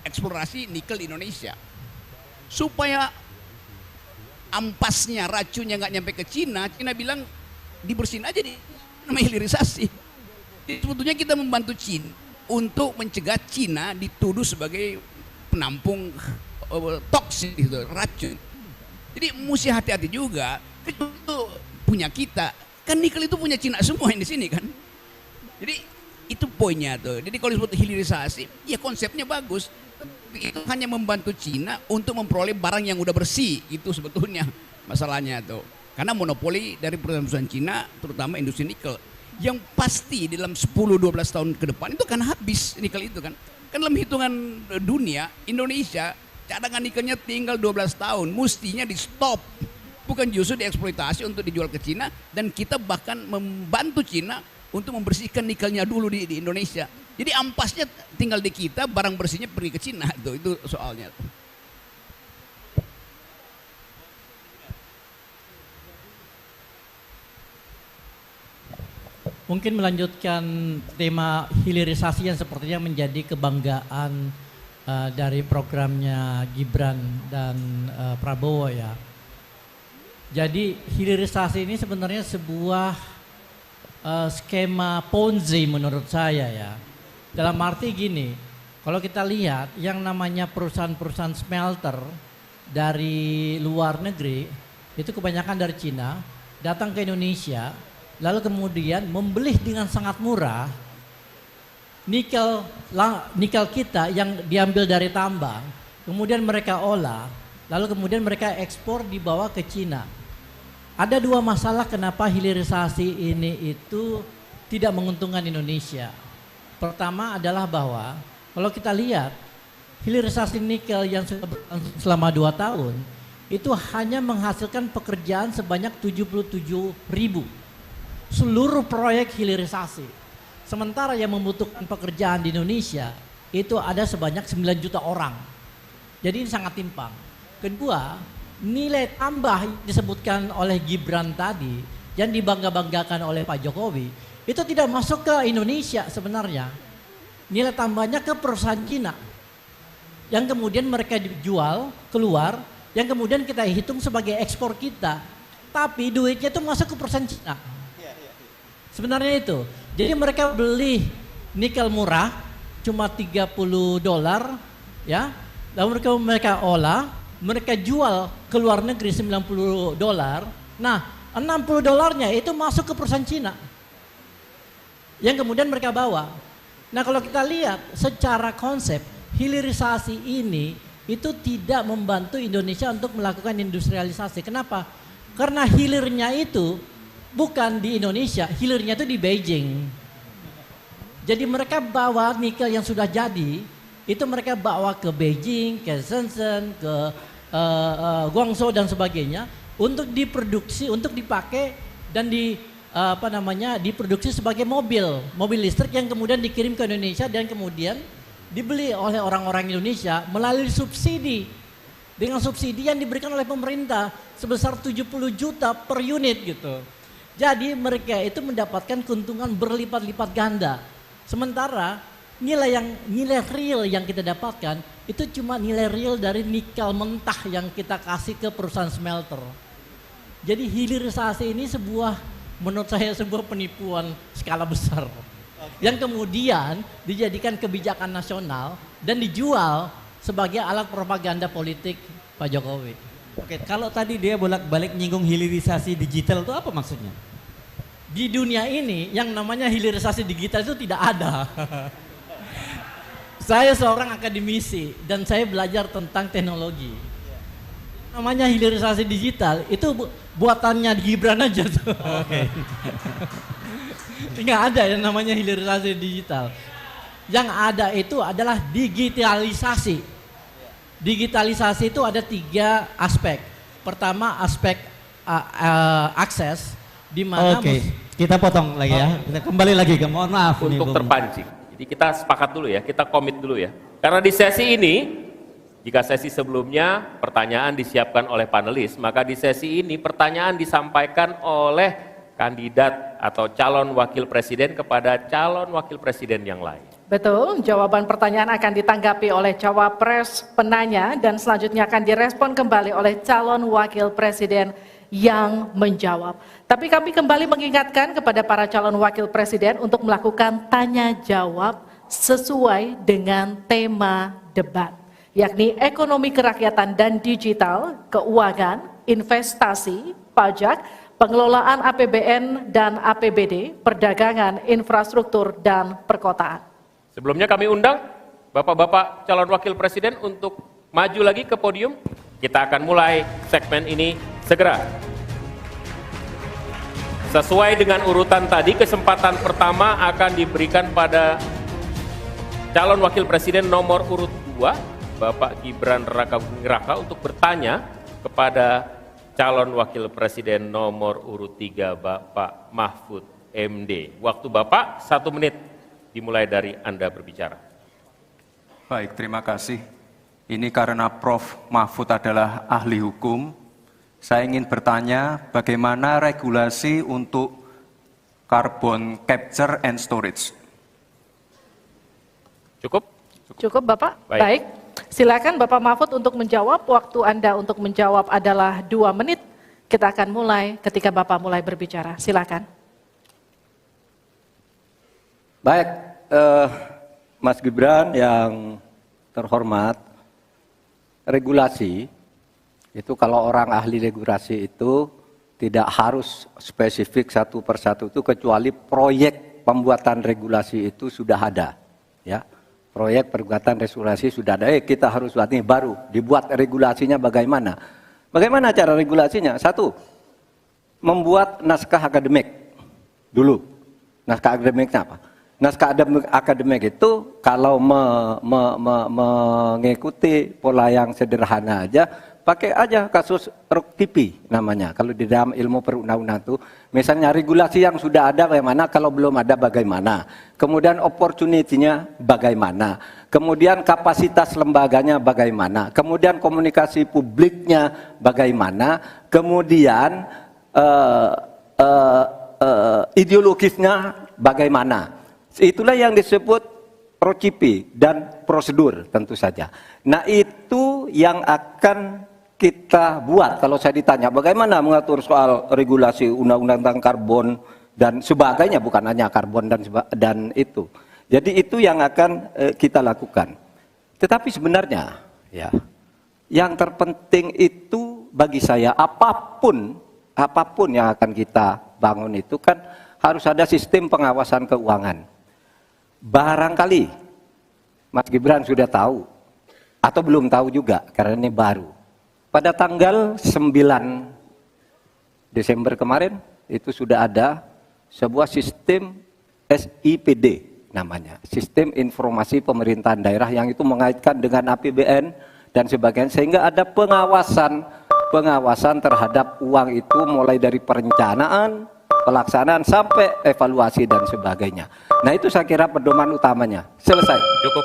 eksplorasi nikel di Indonesia. Supaya ampasnya, racunnya nggak nyampe ke Cina, Cina bilang dibersihin aja namanya hilirisasi. Sebetulnya kita membantu Cina untuk mencegah Cina dituduh sebagai penampung toksik gitu, racun. Jadi mesti hati-hati juga. Itu punya kita, kan nikel itu punya Cina semua yang di sini kan. Jadi itu poinnya tuh. Jadi kalau disebut hilirisasi, ya konsepnya bagus. Tapi itu hanya membantu Cina untuk memperoleh barang yang udah bersih. Itu sebetulnya masalahnya tuh. Karena monopoli dari perusahaan Cina, terutama industri nikel, yang pasti dalam 10-12 tahun ke depan itu kan habis nikel itu kan. Kan dalam hitungan dunia, Indonesia cadangan nikelnya tinggal 12 tahun, mestinya di stop. Bukan justru dieksploitasi untuk dijual ke Cina, dan kita bahkan membantu Cina untuk membersihkan nikelnya dulu di Indonesia. Jadi ampasnya tinggal di kita, barang bersihnya pergi ke Cina tuh, itu soalnya. Mungkin melanjutkan tema hilirisasi yang sepertinya menjadi kebanggaan dari programnya Gibran dan Prabowo ya. Jadi hilirisasi ini sebenarnya sebuah skema Ponzi menurut saya ya. Dalam arti gini, kalau kita lihat yang namanya perusahaan-perusahaan smelter dari luar negeri itu kebanyakan dari Cina datang ke Indonesia, lalu kemudian membeli dengan sangat murah nikel kita yang diambil dari tambang, kemudian mereka olah, lalu kemudian mereka ekspor dibawa ke Cina. Ada dua masalah kenapa hilirisasi ini itu tidak menguntungkan Indonesia. Pertama adalah bahwa kalau kita lihat hilirisasi nikel yang sudah berlangsung selama 2 tahun itu hanya menghasilkan pekerjaan sebanyak 77.000 seluruh proyek hilirisasi. Sementara yang membutuhkan pekerjaan di Indonesia itu ada sebanyak 9 juta orang. Jadi ini sangat timpang. Kedua, nilai tambah yang disebutkan oleh Gibran tadi yang dibangga-banggakan oleh Pak Jokowi itu tidak masuk ke Indonesia sebenarnya. Nilai tambahnya ke perusahaan Cina yang kemudian mereka dijual keluar, yang kemudian kita hitung sebagai ekspor kita, tapi duitnya itu masuk ke perusahaan Cina. Sebenarnya itu. Jadi mereka beli nikel murah cuma $30 ya. Lalu mereka olah, mereka jual ke luar negeri $90. Nah, $60 itu masuk ke perusahaan Cina yang kemudian mereka bawa. Nah, kalau kita lihat secara konsep hilirisasi ini itu tidak membantu Indonesia untuk melakukan industrialisasi. Kenapa? Karena hilirnya itu bukan di Indonesia, hilirnya itu di Beijing. Jadi mereka bawa nikel yang sudah jadi, itu mereka bawa ke Beijing, ke Shenzhen, ke Guangzhou dan sebagainya untuk diproduksi, untuk dipakai dan diproduksi sebagai mobil listrik yang kemudian dikirim ke Indonesia dan kemudian dibeli oleh orang-orang Indonesia melalui subsidi. Dengan subsidi yang diberikan oleh pemerintah sebesar 70 juta per unit gitu. Jadi mereka itu mendapatkan keuntungan berlipat-lipat ganda. Sementara nilai real yang kita dapatkan itu cuma nilai real dari nikel mentah yang kita kasih ke perusahaan smelter. Jadi hilirisasi ini menurut saya sebuah penipuan skala besar. Yang kemudian dijadikan kebijakan nasional dan dijual sebagai alat propaganda politik Pak Jokowi. Oke, kalau tadi dia bolak-balik nyinggung hilirisasi digital itu apa maksudnya? Di dunia ini yang namanya hilirisasi digital itu tidak ada. Saya seorang akademisi dan saya belajar tentang teknologi. Namanya hilirisasi digital itu buatannya Gibran aja tuh. Oke. Nggak ada yang namanya hilirisasi digital. Yang ada itu adalah digitalisasi. Digitalisasi itu ada 3 aspek. Pertama aspek akses, di mana kita potong lagi ya. Kita kembali lagi ke mohon maaf untuk terpancing. Jadi kita sepakat dulu ya, kita komit dulu ya. Karena di sesi ini, jika sesi sebelumnya pertanyaan disiapkan oleh panelis, maka di sesi ini pertanyaan disampaikan oleh kandidat atau calon wakil presiden kepada calon wakil presiden yang lain. Betul, jawaban pertanyaan akan ditanggapi oleh cawapres penanya dan selanjutnya akan direspon kembali oleh calon wakil presiden yang menjawab. Tapi kami kembali mengingatkan kepada para calon wakil presiden untuk melakukan tanya jawab sesuai dengan tema debat, yakni ekonomi kerakyatan dan digital, keuangan, investasi, pajak, pengelolaan APBN dan APBD, perdagangan, infrastruktur, dan perkotaan. Sebelumnya kami undang Bapak-Bapak calon wakil presiden untuk maju lagi ke podium. Kita akan mulai segmen ini segera. Sesuai dengan urutan tadi, kesempatan pertama akan diberikan pada calon wakil presiden nomor urut 2, Bapak Gibran Raka Buming Raka, untuk bertanya kepada calon wakil presiden nomor urut 3, Bapak Mahfud MD. Waktu Bapak 1 menit, dimulai dari Anda berbicara. Baik, terima kasih. Ini karena Prof. Mahfud adalah ahli hukum, saya ingin bertanya bagaimana regulasi untuk carbon capture and storage. Cukup? Cukup Bapak? Baik. Silakan Bapak Mahfud untuk menjawab. Waktu Anda untuk menjawab adalah 2 menit. Kita akan mulai ketika Bapak mulai berbicara. Silakan. Baik, Mas Gibran yang terhormat, regulasi itu kalau orang ahli regulasi itu tidak harus spesifik satu persatu itu, kecuali proyek pembuatan regulasi itu sudah ada, ya. Proyek pembuatan regulasi sudah ada. Kita harus buat ini baru dibuat regulasinya bagaimana? Bagaimana cara regulasinya? 1, membuat naskah akademik dulu. Naskah akademiknya apa? Naskah akademik itu kalau mengikuti pola yang sederhana aja, pakai aja kasus RUK-TIPI namanya. Kalau di dalam ilmu perundang-undangan itu, misalnya regulasi yang sudah ada bagaimana, kalau belum ada bagaimana. Kemudian opportunity-nya bagaimana. Kemudian kapasitas lembaganya bagaimana. Kemudian komunikasi publiknya bagaimana. Kemudian ideologisnya bagaimana. Itulah yang disebut procipi dan prosedur tentu saja. Nah itu yang akan kita buat. Kalau saya ditanya bagaimana mengatur soal regulasi undang-undang tentang karbon dan sebagainya, bukan hanya karbon dan itu. Jadi itu yang akan kita lakukan. Tetapi sebenarnya ya Yang terpenting itu bagi saya apapun yang akan kita bangun itu kan harus ada sistem pengawasan keuangan. Barangkali Mas Gibran sudah tahu atau belum tahu juga karena ini baru. Pada tanggal 9 Desember kemarin itu sudah ada sebuah sistem SIPD namanya, Sistem Informasi Pemerintahan Daerah, yang itu mengaitkan dengan APBN dan sebagainya, sehingga ada pengawasan terhadap uang itu mulai dari perencanaan, pelaksanaan sampai evaluasi dan sebagainya. Nah itu saya kira pedoman utamanya. Selesai. Cukup.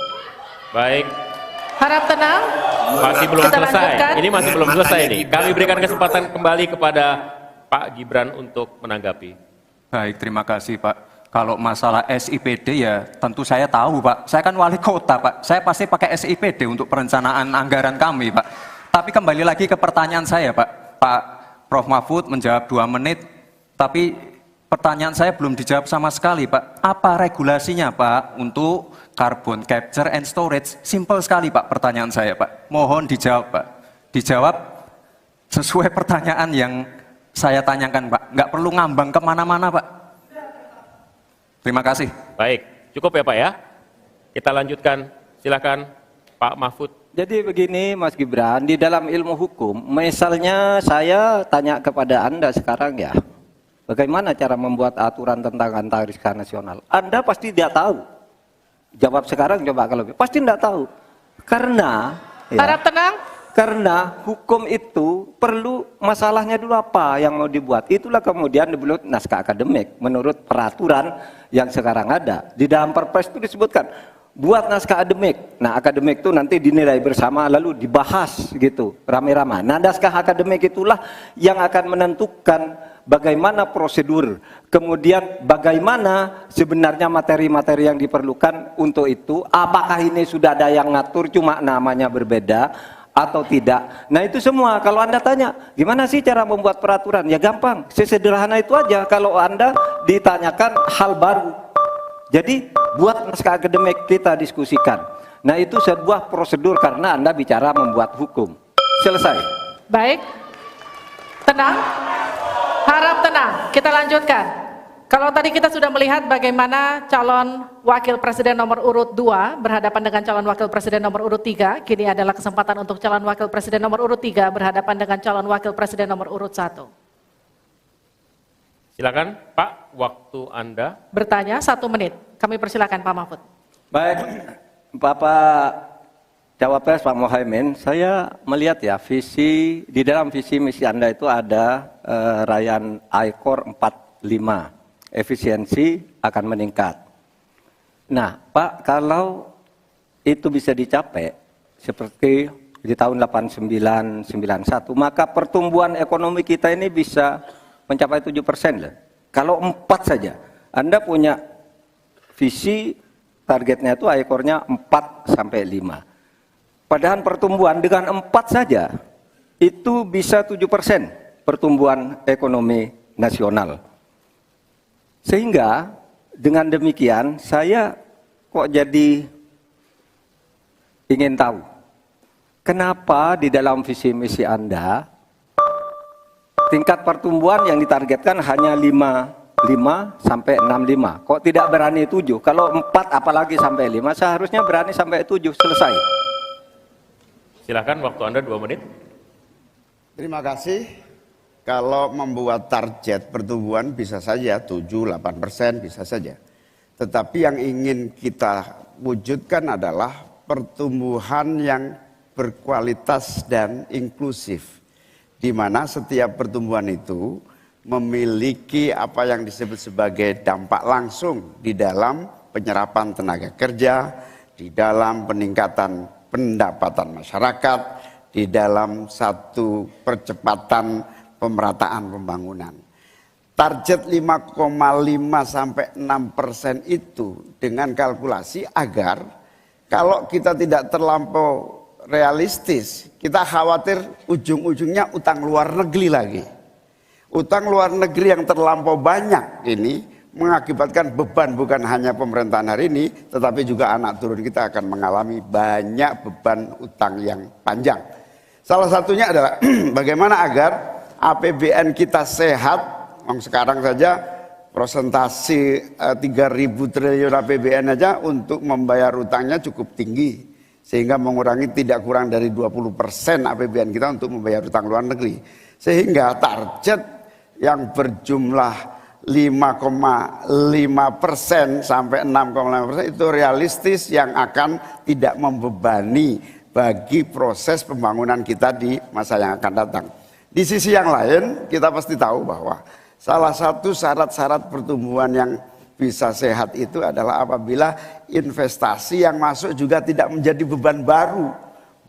Baik. Harap tenang. Masih belum Kita selesai. lanjutkan. Ini masih belum selesai nih. Kami berikan kesempatan kembali kepada Pak Gibran untuk menanggapi. Baik, terima kasih Pak. Kalau masalah SIPD ya tentu saya tahu Pak. Saya kan wali kota Pak. Saya pasti pakai SIPD untuk perencanaan anggaran kami Pak. Tapi kembali lagi ke pertanyaan saya Pak. Pak Prof Mahfud menjawab 2 menit. Tapi pertanyaan saya belum dijawab sama sekali Pak. Apa regulasinya Pak untuk carbon capture and storage? Simple sekali Pak pertanyaan saya Pak. Mohon dijawab Pak. Dijawab sesuai pertanyaan yang saya tanyakan Pak. Nggak perlu ngambang kemana-mana Pak. Terima kasih. Baik, cukup ya Pak ya. Kita lanjutkan, silakan Pak Mahfud. Jadi begini Mas Gibran, di dalam ilmu hukum, misalnya saya tanya kepada Anda sekarang ya, bagaimana cara membuat aturan tentang antariksa nasional? Anda pasti tidak tahu. Jawab sekarang coba kalau pasti tidak tahu. Karena Harap tenang. Karena hukum itu perlu masalahnya dulu apa yang mau dibuat. Itulah kemudian dibuat naskah akademik menurut peraturan yang sekarang ada. Di dalam Perpres itu disebutkan buat naskah akademik. Nah, akademik itu nanti dinilai bersama lalu dibahas gitu rame-rame. Nah, naskah akademik itulah yang akan menentukan bagaimana prosedur, kemudian bagaimana sebenarnya materi-materi yang diperlukan untuk itu. Apakah ini sudah ada yang ngatur cuma namanya berbeda atau tidak. Nah itu semua kalau Anda tanya gimana sih cara membuat peraturan, ya gampang, sesederhana itu aja. Kalau Anda ditanyakan hal baru, jadi buat naskah akademik, kita diskusikan. Nah itu sebuah prosedur karena Anda bicara membuat hukum. Selesai. Baik, tenang, harap tenang, kita lanjutkan. Kalau tadi kita sudah melihat bagaimana calon wakil presiden nomor urut 2 berhadapan dengan calon wakil presiden nomor urut 3, kini adalah kesempatan untuk calon wakil presiden nomor urut 3 berhadapan dengan calon wakil presiden nomor urut 1. Silakan Pak, waktu Anda. Bertanya 1 menit, kami persilakan Pak Mahfud. Baik, Bapak Cawapres Pak Mohaimin, saya melihat ya visi, di dalam visi misi Anda itu ada rayaan I-Core 45. Efisiensi akan meningkat. Nah, Pak, kalau itu bisa dicapai seperti di tahun 89-91, maka pertumbuhan ekonomi kita ini bisa mencapai 7% lah. Kalau 4 saja, Anda punya visi targetnya itu ekornya 4 sampai 5. Padahal pertumbuhan dengan 4 saja itu bisa 7% pertumbuhan ekonomi nasional. Sehingga dengan demikian saya kok jadi ingin tahu kenapa di dalam visi misi Anda tingkat pertumbuhan yang ditargetkan hanya 5 sampai 65. Kok tidak berani 7? Kalau 4 apalagi sampai 5 seharusnya berani sampai 7. Selesai. Silakan waktu Anda 2 menit. Terima kasih. Kalau membuat target pertumbuhan bisa saja 7-8% bisa saja. Tetapi yang ingin kita wujudkan adalah pertumbuhan yang berkualitas dan inklusif. Di mana setiap pertumbuhan itu memiliki apa yang disebut sebagai dampak langsung di dalam penyerapan tenaga kerja, di dalam peningkatan pendapatan masyarakat, di dalam satu percepatan pemerataan pembangunan. Target 5,5 sampai 6% itu dengan kalkulasi agar kalau kita tidak terlampau realistis, kita khawatir ujung-ujungnya utang luar negeri lagi. Utang luar negeri yang terlampau banyak ini mengakibatkan beban bukan hanya pemerintahan hari ini, tetapi juga anak turun kita akan mengalami banyak beban utang yang panjang. Salah satunya adalah bagaimana agar APBN kita sehat. Sekarang saja presentasi 3.000 triliun APBN aja untuk membayar utangnya cukup tinggi. Sehingga mengurangi tidak kurang dari 20% APBN kita untuk membayar utang luar negeri. Sehingga target yang berjumlah 5,5% sampai 6,5% itu realistis yang akan tidak membebani bagi proses pembangunan kita di masa yang akan datang. Di sisi yang lain kita pasti tahu bahwa salah satu syarat-syarat pertumbuhan yang bisa sehat itu adalah apabila investasi yang masuk juga tidak menjadi beban baru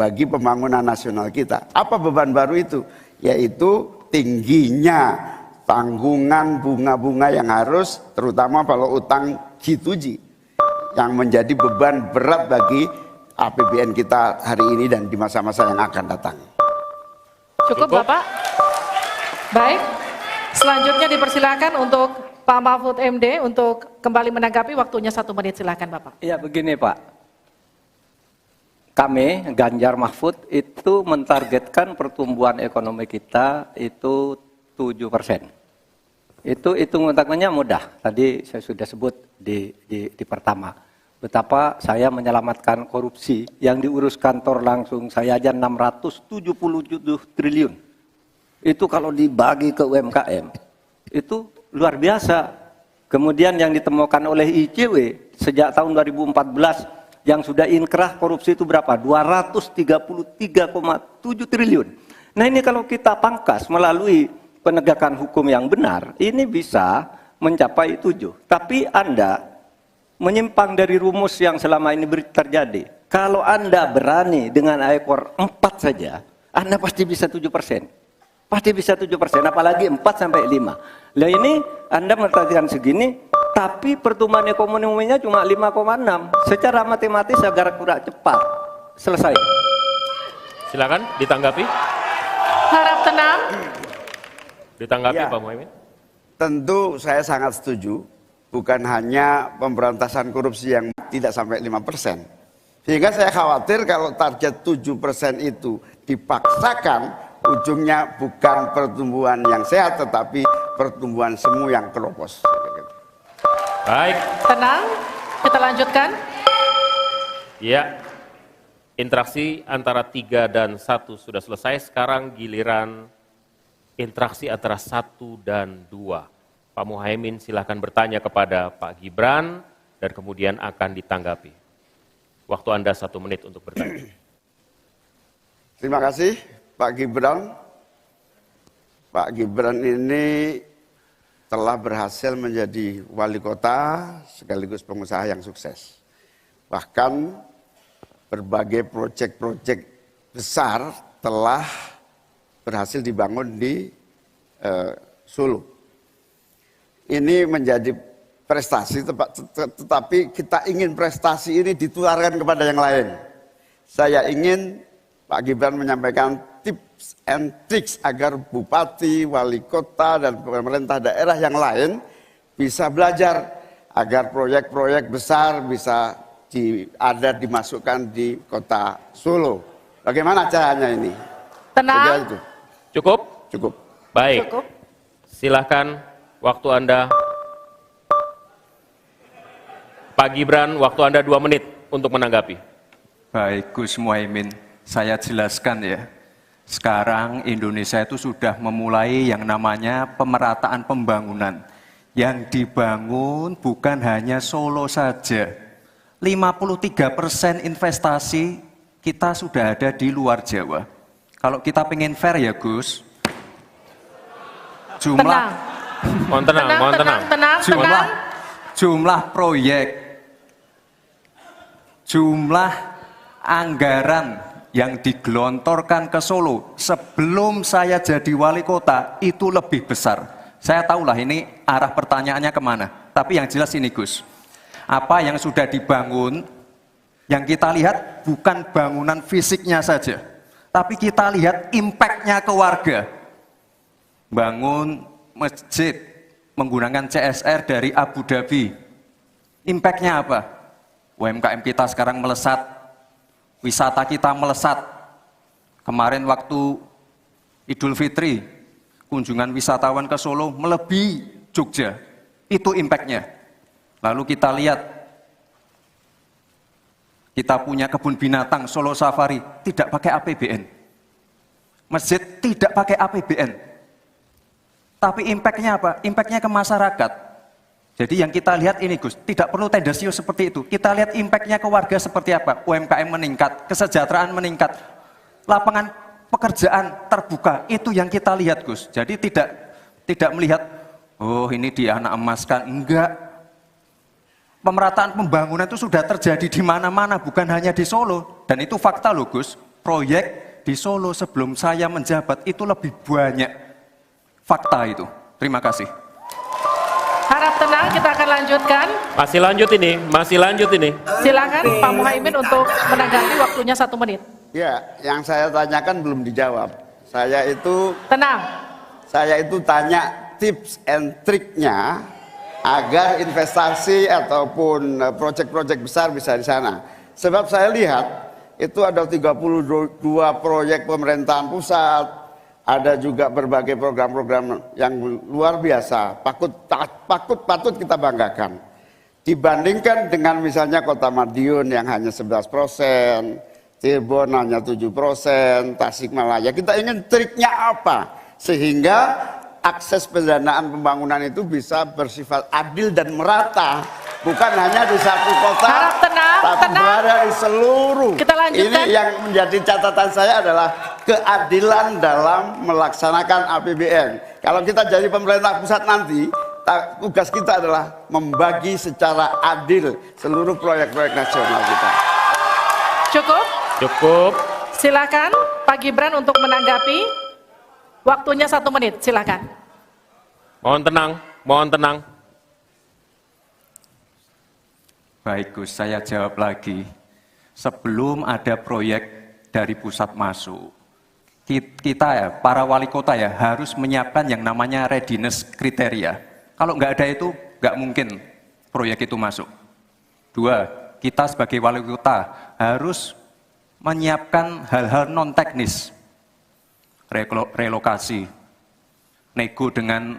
bagi pembangunan nasional kita. Apa beban baru itu? Yaitu tingginya tanggungan bunga-bunga yang harus, terutama kalau utang G2G, yang menjadi beban berat bagi APBN kita hari ini dan di masa-masa yang akan datang. Cukup Bapak? Baik, selanjutnya dipersilakan untuk Pak Mahfud MD untuk kembali menanggapi, waktunya 1 menit, silakan Bapak. Iya begini Pak, kami Ganjar Mahfud itu mentargetkan pertumbuhan ekonomi kita itu 7%. Itu hitung-hitungannya mudah, tadi saya sudah sebut di pertama. Betapa saya menyelamatkan korupsi yang diurus kantor langsung saya aja 677 triliun. Itu kalau dibagi ke UMKM, itu luar biasa. Kemudian yang ditemukan oleh ICW sejak tahun 2014 yang sudah inkrah korupsi itu berapa? 233,7 triliun. Nah ini kalau kita pangkas melalui penegakan hukum yang benar, ini bisa mencapai 7. Tapi Anda menyimpang dari rumus yang selama ini terjadi. Kalau Anda berani dengan ekor 4 saja, Anda pasti bisa 7%. Pasti bisa 7%, apalagi 4 sampai 5. Nah ini Anda menargetkan segini, tapi pertumbuhan ekonominya cuma 5,6. Secara matematis agar kurang cepat selesai. Silakan ditanggapi. Harap tenang. Ditanggapi Ya, Pak Muhaimin. Tentu saya sangat setuju, bukan hanya pemberantasan korupsi yang tidak sampai 5%. Sehingga saya khawatir kalau target 7% itu dipaksakan, ujungnya bukan pertumbuhan yang sehat, tetapi pertumbuhan semu yang keropos. Baik. Tenang, kita lanjutkan. Ya, interaksi antara 3 dan 1 sudah selesai. Sekarang giliran interaksi antara 1 dan 2. Pak Muhaimin silahkan bertanya kepada Pak Gibran dan kemudian akan ditanggapi. Waktu Anda 1 menit untuk bertanya. Terima kasih Pak Gibran. Pak Gibran ini telah berhasil menjadi wali kota sekaligus pengusaha yang sukses. Bahkan berbagai proyek-proyek besar telah berhasil dibangun di Solo. Ini menjadi prestasi, tetapi kita ingin prestasi ini ditularkan kepada yang lain. Saya ingin Pak Gibran menyampaikan tips and tricks agar bupati, wali kota, dan pemerintah daerah yang lain bisa belajar agar proyek-proyek besar bisa dimasukkan di kota Solo. Bagaimana caranya ini? Tenang. Cukup? Cukup. Baik. Cukup. Silahkan waktu Anda. Pak Gibran, waktu Anda 2 menit untuk menanggapi. Baik, Gus Muhaimin, saya jelaskan ya. Sekarang Indonesia itu sudah memulai yang namanya pemerataan pembangunan. Yang dibangun bukan hanya Solo saja. 53% investasi kita sudah ada di luar Jawa. Kalau kita pengen fair ya Gus, jumlah jumlah proyek, jumlah anggaran yang digelontorkan ke Solo sebelum saya jadi wali kota itu lebih besar. Saya tahulah ini arah pertanyaannya kemana, tapi yang jelas ini Gus, apa yang sudah dibangun, yang kita lihat bukan bangunan fisiknya saja, tapi kita lihat impact-nya ke warga. Bangun masjid menggunakan CSR dari Abu Dhabi. Impact-nya apa? UMKM kita sekarang melesat, wisata kita melesat. Kemarin waktu Idul Fitri, kunjungan wisatawan ke Solo melebihi Jogja. Itu impact-nya. Lalu kita lihat, kita punya kebun binatang Solo Safari, tidak pakai APBN. Masjid tidak pakai APBN. Tapi impact-nya apa? Impact-nya ke masyarakat. Jadi yang kita lihat ini Gus, tidak perlu tendensius seperti itu. Kita lihat impact-nya ke warga seperti apa. UMKM meningkat, kesejahteraan meningkat, lapangan pekerjaan terbuka. Itu yang kita lihat Gus. Jadi tidak melihat, oh ini dianak emaskan. Enggak. Pemerataan pembangunan itu sudah terjadi di mana-mana, bukan hanya di Solo. Dan itu fakta loh Gus. Proyek di Solo sebelum saya menjabat itu lebih banyak. Fakta itu. Terima kasih. Harap tenang, kita akan lanjutkan. Masih lanjut ini. Silakan Pak Muhaimin untuk menanggapi, waktunya 1 menit. Ya, yang saya tanyakan belum dijawab. Saya itu tanya tips and triknya agar investasi ataupun proyek-proyek besar bisa di sana. Sebab saya lihat itu ada 32 proyek pemerintahan pusat, ada juga berbagai program-program yang luar biasa, patut kita banggakan. Dibandingkan dengan misalnya Kota Madiun yang hanya 11%, Cirebon hanya 7%, Tasikmalaya. Kita ingin triknya apa? Sehingga akses pendanaan pembangunan itu bisa bersifat adil dan merata. Bukan hanya di satu kota, tapi berada di seluruh. Kita lanjutkan. Ini yang menjadi catatan saya adalah keadilan dalam melaksanakan APBN. Kalau kita jadi pemerintah pusat nanti, tugas kita adalah membagi secara adil seluruh proyek-proyek nasional kita. Cukup. Silakan Pak Gibran untuk menanggapi. Waktunya 1 menit, silakan. Mohon tenang. Baik Gus, saya jawab lagi. Sebelum ada proyek dari pusat masuk, kita ya, para wali kota ya, harus menyiapkan yang namanya readiness kriteria. Kalau nggak ada itu, nggak mungkin proyek itu masuk. 2, kita sebagai wali kota harus menyiapkan hal-hal non-teknis. Relokasi, nego dengan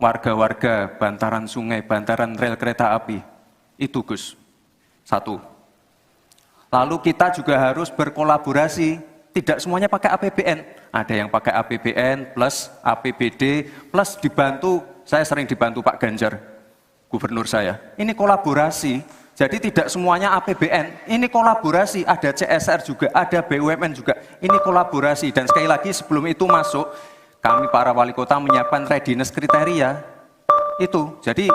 warga-warga, bantaran sungai, bantaran rel kereta api. Itu Gus, 1. Lalu kita juga harus berkolaborasi, tidak semuanya pakai APBN. Ada yang pakai APBN plus APBD plus dibantu, saya sering dibantu Pak Ganjar, gubernur saya. Ini kolaborasi, jadi tidak semuanya APBN, ini kolaborasi, ada CSR juga, ada BUMN juga, ini kolaborasi. Dan sekali lagi sebelum itu masuk, kami para wali kota menyiapkan readiness kriteria, itu. Jadi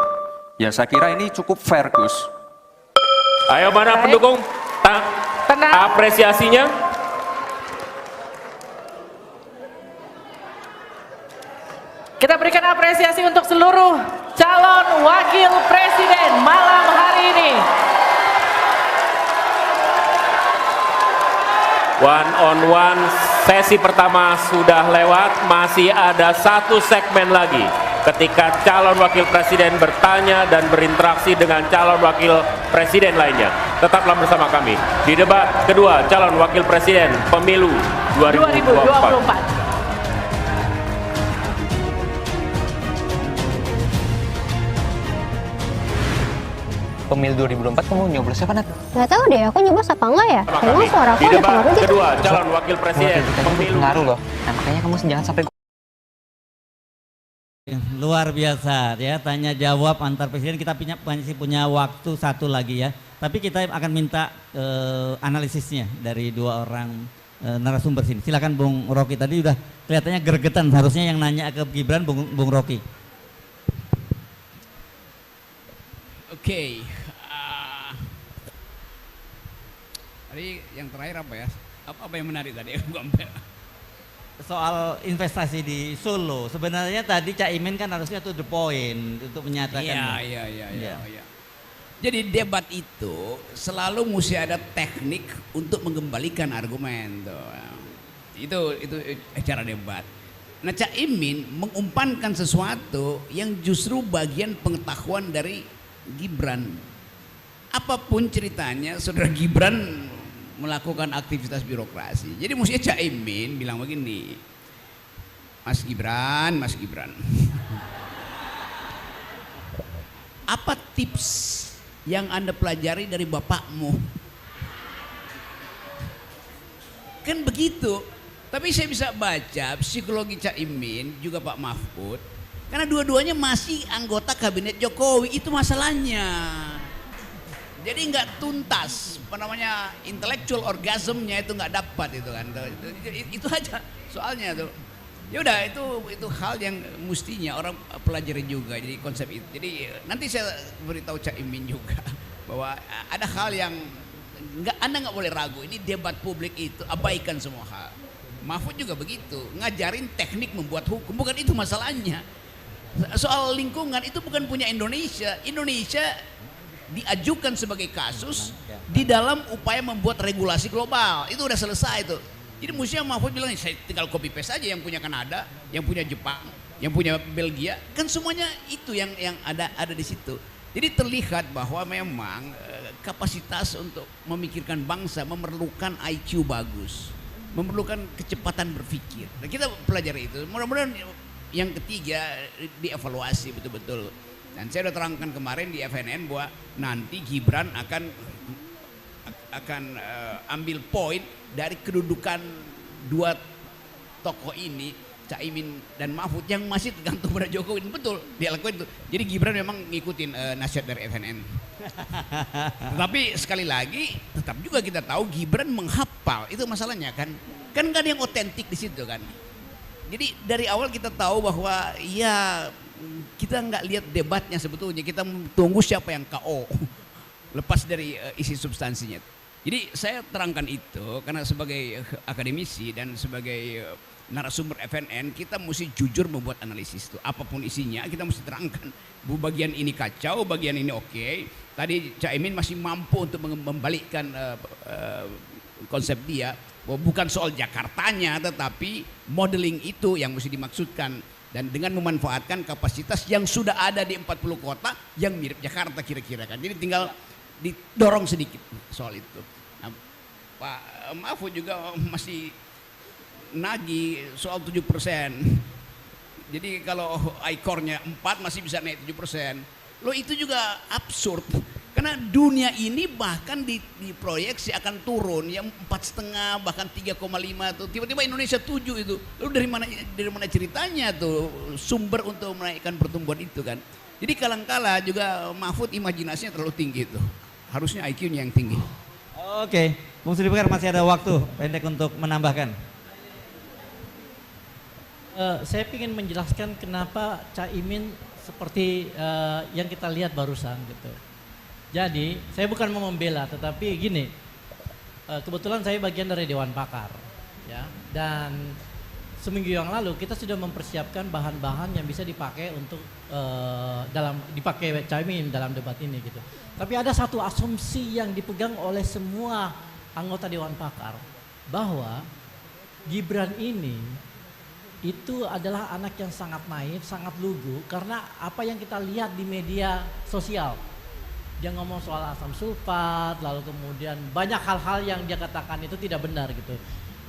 ya saya kira ini cukup fair Gus. Ayo mana pendukung? Apresiasinya. Kita berikan apresiasi untuk seluruh calon wakil presiden malam hari ini. One on one, sesi pertama sudah lewat, masih ada 1 segmen lagi. Ketika calon wakil presiden bertanya dan berinteraksi dengan calon wakil presiden lainnya. Tetaplah bersama kami di debat kedua calon wakil presiden pemilu 2024. Pemilu 2024 kamu nyoblos apa Nat? Gak tahu deh, aku nyoblos apa enggak ya? Emang suara aku di ada debat pengaruh gitu? kedua calon wakil presiden pemilu. Pengaruh loh. Nah, makanya kamu jangan sampai Luar biasa ya, tanya jawab antar presiden. Kita masih punya waktu 1 lagi ya. Tapi kita akan minta analisisnya dari 2 orang narasumber sini. Silakan Bung Rocky, tadi udah kelihatannya gregetan, harusnya yang nanya ke Gibran Bung Rocky. Oke. Tadi yang terakhir apa ya? Apa yang menarik tadi? Soal investasi di Solo, sebenarnya tadi Cak Imin kan harusnya to the point untuk menyatakan. Iya. Jadi debat itu selalu mesti ada teknik untuk mengembalikan argumen tuh. Itu cara debat. Nah, Cak Imin mengumpankan sesuatu yang justru bagian pengetahuan dari Gibran. Apapun ceritanya, saudara Gibran melakukan aktivitas birokrasi. Jadi mestinya Caimin bilang begini, Mas Gibran, apa tips yang Anda pelajari dari bapakmu? Kan begitu. Tapi saya bisa baca psikologi Caimin juga Pak Mahfud, karena dua-duanya masih anggota kabinet Jokowi, itu masalahnya. Jadi nggak tuntas, apa namanya, intellectual orgasmnya itu nggak dapat itu kan. Itu aja soalnya tuh. Ya udah, itu hal yang mestinya orang pelajari juga, jadi konsep itu. Jadi nanti saya beritahu Caimin juga bahwa ada hal yang Anda nggak boleh ragu. Ini debat publik itu abaikan semua hal. Mahfud juga begitu, ngajarin teknik membuat hukum, bukan itu masalahnya. Soal lingkungan itu bukan punya Indonesia. Indonesia diajukan sebagai kasus di dalam upaya membuat regulasi global. Itu udah selesai itu. Jadi mestinya Mahfud bilang, saya tinggal copy paste aja yang punya Kanada, yang punya Jepang, yang punya Belgia, kan semuanya itu yang ada di situ. Jadi terlihat bahwa memang kapasitas untuk memikirkan bangsa memerlukan IQ bagus, memerlukan kecepatan berpikir. Nah, kita pelajari itu. Mudah-mudahan yang ketiga dievaluasi betul-betul. Dan saya sudah terangkan kemarin di FNN bahwa nanti Gibran akan ambil poin dari kedudukan dua tokoh ini, Caimin dan Mahfud, yang masih tergantung pada Jokowi. Betul, dia lakukan itu. Jadi Gibran memang ngikutin nasihat dari FNN. Tetapi sekali lagi, tetap juga kita tahu Gibran menghafal, itu masalahnya kan. Kan nggak ada yang otentik di situ kan. Jadi dari awal kita tahu bahwa ya kita nggak lihat debatnya sebetulnya, kita tunggu siapa yang KO. Lepas dari isi substansinya. Jadi saya terangkan itu karena sebagai akademisi dan sebagai narasumber FNN, kita mesti jujur membuat analisis itu. Apapun isinya kita mesti terangkan. Bagian ini kacau, bagian ini oke. Tadi Caimin masih mampu untuk membalikkan konsep dia bahwa bukan soal Jakartanya, tetapi modeling itu yang mesti dimaksudkan, dan dengan memanfaatkan kapasitas yang sudah ada di 40 kota yang mirip Jakarta kira-kira kan. Jadi tinggal didorong sedikit soal itu. Nah, Pak Mahfud juga masih nagih soal 7%. Jadi kalau ICOR-nya 4 masih bisa naik 7%. Loh, itu juga absurd. Karena dunia ini bahkan diproyeksi akan turun yang 4,5 bahkan 3,5 tuh. Tiba-tiba Indonesia 7 itu. Lalu dari mana ceritanya tuh sumber untuk menaikkan pertumbuhan itu kan. Jadi kadang-kala juga Mahfud imajinasinya terlalu tinggi tuh. Harusnya IQ-nya yang tinggi. Oke, Bung Sri Bekar masih ada waktu pendek untuk menambahkan. Saya ingin menjelaskan kenapa Caimin seperti yang kita lihat barusan gitu. Jadi saya bukan mau membela, tetapi gini, kebetulan saya bagian dari Dewan Pakar, ya. Dan seminggu yang lalu kita sudah mempersiapkan bahan-bahan yang bisa dipakai untuk dipakai Caimin dalam debat ini gitu. Tapi ada satu asumsi yang dipegang oleh semua anggota Dewan Pakar bahwa Gibran ini itu adalah anak yang sangat naif, sangat lugu karena apa yang kita lihat di media sosial. Dia ngomong soal asam sulfat, lalu kemudian banyak hal-hal yang dia katakan itu tidak benar gitu.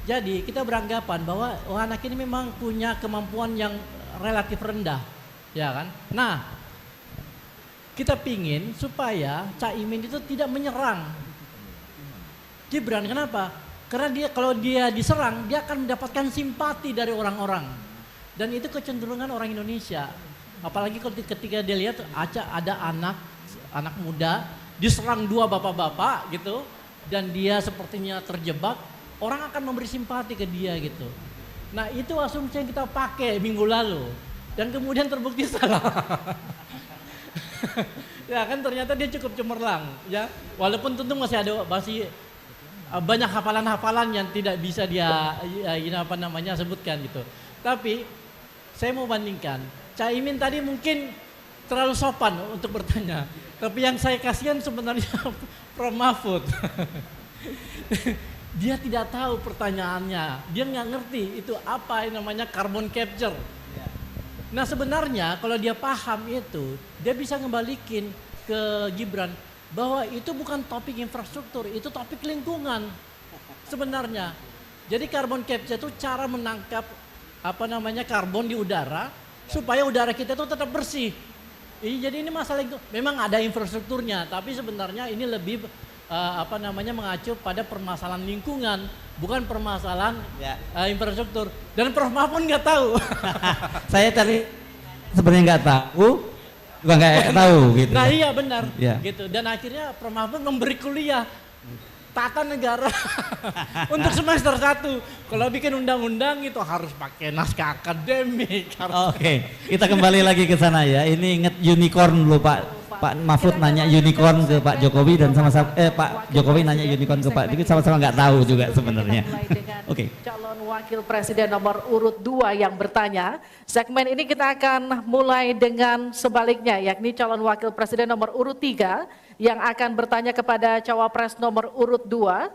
Jadi kita beranggapan bahwa anak ini memang punya kemampuan yang relatif rendah, ya kan? Nah, kita pingin supaya Caimin itu tidak menyerang Gibran. Kenapa? Karena kalau dia diserang, dia akan mendapatkan simpati dari orang-orang. Dan itu kecenderungan orang Indonesia. Apalagi ketika dia lihat ada anak muda diserang dua bapak-bapak gitu, dan dia sepertinya terjebak, orang akan memberi simpati ke dia gitu. Nah, itu asumsi yang kita pakai minggu lalu dan kemudian terbukti salah. Ya kan, ternyata dia cukup cemerlang ya, walaupun tentu masih banyak hafalan-hafalan yang tidak bisa dia sebutkan gitu. Tapi saya mau bandingkan, Caimin tadi mungkin terlalu sopan untuk bertanya, tapi yang saya kasihan sebenarnya Prof Mahfud. Dia tidak tahu pertanyaannya, dia nggak ngerti itu apa yang namanya carbon capture. Nah sebenarnya kalau dia paham itu, dia bisa ngembalikin ke Gibran bahwa itu bukan topik infrastruktur, itu topik lingkungan. sebenarnya. Jadi carbon capture itu cara menangkap karbon di udara supaya udara kita itu tetap bersih. Jadi ini masalah itu memang ada infrastrukturnya, tapi sebenarnya ini lebih mengacu pada permasalahan lingkungan, bukan permasalahan infrastruktur. Dan Prof Mahfud nggak tahu. Saya tadi sebenarnya nggak tahu, juga nggak tahu gitu. Nah iya benar, Ya. gitu. Dan akhirnya Prof Mahfud memberi kuliah tata negara untuk semester 1. Kalau bikin undang-undang itu harus pakai naskah akademik. Oke, kita kembali lagi ke sana ya. Ini inget unicorn dulu Pak Mahfud nanya unicorn ke Pak Jokowi dan sama-sama Pak Jokowi nanya unicorn ke Pak Jokowi sama-sama nggak tahu juga sebenarnya. Oke. Calon Wakil Presiden nomor urut 2 yang bertanya. Segmen ini kita akan mulai dengan sebaliknya, yakni calon Wakil Presiden nomor urut 3 yang akan bertanya kepada cawapres nomor urut 2.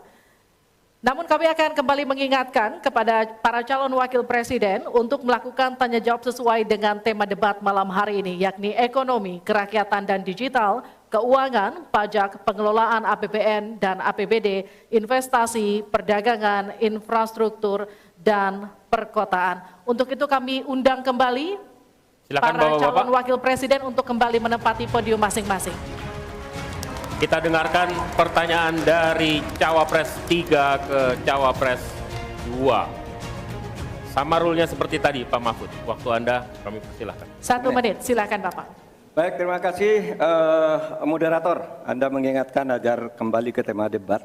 Namun kami akan kembali mengingatkan kepada para calon wakil presiden untuk melakukan tanya jawab sesuai dengan tema debat malam hari ini, yakni ekonomi, kerakyatan dan digital, keuangan, pajak, pengelolaan APBN dan APBD, investasi, perdagangan, infrastruktur, dan perkotaan. Untuk itu kami undang kembali para calon wakil presiden untuk kembali menempati podium masing-masing. Kita dengarkan pertanyaan dari Cawapres 3 ke Cawapres 2. Sama rulenya seperti tadi Pak Mahfud. Waktu Anda kami persilahkan. 1 menit, silakan Bapak. Baik, terima kasih moderator. Anda mengingatkan agar kembali ke tema debat.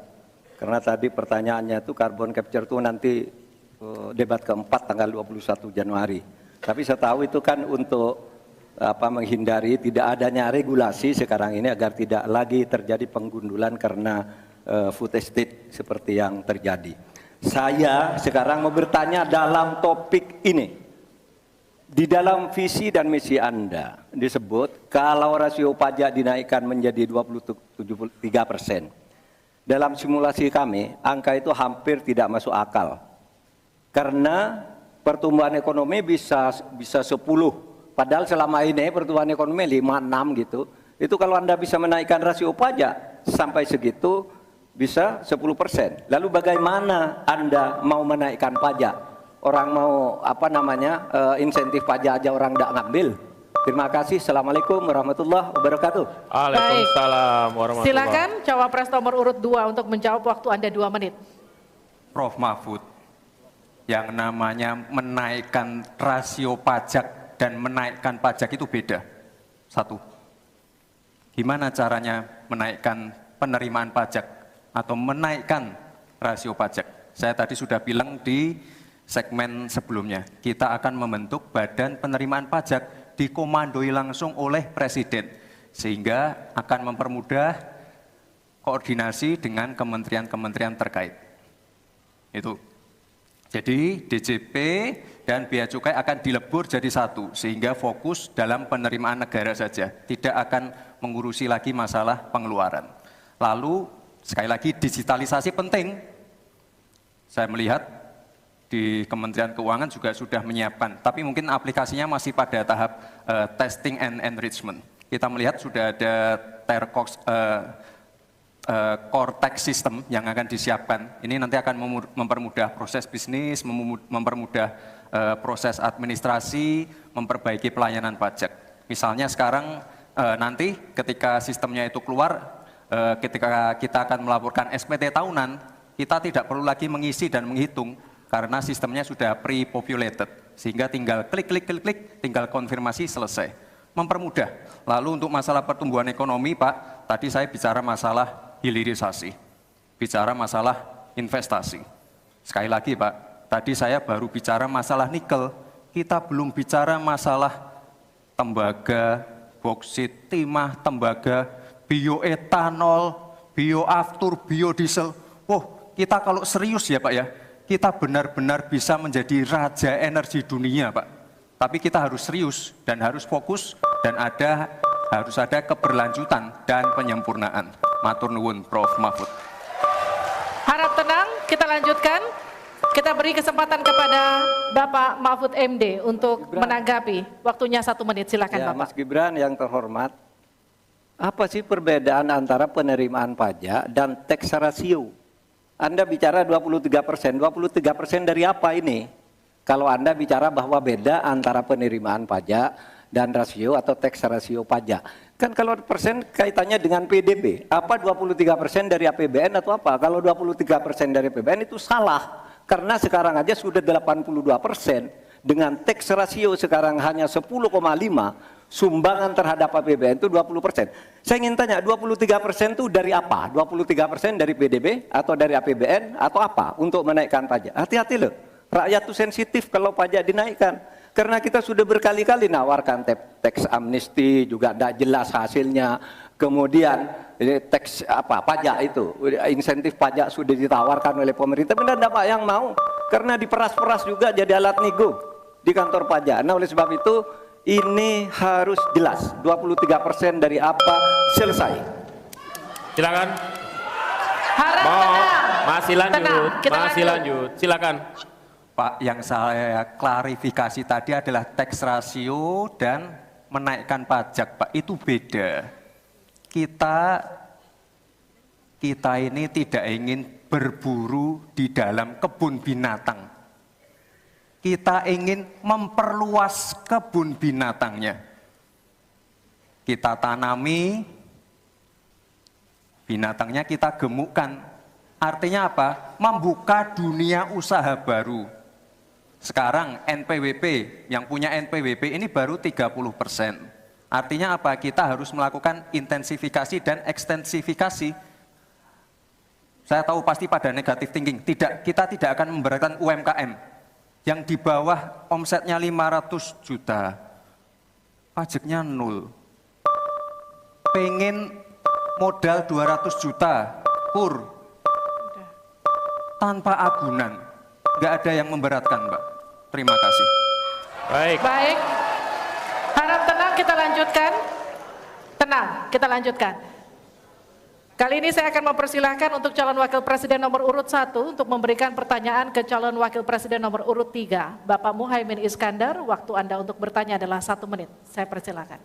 Karena tadi pertanyaannya itu carbon capture itu nanti debat keempat tanggal 21 Januari. Tapi saya tahu itu kan untuk menghindari tidak adanya regulasi sekarang ini agar tidak lagi terjadi penggundulan karena food estate seperti yang terjadi. Saya sekarang mau bertanya dalam topik ini. Di dalam visi dan misi Anda disebut kalau rasio pajak dinaikkan menjadi 23%. Dalam simulasi kami, angka itu hampir tidak masuk akal. Karena pertumbuhan ekonomi bisa 10. Padahal selama ini pertumbuhan ekonomi 5-6 gitu. Itu kalau Anda bisa menaikkan rasio pajak sampai segitu bisa 10%. Lalu bagaimana Anda mau menaikkan pajak? Orang mau insentif pajak aja orang tidak ngambil. Terima kasih. Assalamualaikum warahmatullahi wabarakatuh. Waalaikumsalam warahmatullahi. Silakan cawapres nomor urut 2 untuk menjawab, waktu Anda 2 menit. Prof Mahfud, yang namanya menaikkan rasio pajak dan menaikkan pajak itu beda. Satu, gimana caranya menaikkan penerimaan pajak atau menaikkan rasio pajak? Saya tadi sudah bilang di segmen sebelumnya, kita akan membentuk badan penerimaan pajak dikomandoi langsung oleh Presiden, sehingga akan mempermudah koordinasi dengan kementerian-kementerian terkait. Itu. Jadi DJP dan Bea Cukai akan dilebur jadi satu, sehingga fokus dalam penerimaan negara saja, tidak akan mengurusi lagi masalah pengeluaran. Lalu sekali lagi digitalisasi penting. Saya melihat di Kementerian Keuangan juga sudah menyiapkan, tapi mungkin aplikasinya masih pada tahap testing and enrichment. Kita melihat sudah ada Cortex system yang akan disiapkan. Ini nanti akan mempermudah proses bisnis, mempermudah proses administrasi, memperbaiki pelayanan pajak. Misalnya sekarang nanti ketika sistemnya itu keluar, ketika kita akan melaporkan SPT tahunan, kita tidak perlu lagi mengisi dan menghitung karena sistemnya sudah pre-populated, sehingga tinggal klik, tinggal konfirmasi, selesai. Mempermudah. Lalu untuk masalah pertumbuhan ekonomi, Pak, tadi saya bicara masalah hilirisasi, bicara masalah investasi. Sekali lagi Pak, tadi saya baru bicara masalah nikel, kita belum bicara masalah tembaga, boksit, timah, tembaga, bioetanol, bioaftur, biodiesel. Kita kalau serius ya Pak ya, kita benar-benar bisa menjadi raja energi dunia Pak. Tapi kita harus serius dan harus fokus dan harus ada keberlanjutan dan penyempurnaan. Matur nuwun Prof Mahfud. Harap tenang, kita lanjutkan. Kita beri kesempatan kepada Bapak Mahfud MD untuk menanggapi. Waktunya 1 menit, silakan ya, Bapak. Mas Gibran yang terhormat, apa sih perbedaan antara penerimaan pajak dan tax ratio? Anda bicara 23%, 23% dari apa ini? Kalau Anda bicara bahwa beda antara penerimaan pajak dan rasio atau tax rasio pajak. Kan kalau persen kaitannya dengan PDB, apa 23% dari APBN atau apa? Kalau 23% dari APBN itu salah, karena sekarang aja sudah 82%, dengan tax rasio sekarang hanya 10,5%, sumbangan terhadap APBN itu 20%. Saya ingin tanya, 23% itu dari apa? 23% dari PDB atau dari APBN atau apa untuk menaikkan pajak? Hati-hati loh, rakyat itu sensitif kalau pajak dinaikkan. Karena kita sudah berkali-kali nawarkan tax amnesty, juga tidak jelas hasilnya. Kemudian tax pajak itu, insentif pajak sudah ditawarkan oleh pemerintah, benar tidak Pak yang mau? Karena diperas-peras juga jadi alat nego di kantor pajak. Nah oleh sebab itu ini harus jelas, 23% dari apa selesai. Silakan. Masih lanjut, masih lanjut. Silakan. Pak, yang saya klarifikasi tadi adalah tax rasio dan menaikkan pajak, Pak. Itu beda. Kita ini tidak ingin berburu di dalam kebun binatang. Kita ingin memperluas kebun binatangnya. Kita tanami, binatangnya kita gemukkan. Artinya apa? Membuka dunia usaha baru. Sekarang NPWP, yang punya NPWP ini baru 30%. Artinya apa? Kita harus melakukan intensifikasi dan ekstensifikasi. Saya tahu pasti pada negatif thinking. Tidak, kita tidak akan memberatkan UMKM. Yang di bawah omsetnya 500 juta, pajaknya 0. Pengen modal 200 juta, pur, tanpa agunan. Nggak ada yang memberatkan, Mbak. Terima kasih. Baik. Baik. Harap tenang, kita lanjutkan. Tenang, kita lanjutkan. Kali ini saya akan mempersilahkan untuk calon wakil presiden nomor urut 1 untuk memberikan pertanyaan ke calon wakil presiden nomor urut 3, Bapak Muhaimin Iskandar. Waktu Anda untuk bertanya adalah 1 menit. Saya persilahkan.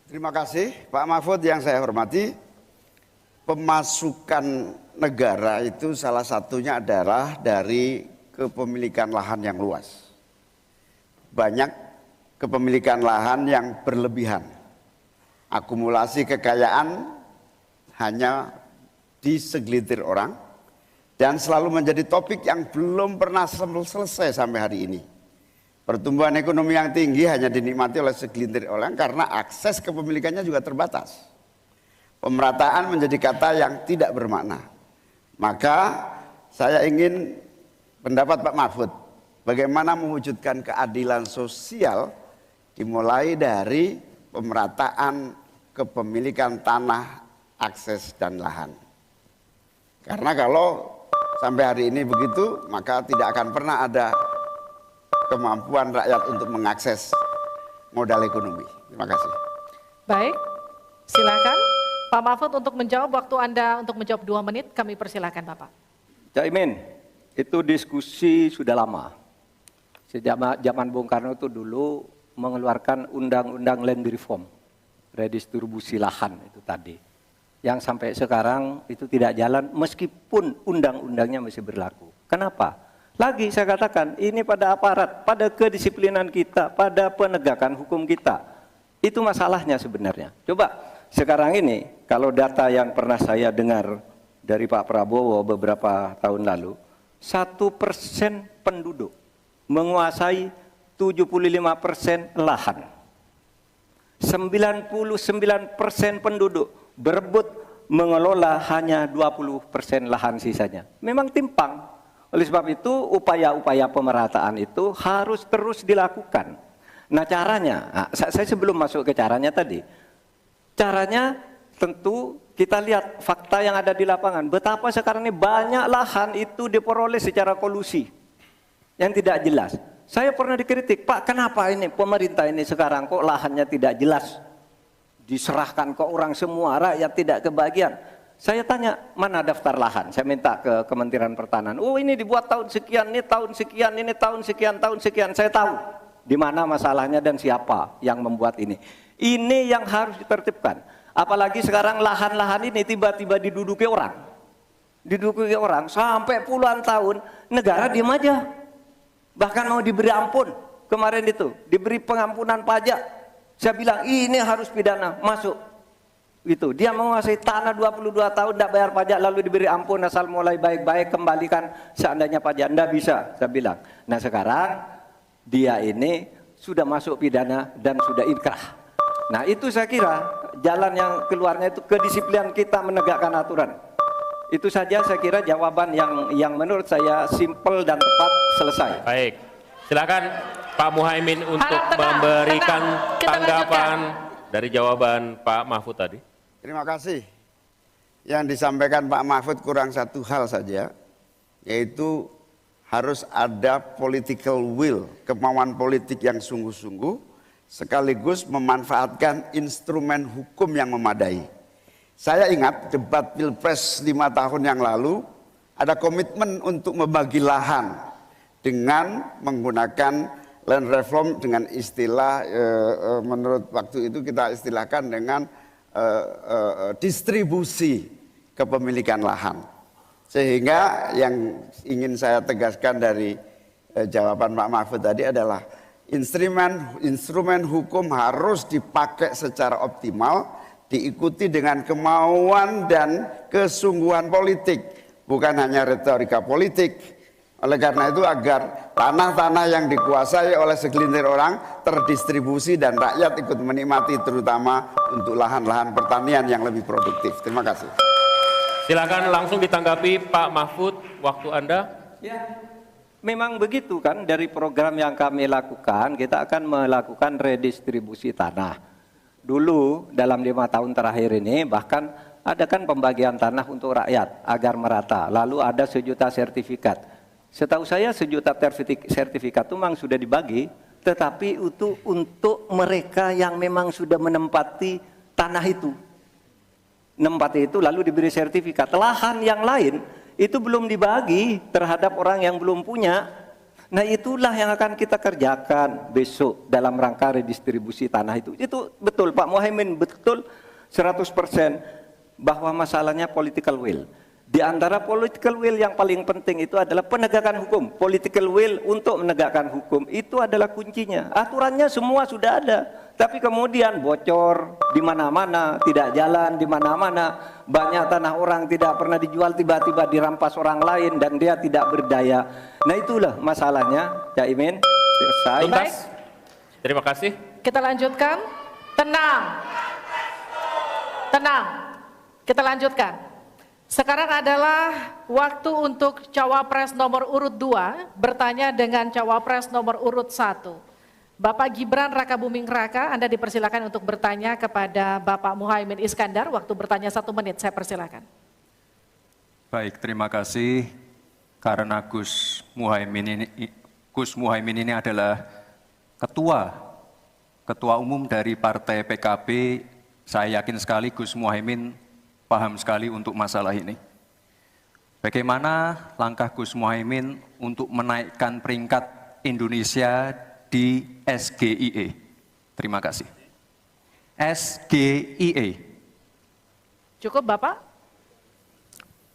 Terima kasih Pak Mahfud yang saya hormati. Pemasukan negara itu salah satunya adalah dari kepemilikan lahan yang luas. Banyak kepemilikan lahan yang berlebihan. Akumulasi kekayaan hanya di segelintir orang dan selalu menjadi topik yang belum pernah selesai sampai hari ini. Pertumbuhan ekonomi yang tinggi hanya dinikmati oleh segelintir orang karena akses kepemilikannya juga terbatas. Pemerataan menjadi kata yang tidak bermakna. Maka saya ingin pendapat Pak Mahfud, bagaimana mewujudkan keadilan sosial dimulai dari pemerataan kepemilikan tanah, akses dan lahan. Karena kalau sampai hari ini begitu, maka tidak akan pernah ada kemampuan rakyat untuk mengakses modal ekonomi. Terima kasih. Baik, silakan Pak Mahfud untuk menjawab. Waktu Anda untuk menjawab 2 menit, kami persilakan Bapak. Caimin, itu diskusi sudah lama. Sejak zaman Bung Karno itu dulu mengeluarkan undang-undang land reform, redistribusi lahan itu tadi. Yang sampai sekarang itu tidak jalan meskipun undang-undangnya masih berlaku. Kenapa? Lagi saya katakan, ini pada aparat, pada kedisiplinan kita, pada penegakan hukum kita. Itu masalahnya sebenarnya. Coba sekarang ini, kalau data yang pernah saya dengar dari Pak Prabowo beberapa tahun lalu, 1% penduduk menguasai 75% lahan. 99% penduduk berebut mengelola hanya 20% lahan sisanya. Memang timpang. Oleh sebab itu upaya-upaya pemerataan itu harus terus dilakukan. Nah caranya, saya sebelum masuk ke caranya tadi. Caranya tentu kita lihat fakta yang ada di lapangan. Betapa sekarang ini banyak lahan itu diperoleh secara kolusi yang tidak jelas. Saya pernah dikritik, Pak kenapa ini pemerintah ini sekarang kok lahannya tidak jelas. Diserahkan ke orang semua, rakyat tidak kebagian. Saya tanya, mana daftar lahan? Saya minta ke Kementerian Pertanian. Oh ini dibuat tahun sekian, ini tahun sekian, ini tahun sekian, tahun sekian. Saya tahu di mana masalahnya dan siapa yang membuat ini. Ini yang harus ditertibkan. Apalagi sekarang lahan-lahan ini tiba-tiba diduduki orang. diduduki orang sampai puluhan tahun, negara diam aja. Bahkan mau diberi ampun, kemarin itu diberi pengampunan pajak. Saya bilang ini harus pidana, masuk. Gitu. Dia menguasai tanah 22 tahun tidak bayar pajak lalu diberi ampun asal mulai baik-baik kembalikan seandainya pajak. Tidak bisa, saya bilang. Nah sekarang dia ini sudah masuk pidana dan sudah inkrah. Nah itu saya kira jalan yang keluarnya itu kedisiplinan kita menegakkan aturan. Itu saja saya kira jawaban yang menurut saya simpel dan tepat, selesai. Baik, silakan Pak Muhaimin untuk memberikan tanggapan dari jawaban Pak Mahfud tadi. Terima kasih. Yang disampaikan Pak Mahfud kurang satu hal saja, yaitu harus ada political will, kemauan politik yang sungguh-sungguh, sekaligus memanfaatkan instrumen hukum yang memadai. Saya ingat debat Pilpres 5 tahun yang lalu, ada komitmen untuk membagi lahan dengan menggunakan land reform dengan istilah, menurut waktu itu kita istilahkan dengan distribusi kepemilikan lahan. Sehingga yang ingin saya tegaskan dari jawaban Pak Mahfud tadi adalah instrumen hukum harus dipakai secara optimal, diikuti dengan kemauan dan kesungguhan politik, bukan hanya retorika politik. Oleh karena itu agar tanah-tanah yang dikuasai oleh segelintir orang terdistribusi dan rakyat ikut menikmati, terutama untuk lahan-lahan pertanian yang lebih produktif. Terima kasih. Silakan langsung ditanggapi Pak Mahfud, waktu Anda. Ya, memang begitu kan, dari program yang kami lakukan, kita akan melakukan redistribusi tanah. Dulu dalam 5 tahun terakhir ini bahkan ada kan pembagian tanah untuk rakyat agar merata. Lalu ada 1 juta sertifikat. Setahu saya 1 juta sertifikat itu memang sudah dibagi, tetapi itu untuk mereka yang memang sudah menempati tanah itu. Menempati itu lalu diberi sertifikat. Lahan yang lain itu belum dibagi terhadap orang yang belum punya. Nah itulah yang akan kita kerjakan besok dalam rangka redistribusi tanah itu. Itu betul Pak Muhaimin, betul 100% bahwa masalahnya political will. Di antara political will yang paling penting itu adalah penegakan hukum. Political will untuk menegakkan hukum itu adalah kuncinya. Aturannya semua sudah ada, tapi kemudian bocor di mana-mana, tidak jalan di mana-mana. Banyak tanah orang tidak pernah dijual, tiba-tiba dirampas orang lain dan dia tidak berdaya. Nah itulah masalahnya, Cak Imin. Selesai. Tuntas. Terima kasih. Kita lanjutkan. Tenang. Tenang. Kita lanjutkan. Sekarang adalah waktu untuk Cawapres nomor urut 2 bertanya dengan Cawapres nomor urut 1. Bapak Gibran Rakabuming Raka, Anda dipersilakan untuk bertanya kepada Bapak Muhaimin Iskandar. Waktu bertanya 1 menit, saya persilakan. Baik, terima kasih. Karena Gus Muhaimin ini adalah ketua umum dari Partai PKB. Saya yakin sekali Gus Muhaimin paham sekali untuk masalah ini. Bagaimana langkah Gus Muhaimin untuk menaikkan peringkat Indonesia di SGIE? Terima kasih. SGIE. Cukup Bapak?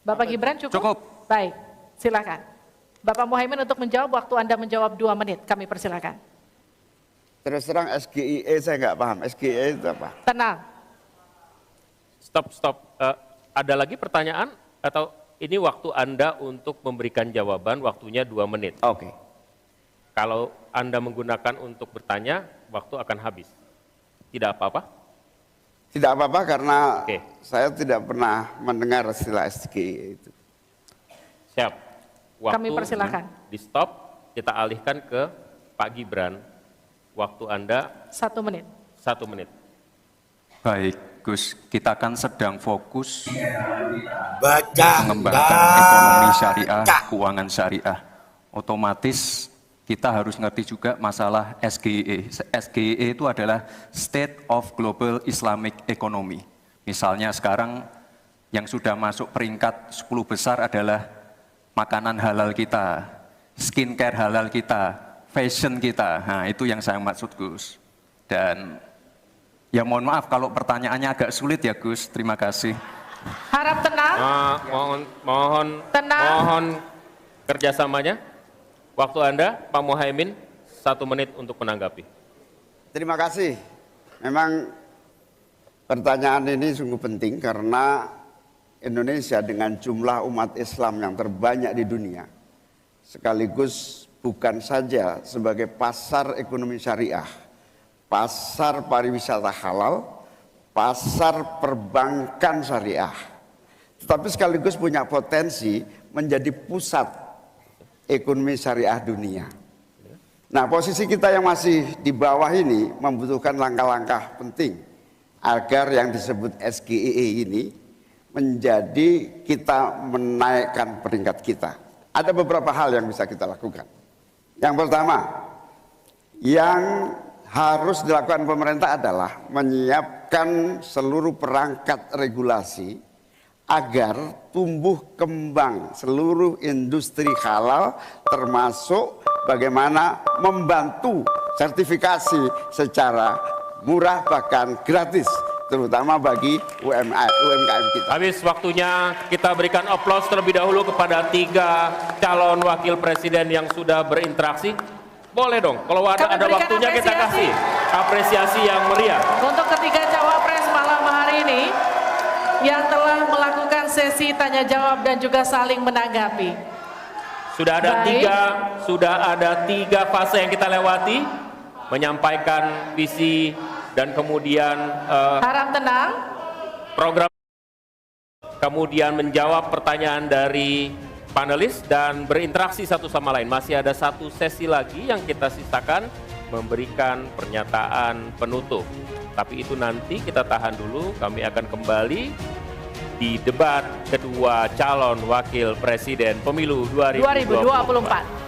Bapak Gibran cukup? Cukup. Baik, silakan. Bapak Muhaimin untuk menjawab, waktu Anda menjawab 2 menit, kami persilakan. Terus terang SGIE saya nggak paham. SGIE itu apa? Tenang. Stop. Ada lagi pertanyaan atau ini waktu Anda untuk memberikan jawaban, waktunya 2 menit. Oke. Kalau Anda menggunakan untuk bertanya, waktu akan habis. Tidak apa-apa? Tidak apa-apa karena saya tidak pernah mendengar istilah SGIE itu. Siap. Waktu Kami persilakan. Di stop, kita alihkan ke Pak Gibran. Waktu Anda 1 menit. 1 menit. Baik, Gus, kita kan sedang fokus mengembangkan ekonomi syariah, keuangan syariah. Otomatis kita harus ngerti juga masalah SGIE. SGIE itu adalah State of Global Islamic Economy. Misalnya sekarang yang sudah masuk peringkat 10 besar adalah makanan halal kita, skincare halal kita, fashion kita. Nah, itu yang saya maksud, Gus. Dan ya mohon maaf kalau pertanyaannya agak sulit ya, Gus. Terima kasih. Harap tenang. Mohon kerjasamanya. Waktu Anda, Pak Muhaimin, 1 menit untuk menanggapi. Terima kasih. Memang pertanyaan ini sungguh penting karena Indonesia dengan jumlah umat Islam yang terbanyak di dunia, sekaligus bukan saja sebagai pasar ekonomi syariah, pasar pariwisata halal, pasar perbankan syariah, tetapi sekaligus punya potensi menjadi pusat ekonomi syariah dunia. Nah, posisi kita yang masih di bawah ini membutuhkan langkah-langkah penting agar yang disebut SGEE ini menjadi kita menaikkan peringkat kita. Ada beberapa hal yang bisa kita lakukan. Yang pertama, yang harus dilakukan pemerintah adalah menyiapkan seluruh perangkat regulasi agar tumbuh kembang seluruh industri halal, termasuk bagaimana membantu sertifikasi secara murah bahkan gratis, terutama bagi UMKM kita. Habis waktunya, kita berikan aplaus terlebih dahulu kepada 3 calon wakil presiden yang sudah berinteraksi. Boleh dong, kalau ada waktunya kita kasih apresiasi yang meriah. Untuk ketiga cawapres malam hari ini yang telah melakukan sesi tanya jawab dan juga saling menanggapi. Sudah ada tiga fase yang kita lewati, menyampaikan visi dan kemudian harap tenang. Program, kemudian menjawab pertanyaan dari panelis dan berinteraksi satu sama lain. Masih ada 1 sesi lagi yang kita sisakan, memberikan pernyataan penutup. Tapi itu nanti kita tahan dulu, kami akan kembali di debat kedua calon wakil presiden pemilu 2024.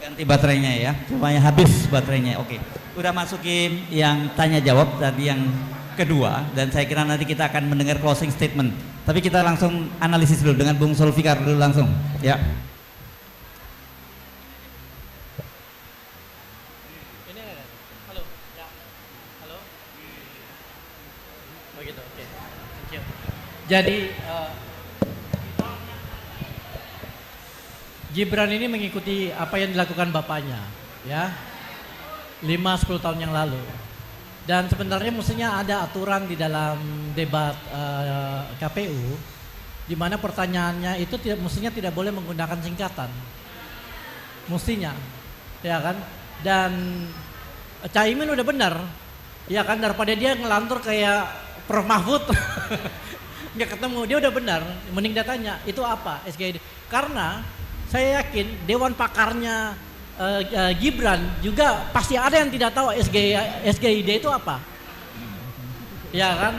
Ganti baterainya ya, supaya habis baterainya. Oke, udah masukin yang tanya jawab tadi yang kedua, dan saya kira nanti kita akan mendengar closing statement. Tapi kita langsung analisis dulu dengan Bung Zulfikar dulu langsung ya. Jadi Gibran ini mengikuti apa yang dilakukan bapaknya, ya, 5-10 tahun yang lalu. Dan sebenarnya mestinya ada aturan di dalam debat KPU, di mana pertanyaannya itu mestinya tidak boleh menggunakan singkatan, mestinya, ya kan? Dan Caimin udah benar, ya kan, daripada dia ngelantur kayak Prof Mahfud, nggak ketemu, dia udah benar, mending datanya itu apa SGID, karena saya yakin Dewan Pakarnya Gibran juga pasti ada yang tidak tahu SGID itu apa, ya kan?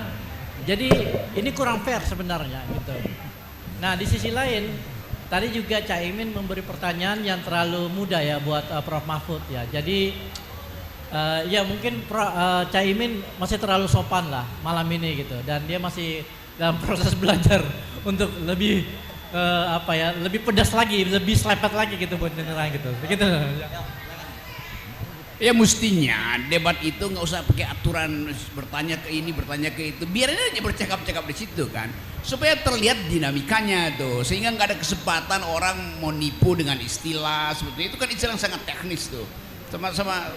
Jadi ini kurang fair sebenarnya gitu. Nah di sisi lain tadi juga Caimin memberi pertanyaan yang terlalu mudah ya buat Prof Mahfud ya. Jadi ya mungkin Caimin masih terlalu sopan lah malam ini gitu, dan dia masih dalam proses belajar untuk lebih lebih pedas lagi, lebih selepet lagi gitu buat nyerang gitu. Begitu. Ya mestinya debat itu nggak usah pakai aturan bertanya ke ini, bertanya ke itu. Biarin aja bercakap-cakap di situ kan, supaya terlihat dinamikanya tuh, sehingga nggak ada kesempatan orang mau nipu dengan istilah seperti itu, kan istilah yang sangat teknis tuh. Sama-sama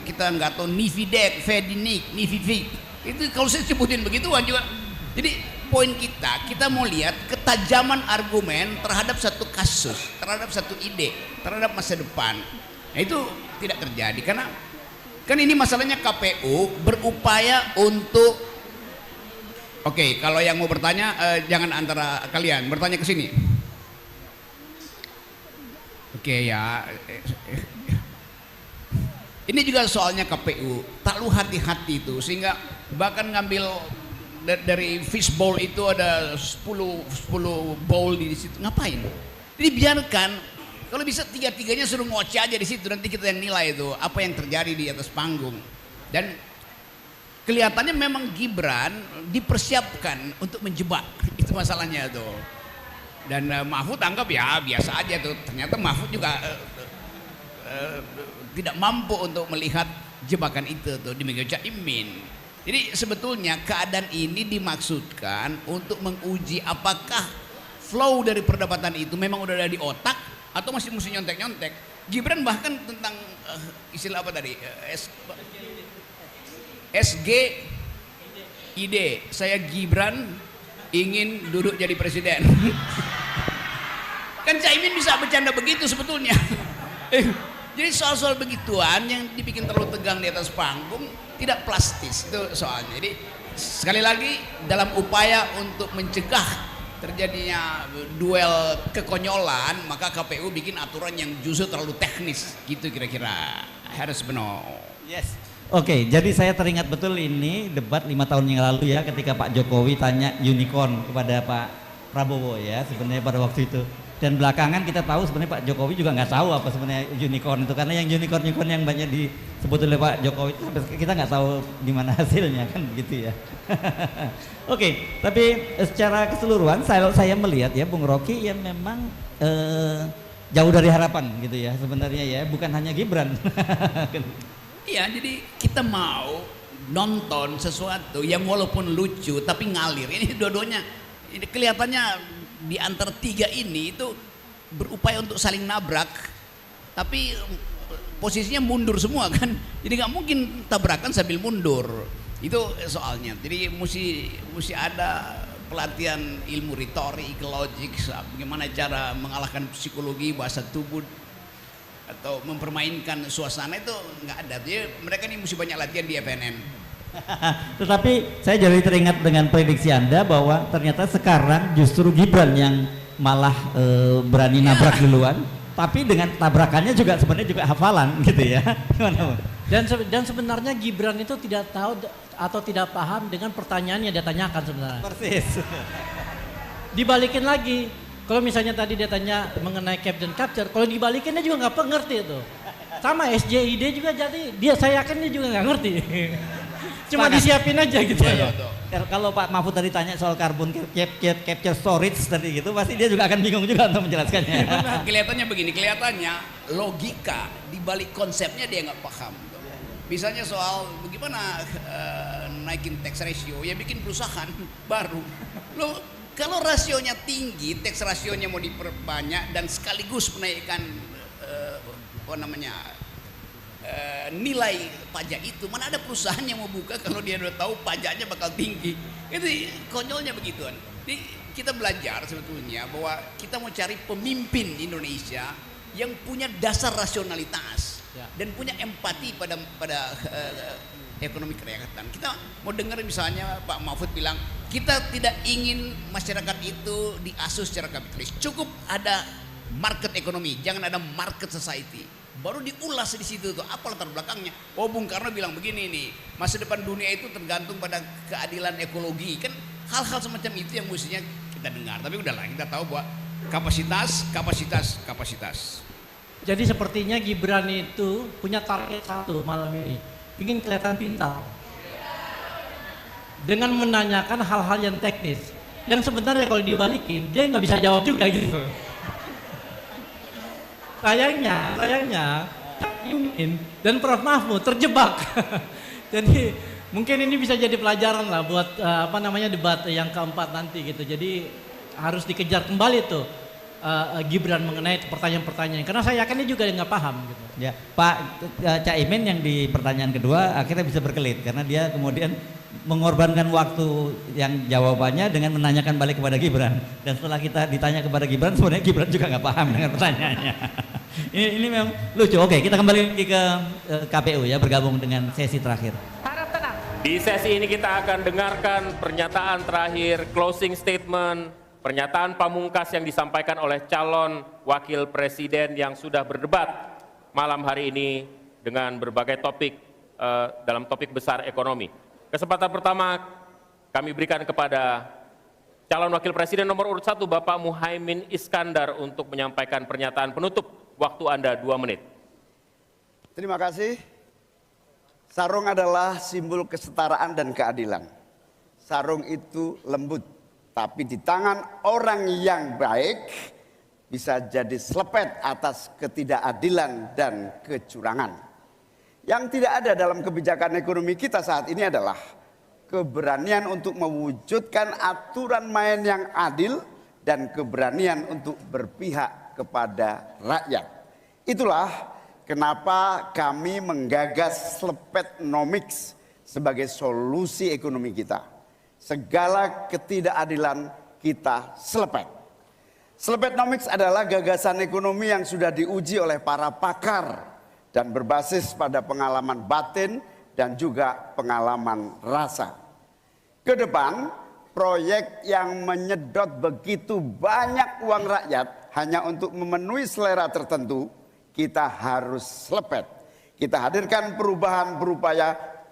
kita nggak tahu Nividek, Fedinik, Nivivik. Itu kalau saya sebutin begituan juga. Jadi poin kita mau lihat ketajaman argumen terhadap satu kasus, terhadap satu ide, terhadap masa depan. Nah itu tidak terjadi karena kan ini masalahnya KPU berupaya untuk oke, kalau yang mau bertanya jangan antara kalian bertanya ke sini. Oke ya. Ini juga soalnya KPU terlalu hati-hati itu, sehingga bahkan ngambil dari fishbowl itu ada 10 bowl di situ, ngapain? Jadi biarkan, kalau bisa tiga-tiganya suruh ngoceh aja di situ, nanti kita yang nilai itu apa yang terjadi di atas panggung. Dan kelihatannya memang Gibran dipersiapkan untuk menjebak, itu masalahnya tuh. Dan Mahfud anggap ya biasa aja tuh, ternyata Mahfud juga tidak mampu untuk melihat jebakan itu tuh di meja Caimin. Jadi sebetulnya keadaan ini dimaksudkan untuk menguji apakah flow dari perdebatan itu memang udah ada di otak atau masih mesti nyontek-nyontek. Gibran bahkan tentang istilah apa tadi? SGID, saya Gibran ingin duduk jadi presiden. Kan Caimin bisa bercanda begitu sebetulnya. Jadi soal-soal begituan yang dibikin terlalu tegang di atas panggung tidak plastis, itu soalnya. Jadi sekali lagi dalam upaya untuk mencegah terjadinya duel kekonyolan, maka KPU bikin aturan yang justru terlalu teknis, gitu kira-kira. Harus benar. Yes. Oke, jadi saya teringat betul ini debat 5 tahun yang lalu ya, ketika Pak Jokowi tanya unicorn kepada Pak Prabowo ya, sebenarnya pada waktu itu. Dan belakangan kita tahu sebenarnya Pak Jokowi juga nggak tahu apa sebenarnya unicorn itu, karena yang unicorn yang banyak disebut oleh Pak Jokowi itu kita nggak tahu di mana hasilnya kan begitu ya. Oke, tapi secara keseluruhan saya melihat ya Bung Rocky yang memang jauh dari harapan gitu ya sebenarnya ya, bukan hanya Gibran. Iya, jadi kita mau nonton sesuatu yang walaupun lucu tapi ngalir. Ini dua-duanya ini kelihatannya di antara tiga ini itu berupaya untuk saling nabrak, tapi posisinya mundur semua kan, jadi nggak mungkin tabrakan sambil mundur, itu soalnya. Jadi mesti ada pelatihan ilmu retorik, logik, bagaimana cara mengalahkan psikologi, bahasa tubuh atau mempermainkan suasana, itu nggak ada. Jadi mereka ini mesti banyak latihan di FNN. Tetapi saya jadi teringat dengan prediksi Anda bahwa ternyata sekarang justru Gibran yang malah berani nabrak duluan, tapi dengan tabrakannya juga sebenarnya juga hafalan gitu ya. Gimana? Dan sebenarnya Gibran itu tidak tahu atau tidak paham dengan pertanyaan yang dia tanyakan sebenarnya. Persis. Dibalikin lagi, kalau misalnya tadi dia tanya mengenai captain capture, kalau dibalikin dia juga nggak ngerti itu. Sama SJID juga, jadi saya yakin dia juga nggak ngerti. Cuma disiapin aja gitu ya. Kalau Pak Mahfud tadi tanya soal carbon capture storage tadi gitu, pasti dia juga akan bingung juga untuk menjelaskannya. Kelihatannya begini, kelihatannya logika di balik konsepnya dia nggak paham. Misalnya soal bagaimana naikin tax ratio, ya bikin perusahaan baru. Lo kalau rasionya tinggi, tax rasionya mau diperbanyak dan sekaligus menaikkan nilai pajak itu, mana ada perusahaan yang mau buka kalau dia udah tahu pajaknya bakal tinggi. Itu konyolnya begituan. Jadi kita belajar sebetulnya bahwa kita mau cari pemimpin di Indonesia yang punya dasar rasionalitas dan punya empati pada ekonomi kerakyatan. Kita mau dengar misalnya Pak Mahfud bilang kita tidak ingin masyarakat itu diasuh secara kapitalis, cukup ada market ekonomi, jangan ada market society. Baru diulas di situ tuh apa latar belakangnya. Oh, Bung Karno bilang begini nih, masa depan dunia itu tergantung pada keadilan ekologi. Kan hal-hal semacam itu yang mestinya kita dengar. Tapi udahlah, kita tahu bahwa kapasitas. Jadi sepertinya Gibran itu punya target satu malam ini, ingin kelihatan pintar dengan menanyakan hal-hal yang teknis, yang sebenarnya kalau dibalikin dia nggak bisa jawab juga gitu. Sayangnya Caimin dan Prof Mahfud terjebak. Jadi mungkin ini bisa jadi pelajaran lah buat debat yang keempat nanti gitu. Jadi harus dikejar kembali tuh Gibran mengenai pertanyaan-pertanyaan, karena saya yakin dia juga nggak paham gitu. Ya, Pak Caimin yang di pertanyaan kedua akhirnya bisa berkelit karena dia kemudian mengorbankan waktu yang jawabannya dengan menanyakan balik kepada Gibran, dan setelah kita ditanya kepada Gibran sebenarnya Gibran juga nggak paham dengan pertanyaannya. ini memang lucu. Oke, kita kembali ke KPU ya, bergabung dengan sesi terakhir. Di sesi ini kita akan dengarkan pernyataan terakhir, closing statement, pernyataan pamungkas yang disampaikan oleh calon wakil presiden yang sudah berdebat malam hari ini dengan berbagai topik dalam topik besar ekonomi. Kesempatan pertama kami berikan kepada calon wakil presiden nomor urut 1 Bapak Muhaimin Iskandar untuk menyampaikan pernyataan penutup. Waktu Anda 2 menit. Terima kasih. Sarung adalah simbol kesetaraan dan keadilan. Sarung itu lembut, tapi di tangan orang yang baik bisa jadi selepet atas ketidakadilan dan kecurangan. Yang tidak ada dalam kebijakan ekonomi kita saat ini adalah keberanian untuk mewujudkan aturan main yang adil dan keberanian untuk berpihak kepada rakyat. Itulah kenapa kami menggagas Slepetnomics sebagai solusi ekonomi kita. Segala ketidakadilan kita selepet. Slepetnomics adalah gagasan ekonomi yang sudah diuji oleh para pakar dan berbasis pada pengalaman batin dan juga pengalaman rasa. Ke depan, proyek yang menyedot begitu banyak uang rakyat hanya untuk memenuhi selera tertentu, kita harus selepet. Kita hadirkan perubahan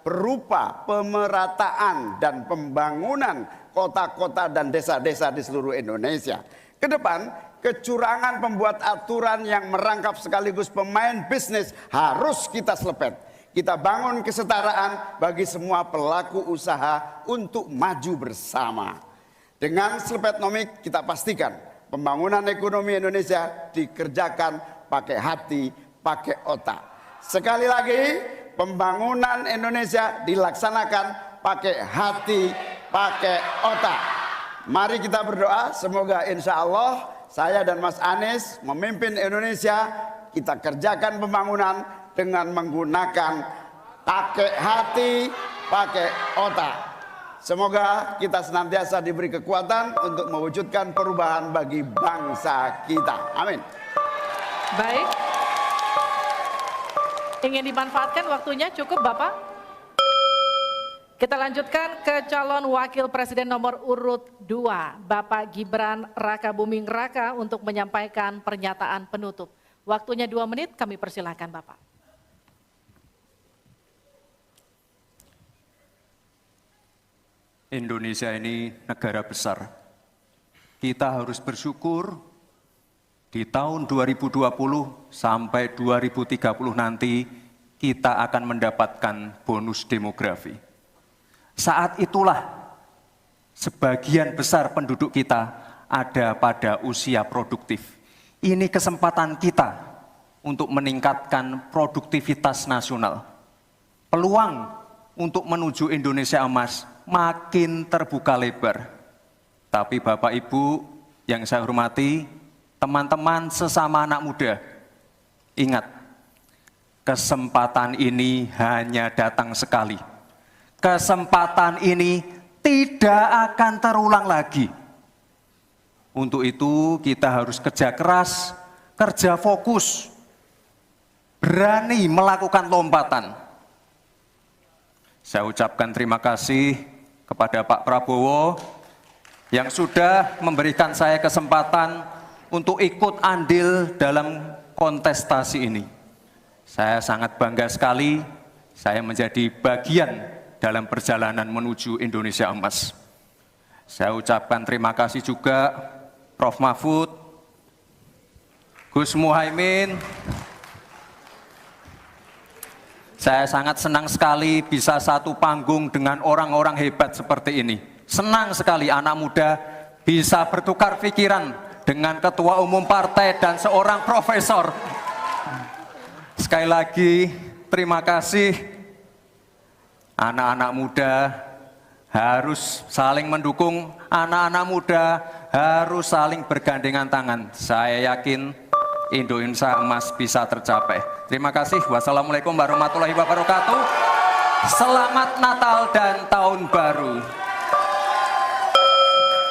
berupa pemerataan dan pembangunan kota-kota dan desa-desa di seluruh Indonesia. Ke depan, kecurangan pembuat aturan yang merangkap sekaligus pemain bisnis harus kita selepet. Kita bangun kesetaraan bagi semua pelaku usaha untuk maju bersama. Dengan Slepetnomics kita pastikan pembangunan ekonomi Indonesia dikerjakan pakai hati, pakai otak. Sekali lagi, pembangunan Indonesia dilaksanakan pakai hati, pakai otak. Mari kita berdoa, semoga insya Allah saya dan Mas Anies memimpin Indonesia, kita kerjakan pembangunan dengan menggunakan pakai hati, pakai otak. Semoga kita senantiasa diberi kekuatan untuk mewujudkan perubahan bagi bangsa kita. Amin. Baik. Ingin dimanfaatkan waktunya cukup Bapak? Kita lanjutkan ke calon wakil presiden nomor urut 2, Bapak Gibran Rakabuming Raka untuk menyampaikan pernyataan penutup. Waktunya 2 menit, kami persilahkan Bapak. Indonesia ini negara besar. Kita harus bersyukur di tahun 2020 sampai 2030 nanti kita akan mendapatkan bonus demografi. Saat itulah sebagian besar penduduk kita ada pada usia produktif. Ini kesempatan kita untuk meningkatkan produktivitas nasional. Peluang untuk menuju Indonesia emas makin terbuka lebar. Tapi Bapak Ibu yang saya hormati, teman-teman sesama anak muda, ingat, kesempatan ini hanya datang sekali. Kesempatan ini tidak akan terulang lagi. Untuk itu kita harus kerja keras, kerja fokus, berani melakukan lompatan. Saya ucapkan terima kasih kepada Pak Prabowo yang sudah memberikan saya kesempatan untuk ikut andil dalam kontestasi ini. Saya sangat bangga sekali saya menjadi bagian dalam perjalanan menuju Indonesia emas. Saya ucapkan terima kasih juga Prof. Mahfud, Gus Muhaimin. Saya sangat senang sekali bisa satu panggung dengan orang-orang hebat seperti ini. Senang sekali anak muda bisa bertukar pikiran dengan ketua umum partai dan seorang profesor. Sekali lagi, terima kasih. Anak-anak muda harus saling mendukung, anak-anak muda harus saling bergandengan tangan. Saya yakin Indonesia emas bisa tercapai. Terima kasih. Wassalamualaikum warahmatullahi wabarakatuh. Selamat Natal dan Tahun Baru.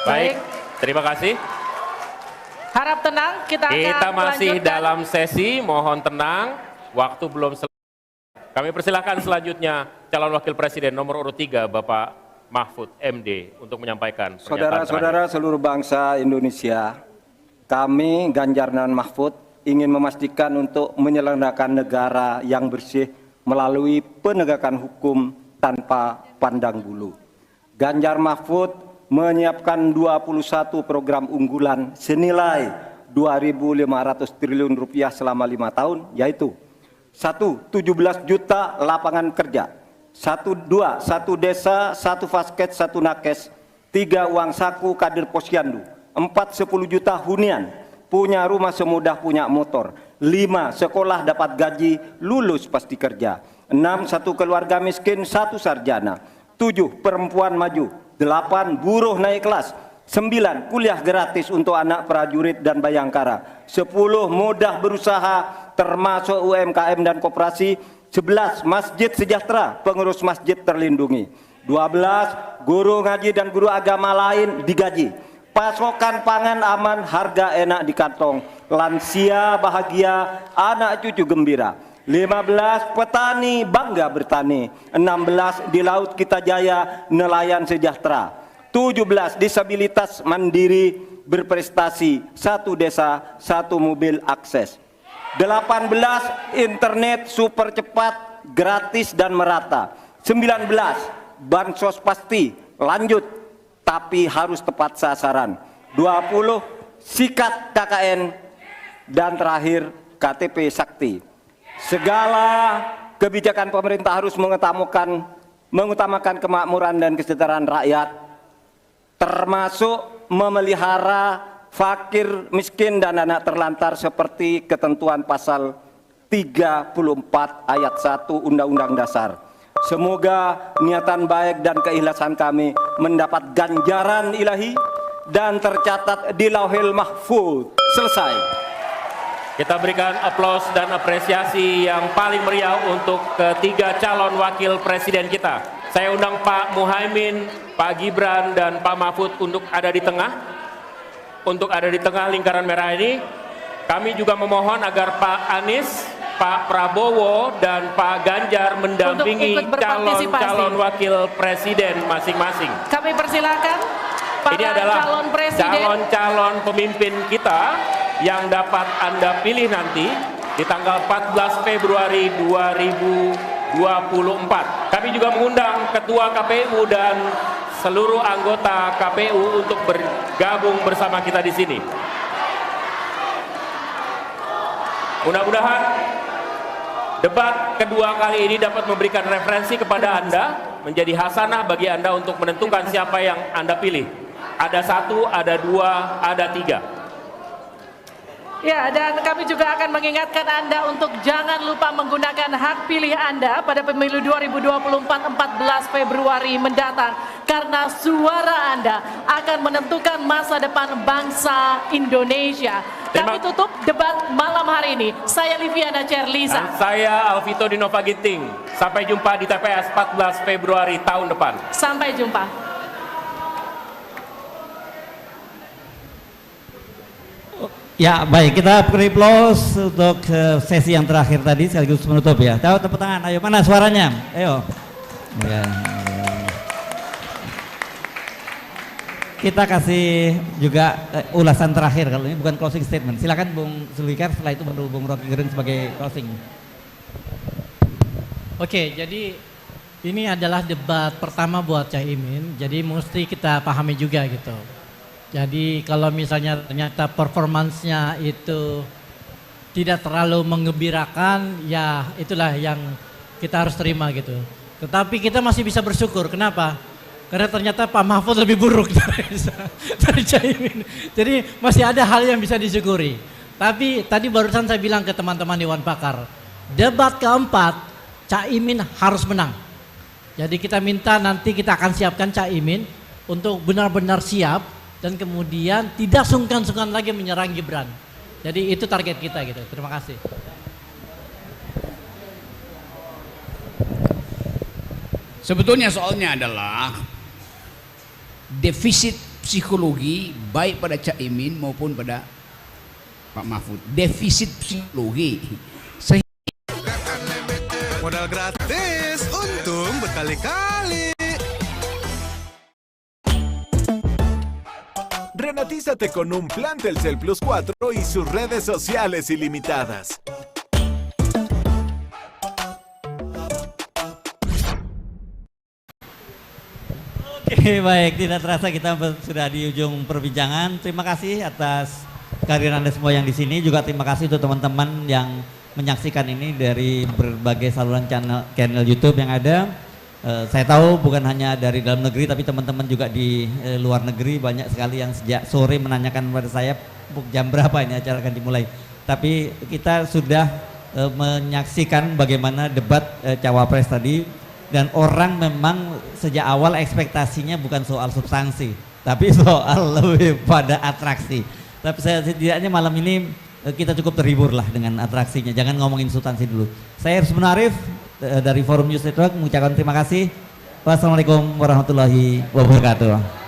Baik, terima kasih. Harap tenang, kita masih melanjutkan. dalam sesi, mohon tenang, waktu belum selesai. Kami persilahkan selanjutnya calon wakil presiden nomor urut 3 Bapak Mahfud MD untuk menyampaikan pernyataan Saudara-saudara seluruh bangsa Indonesia, kami Ganjar dan Mahfud ingin memastikan untuk menyelenggarakan negara yang bersih melalui penegakan hukum tanpa pandang bulu. Ganjar Mahfud menyiapkan 21 program unggulan senilai 2.500 triliun rupiah selama 5 tahun, yaitu 1. 17 juta lapangan kerja, Satu desa, 1 vasket, 1 nakes, 3 uang saku kader posyandu, 4 10 juta hunian, punya rumah semudah punya motor, 5 sekolah dapat gaji, lulus pasti kerja, 6 1 keluarga miskin, 1 sarjana, 7 perempuan maju, 8 buruh naik kelas, 9 kuliah gratis untuk anak prajurit dan bayangkara, 10 mudah berusaha termasuk UMKM dan koperasi, 11 masjid sejahtera, pengurus masjid terlindungi, 12 guru ngaji dan guru agama lain digaji, pasokan pangan aman, harga enak di kantong, lansia bahagia, anak cucu gembira, 15 petani bangga bertani, 16 di laut kita jaya, nelayan sejahtera, 17 disabilitas mandiri berprestasi, 1 desa 1 mobil akses, 18 internet super cepat, gratis dan merata, 19 bansos pasti lanjut tapi harus tepat sasaran, 20 sikat KKN, dan terakhir KTP Sakti. Segala kebijakan pemerintah harus mengutamakan kemakmuran dan kesejahteraan rakyat, termasuk memelihara fakir, miskin, dan anak terlantar seperti ketentuan pasal 34 ayat 1 Undang-Undang Dasar. Semoga niatan baik dan keikhlasan kami mendapat ganjaran ilahi dan tercatat di Lauhil Mahfuz. Selesai. Kita berikan aplaus dan apresiasi yang paling meriah untuk ketiga calon wakil presiden kita. Saya undang Pak Muhaimin, Pak Gibran, dan Pak Mahfud untuk ada di tengah. Untuk ada di tengah lingkaran merah ini, kami juga memohon agar Pak Anies, Pak Prabowo, dan Pak Ganjar mendampingi calon wakil presiden masing-masing. Kami persilakan para ini adalah calon presiden, calon pemimpin kita yang dapat Anda pilih nanti di tanggal 14 Februari 2024. Kami juga mengundang Ketua KPU dan seluruh anggota KPU untuk bergabung bersama kita di sini. Mudah-mudahan debat kedua kali ini dapat memberikan referensi kepada Anda, menjadi hasanah bagi Anda untuk menentukan siapa yang Anda pilih. Ada 1, ada 2, ada 3. Ya, dan kami juga akan mengingatkan Anda untuk jangan lupa menggunakan hak pilih Anda pada pemilu 2024 14 Februari mendatang, karena suara Anda akan menentukan masa depan bangsa Indonesia. Kami tutup debat malam hari ini. Saya Liviana Cerlisa. Dan saya Alvito Dinova Ginting. Sampai jumpa di TPS 14 Februari tahun depan. Sampai jumpa. Ya baik, kita beri aplaus untuk sesi yang terakhir tadi sekaligus menutup ya. Tahu tepuk tangan, ayo mana suaranya? Ayo. Ya. Kita kasih juga ulasan terakhir, kalau ini bukan closing statement. Silakan Bung Zulfikar, setelah itu baru Bung Rocky Gerung sebagai closing. Oke, jadi ini adalah debat pertama buat Caimin, jadi mesti kita pahami juga gitu. Jadi kalau misalnya ternyata performansnya itu tidak terlalu menggembirakan, ya itulah yang kita harus terima gitu. Tetapi kita masih bisa bersyukur, kenapa? Karena ternyata Pak Mahfud lebih buruk dari Caimin. Jadi masih ada hal yang bisa disyukuri. Tapi tadi barusan saya bilang ke teman-teman Dewan Pakar, debat keempat Caimin harus menang. Jadi kita minta nanti kita akan siapkan Caimin untuk benar-benar siap dan kemudian tidak sungkan-sungkan lagi menyerang Gibran. Jadi itu target kita gitu. Terima kasih. Sebetulnya soalnya adalah defisit psikologi baik pada Caimin maupun pada Pak Mahfud. Defisit psikologi. Modal gratis, untung berkali-kali. Renatízate con un plan Telcel Plus 4 y sus redes sociales ilimitadas. Oke, baik, tidak terasa kita sudah di ujung perbincangan. Terima kasih atas kehadiran Anda semua yang di sini. Juga terima kasih untuk teman-teman yang menyaksikan ini dari berbagai saluran channel YouTube yang ada. Saya tahu bukan hanya dari dalam negeri tapi teman-teman juga di luar negeri banyak sekali yang sejak sore menanyakan kepada saya jam berapa ini acara akan dimulai. Tapi kita sudah menyaksikan bagaimana debat cawapres tadi, dan orang memang sejak awal ekspektasinya bukan soal substansi tapi soal lebih pada atraksi. Tapi saya setidaknya malam ini kita cukup terhibur lah dengan atraksinya, jangan ngomongin substansi dulu. Saya Rusman Arif dari Forum News Network mengucapkan terima kasih. Wassalamualaikum warahmatullahi wabarakatuh.